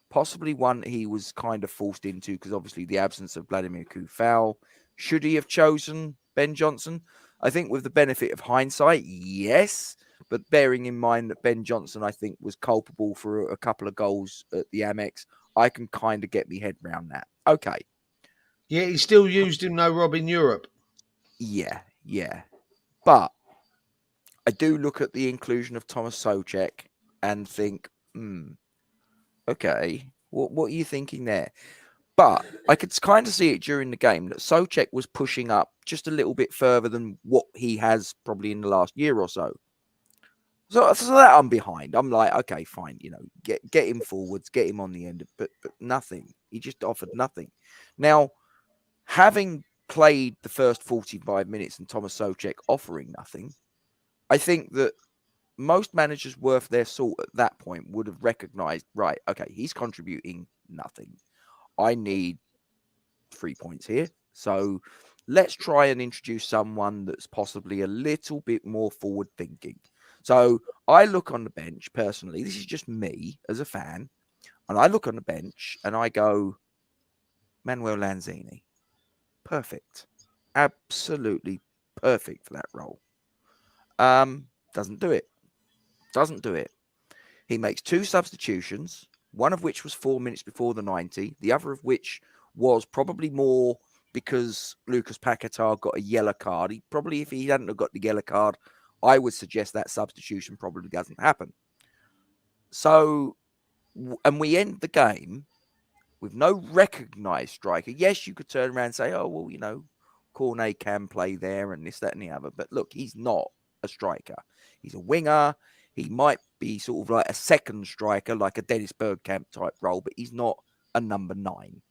possibly one he was kind of forced into because obviously the absence of Vladimir Coufal. Should he have chosen Ben Johnson? I think with the benefit of hindsight, yes. But bearing in mind that Ben Johnson, I think, was culpable for a couple of goals at the Amex, I can kind of get my head around that. Okay. Yeah, he still used him, though, Rob, in Europe. Yeah. But I do look at the inclusion of Thomas Souček and think, okay, what are you thinking there? But I could kind of see it during the game that Souček was pushing up just a little bit further than what he has probably in the last year or so. So that I'm behind. I'm like, okay, fine, get him forwards, get him on the end, but nothing. He just offered nothing. Now, having played the first 45 minutes and Thomas Souček offering nothing, I think that most managers worth their salt at that point would have recognized, right, okay, he's contributing nothing. I need 3 points here. So let's try and introduce someone that's possibly a little bit more forward thinking. So I look on the bench personally. This is just me as a fan. And I look on the bench and I go, Manuel Lanzini. Perfect. Absolutely perfect for that role. Doesn't do it. He makes 2 substitutions, one of which was 4 minutes before the 90, the other of which was probably more because Lucas Paquetá got a yellow card. If he hadn't have got the yellow card, I would suggest that substitution probably doesn't happen. So, and we end the game with no recognised striker. Yes, you could turn around and say, oh, well, Cornet can play there and this, that, and the other. But look, he's not a striker. He's a winger. He might be sort of like a second striker, like a Dennis Bergkamp type role, but he's not a number 9.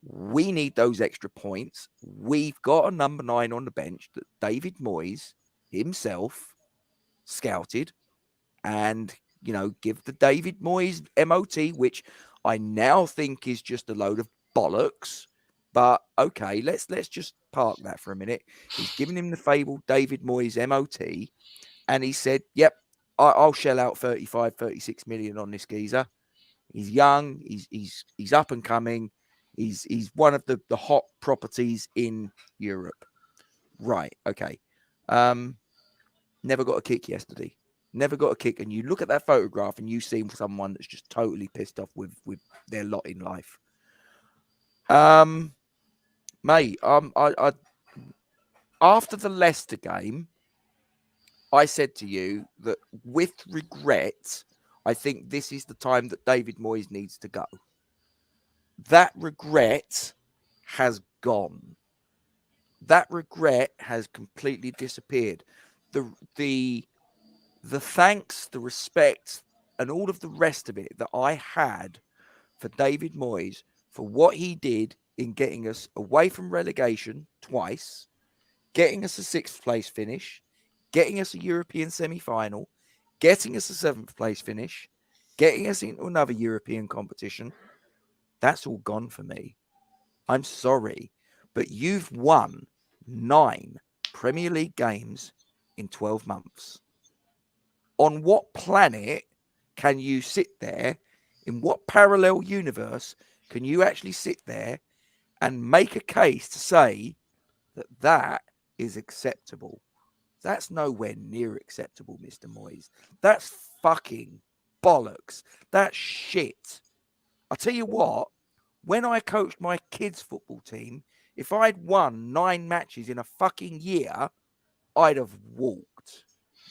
We need those extra points. We've got a number 9 on the bench that David Moyes himself scouted and, give the David Moyes MOT, which I now think is just a load of bollocks. But okay, let's just park that for a minute. He's given him the fabled David Moyes MOT, and he said, yep, I'll shell out 35, 36 million on this geezer. He's young. He's up and coming. He's one of the hot properties in Europe. Right. Okay. Never got a kick yesterday. Never got a kick. And you look at that photograph and you see someone that's just totally pissed off with their lot in life. Mate, I after the Leicester game, I said to you that with regret, I think this is the time that David Moyes needs to go. That regret has gone. That regret has completely disappeared. The thanks, the respect, and all of the rest of it that I had for David Moyes, for what he did in getting us away from relegation twice, getting us a 6th place finish, getting us a European semi-final, getting us a 7th place finish, getting us into another European competition, that's all gone for me. I'm sorry, but you've won 9 Premier League games in 12 months. On what planet can you sit there? In what parallel universe can you actually sit there and make a case to say that that is acceptable? That's nowhere near acceptable, Mr. Moyes. That's fucking bollocks. That's shit. I'll tell you what, when I coached my kids' football team, if I'd won 9 matches in a fucking year, I'd have walked.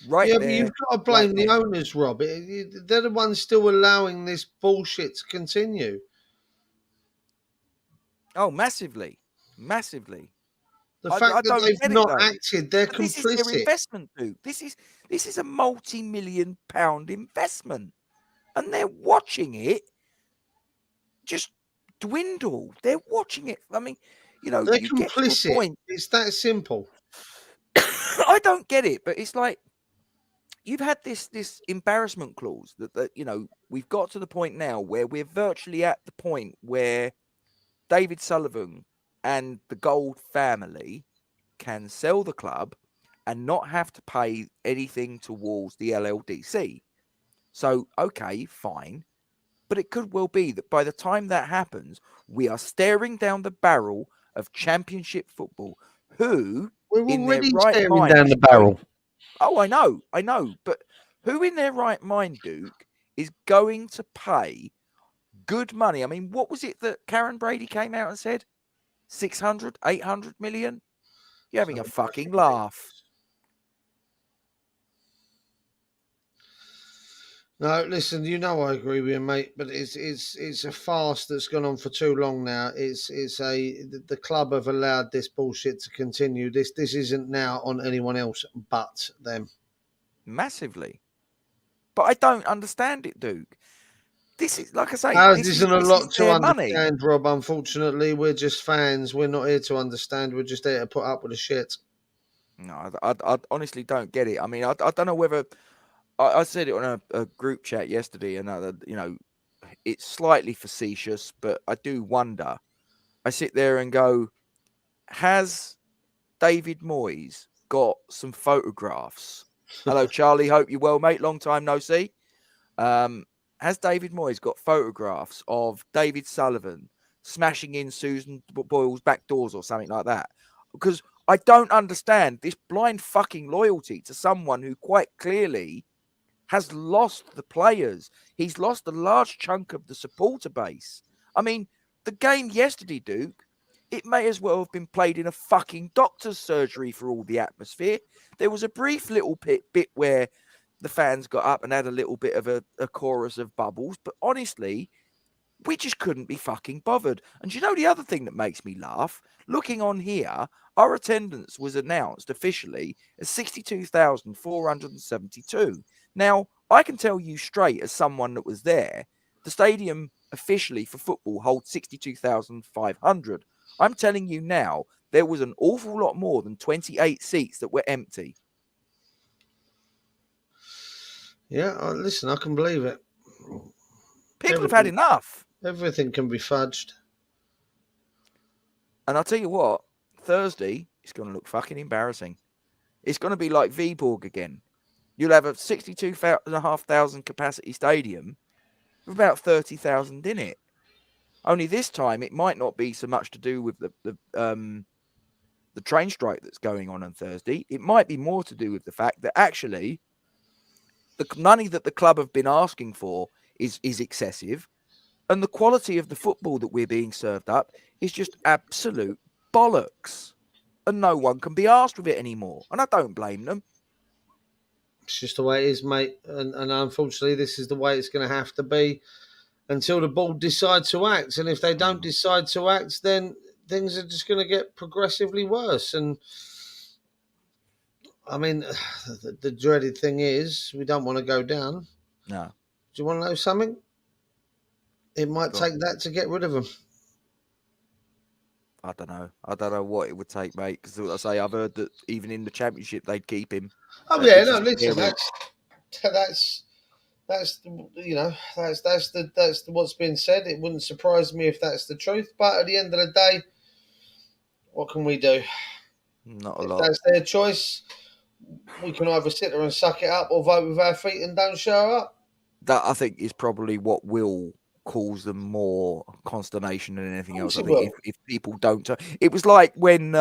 Right Yeah, there. but you've got to blame the owners, Rob. They're the ones still allowing this bullshit to continue. Oh, massively. Massively. The I fact that don't they've get it, not though. acted, they're But this is their complicit. investment, dude. This is a multi-million-pound investment. And they're watching it just dwindle. They're watching it. I mean, They're you get to a complicit. point. It's that simple. I don't get it, but it's like you've had this embarrassment clause that we've got to the point now where we're virtually at the point where David Sullivan and the Gold family can sell the club and not have to pay anything towards the LLDC. So, okay, fine. But it could well be that by the time that happens, we are staring down the barrel of Championship football. Who, We're in their already right staring mind, down is the barrel. Oh, I know. But who in their right mind, Duke, is going to pay good money? I mean, what was it that Karen Brady came out and said? 600, 800 million? You're having a fucking laugh. No, listen, I agree with you, mate, but it's a farce that's gone on for too long now. The club have allowed this bullshit to continue. This isn't now on anyone else but them. Massively. But I don't understand it, Duke. This is, like I say, Ours isn't a lot to their money. understand, Rob. Unfortunately, we're just fans. We're not here to understand. We're just here to put up with the shit. No, I honestly don't get it. I mean, I don't know whether I said it on a group chat yesterday, and it's slightly facetious, but I do wonder. I sit there and go, has David Moyes got some photographs? Hello, Charlie. Hope you're well, mate. Long time no see. Has David Moyes got photographs of David Sullivan smashing in Susan Boyle's back doors or something like that? Because I don't understand this blind fucking loyalty to someone who quite clearly has lost the players. He's lost a large chunk of the supporter base. I mean, the game yesterday, Duke, it may as well have been played in a fucking doctor's surgery for all the atmosphere. There was a brief little bit where the fans got up and had a little bit of a chorus of bubbles, but honestly, we just couldn't be fucking bothered. And you know the other thing that makes me laugh? Looking on here, our attendance was announced officially as 62,472. Now, I can tell you straight as someone that was there, the stadium officially for football holds 62,500. I'm telling you now, there was an awful lot more than 28 seats that were empty. Yeah, listen, I can believe it. People have had enough. Everything can be fudged. And I'll tell you what, Thursday, it's going to look fucking embarrassing. It's going to be like Viborg again. You'll have a 62,500 capacity stadium with about 30,000 in it. Only this time, it might not be so much to do with the train strike that's going on Thursday. It might be more to do with the fact that actually the money that the club have been asking for is excessive, and the quality of the football that we're being served up is just absolute bollocks, and no one can be asked with it anymore. And I don't blame them. It's just the way it is, mate. And unfortunately, this is the way it's going to have to be until the board decide to act. And if they don't decide to act, then things are just going to get progressively worse. And I mean, the dreaded thing is we don't want to go down. No. Do you want to know something? It might Go on. take that to get rid of him. I don't know. I don't know what it would take, mate. Because I say, I've heard that even in the Championship they'd keep him. Oh yeah, which no, is listen, scary. that's what's been said. It wouldn't surprise me if that's the truth. But at the end of the day, what can we do? Not a If lot. that's their choice, we can either sit there and suck it up or vote with our feet and don't show up. That I think is probably what will cause them more consternation than anything else. I It think will. if people don't, it was like when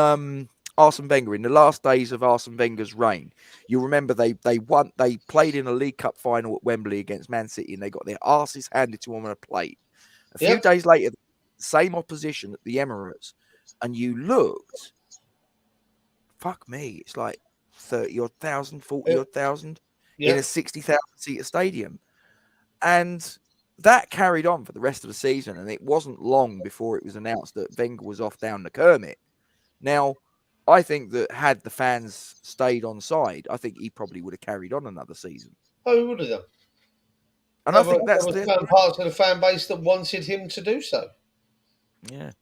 Arsene Wenger in the last days of Arsene Wenger's reign. You remember they played in a League Cup final at Wembley against Man City, and they got their asses handed to them on a plate. A few Yep. days later, same opposition at the Emirates, and you looked. Fuck me, it's like 30 odd thousand, 40 odd thousand in a 60,000 seater stadium. And that carried on for the rest of the season. And it wasn't long before it was announced that Wenger was off down the Kermit. Now, I think that had the fans stayed on side, I think he probably would have carried on another season. Oh, he would have done. And I think that's there was parts of the fan base that wanted him to do so. Yeah.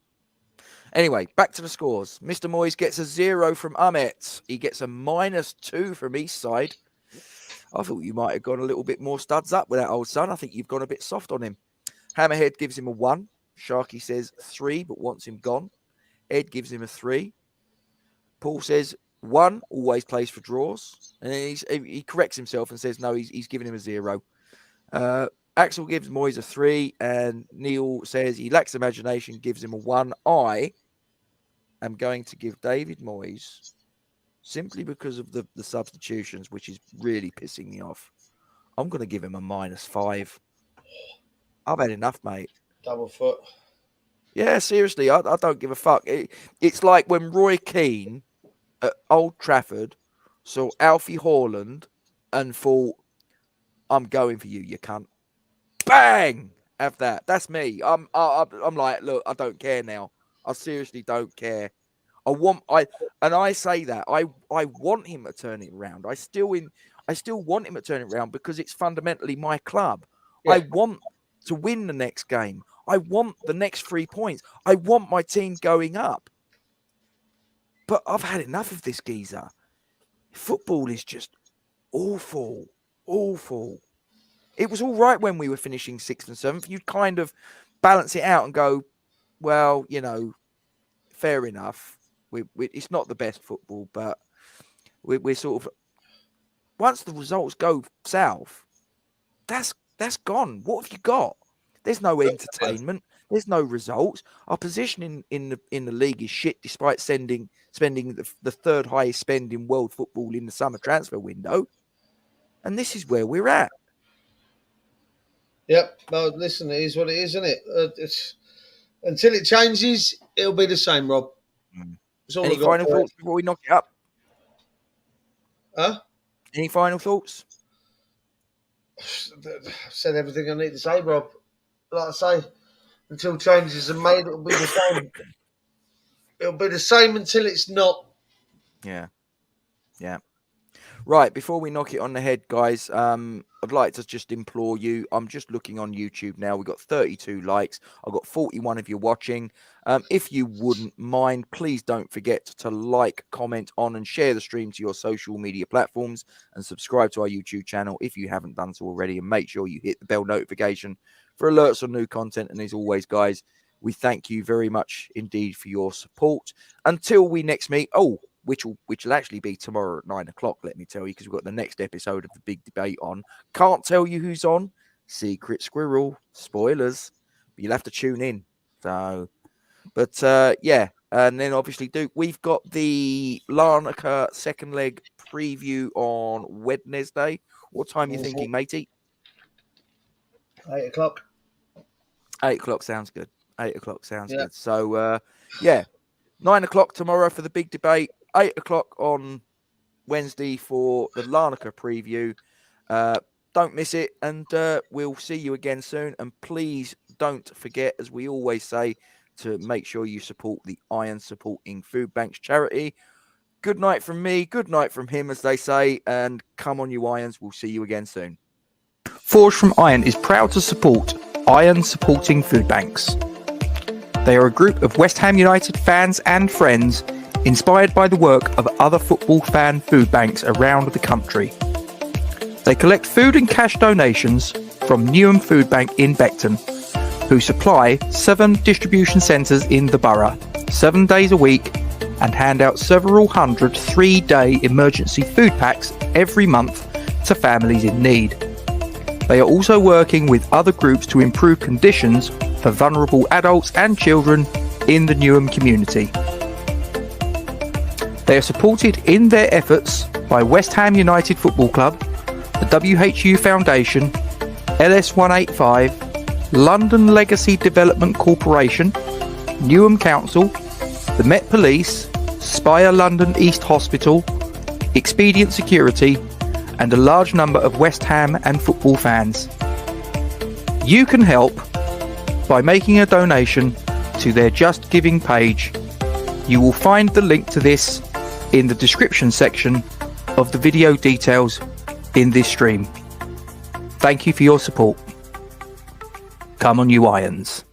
Anyway, back to the scores. Mr. Moyes gets a 0 from Ahmet. He gets a -2 from Eastside. I thought you might have gone a little bit more studs up with that old son. I think you've gone a bit soft on him. Hammerhead gives him a 1. Sharky says 3, but wants him gone. Ed gives him a 3. Paul says 1, always plays for draws. And then he corrects himself and says, no, he's giving him a 0. Axel gives Moyes a 3. And Neil says he lacks imagination, gives him a 1. I am going to give David Moyes, simply because of the substitutions, which is really pissing me off, I'm going to give him a -5. I've had enough, mate. Double foot. Yeah, seriously, I don't give a fuck. It's like when Roy Keane at Old Trafford saw Alfie Haaland and thought, I'm going for you, you cunt. Bang! Have that. That's me. I'm like, look, I don't care now. I seriously don't care. I say that I want him to turn it around. I still want him to turn it around because it's fundamentally my club. Yeah. I want to win the next game. I want the next 3 points. I want my team going up. But I've had enough of this geezer. Football is just awful. Awful. It was all right when we were finishing 6th and 7th. You'd kind of balance it out and go, well, fair enough. It's not the best football, but we're sort of, once the results go south, that's gone. What have you got? There's no entertainment. There's no results. Our position in the league is shit, despite spending the third highest spend in world football in the summer transfer window. And this is where we're at. Yep. No, listen, it is what it is, isn't it? Until it changes, it'll be the same, Rob. Any final thoughts before we knock it up? Huh? Any final thoughts? I've said everything I need to say, Rob. Like I say, until changes are made, it'll be the same. It'll be the same until it's not. Yeah. Yeah. Right, before we knock it on the head, guys, I'd like to just implore you. I'm just looking on YouTube now. We've got 32 likes. I've got 41 of you watching. If you wouldn't mind, please don't forget to like, comment on, and share the stream to your social media platforms, and subscribe to our YouTube channel if you haven't done so already. And make sure you hit the bell notification for alerts on new content. And as always, guys, we thank you very much indeed for your support. Until we next meet, which will actually be tomorrow at 9 o'clock, let me tell you, because we've got the next episode of the big debate on. Can't tell you who's on. Secret squirrel. Spoilers. But you'll have to tune in. So, but yeah. And then obviously, Duke, we've got the Larnaca second leg preview on Wednesday. What time are you thinking, matey? 8 o'clock. 8 o'clock sounds good. 8 o'clock sounds good. So, yeah. 9 o'clock tomorrow for the big debate. 8 o'clock on Wednesday for the Larnaca preview. Don't miss it, and we'll see you again soon. And please don't forget, as we always say, to make sure you support the Iron Supporting Food Banks charity. Good night from me, good night from him, as they say, and come on, you Irons. We'll see you again soon. Forged from Iron is proud to support Iron Supporting Food Banks. They are a group of West Ham United fans and friends inspired by the work of other football fan food banks around the country. They collect food and cash donations from Newham Food Bank in Beckton, who supply 7 distribution centres in the borough, 7 days a week, and hand out several hundred 3-day emergency food packs every month to families in need. They are also working with other groups to improve conditions for vulnerable adults and children in the Newham community. They are supported in their efforts by West Ham United Football Club, the WHU Foundation, LS185, London Legacy Development Corporation, Newham Council, the Met Police, Spire London East Hospital, Expedient Security, and a large number of West Ham and football fans. You can help by making a donation to their Just Giving page. You will find the link to this in the description section of the video details in this stream. Thank you for your support. Come on, you Irons.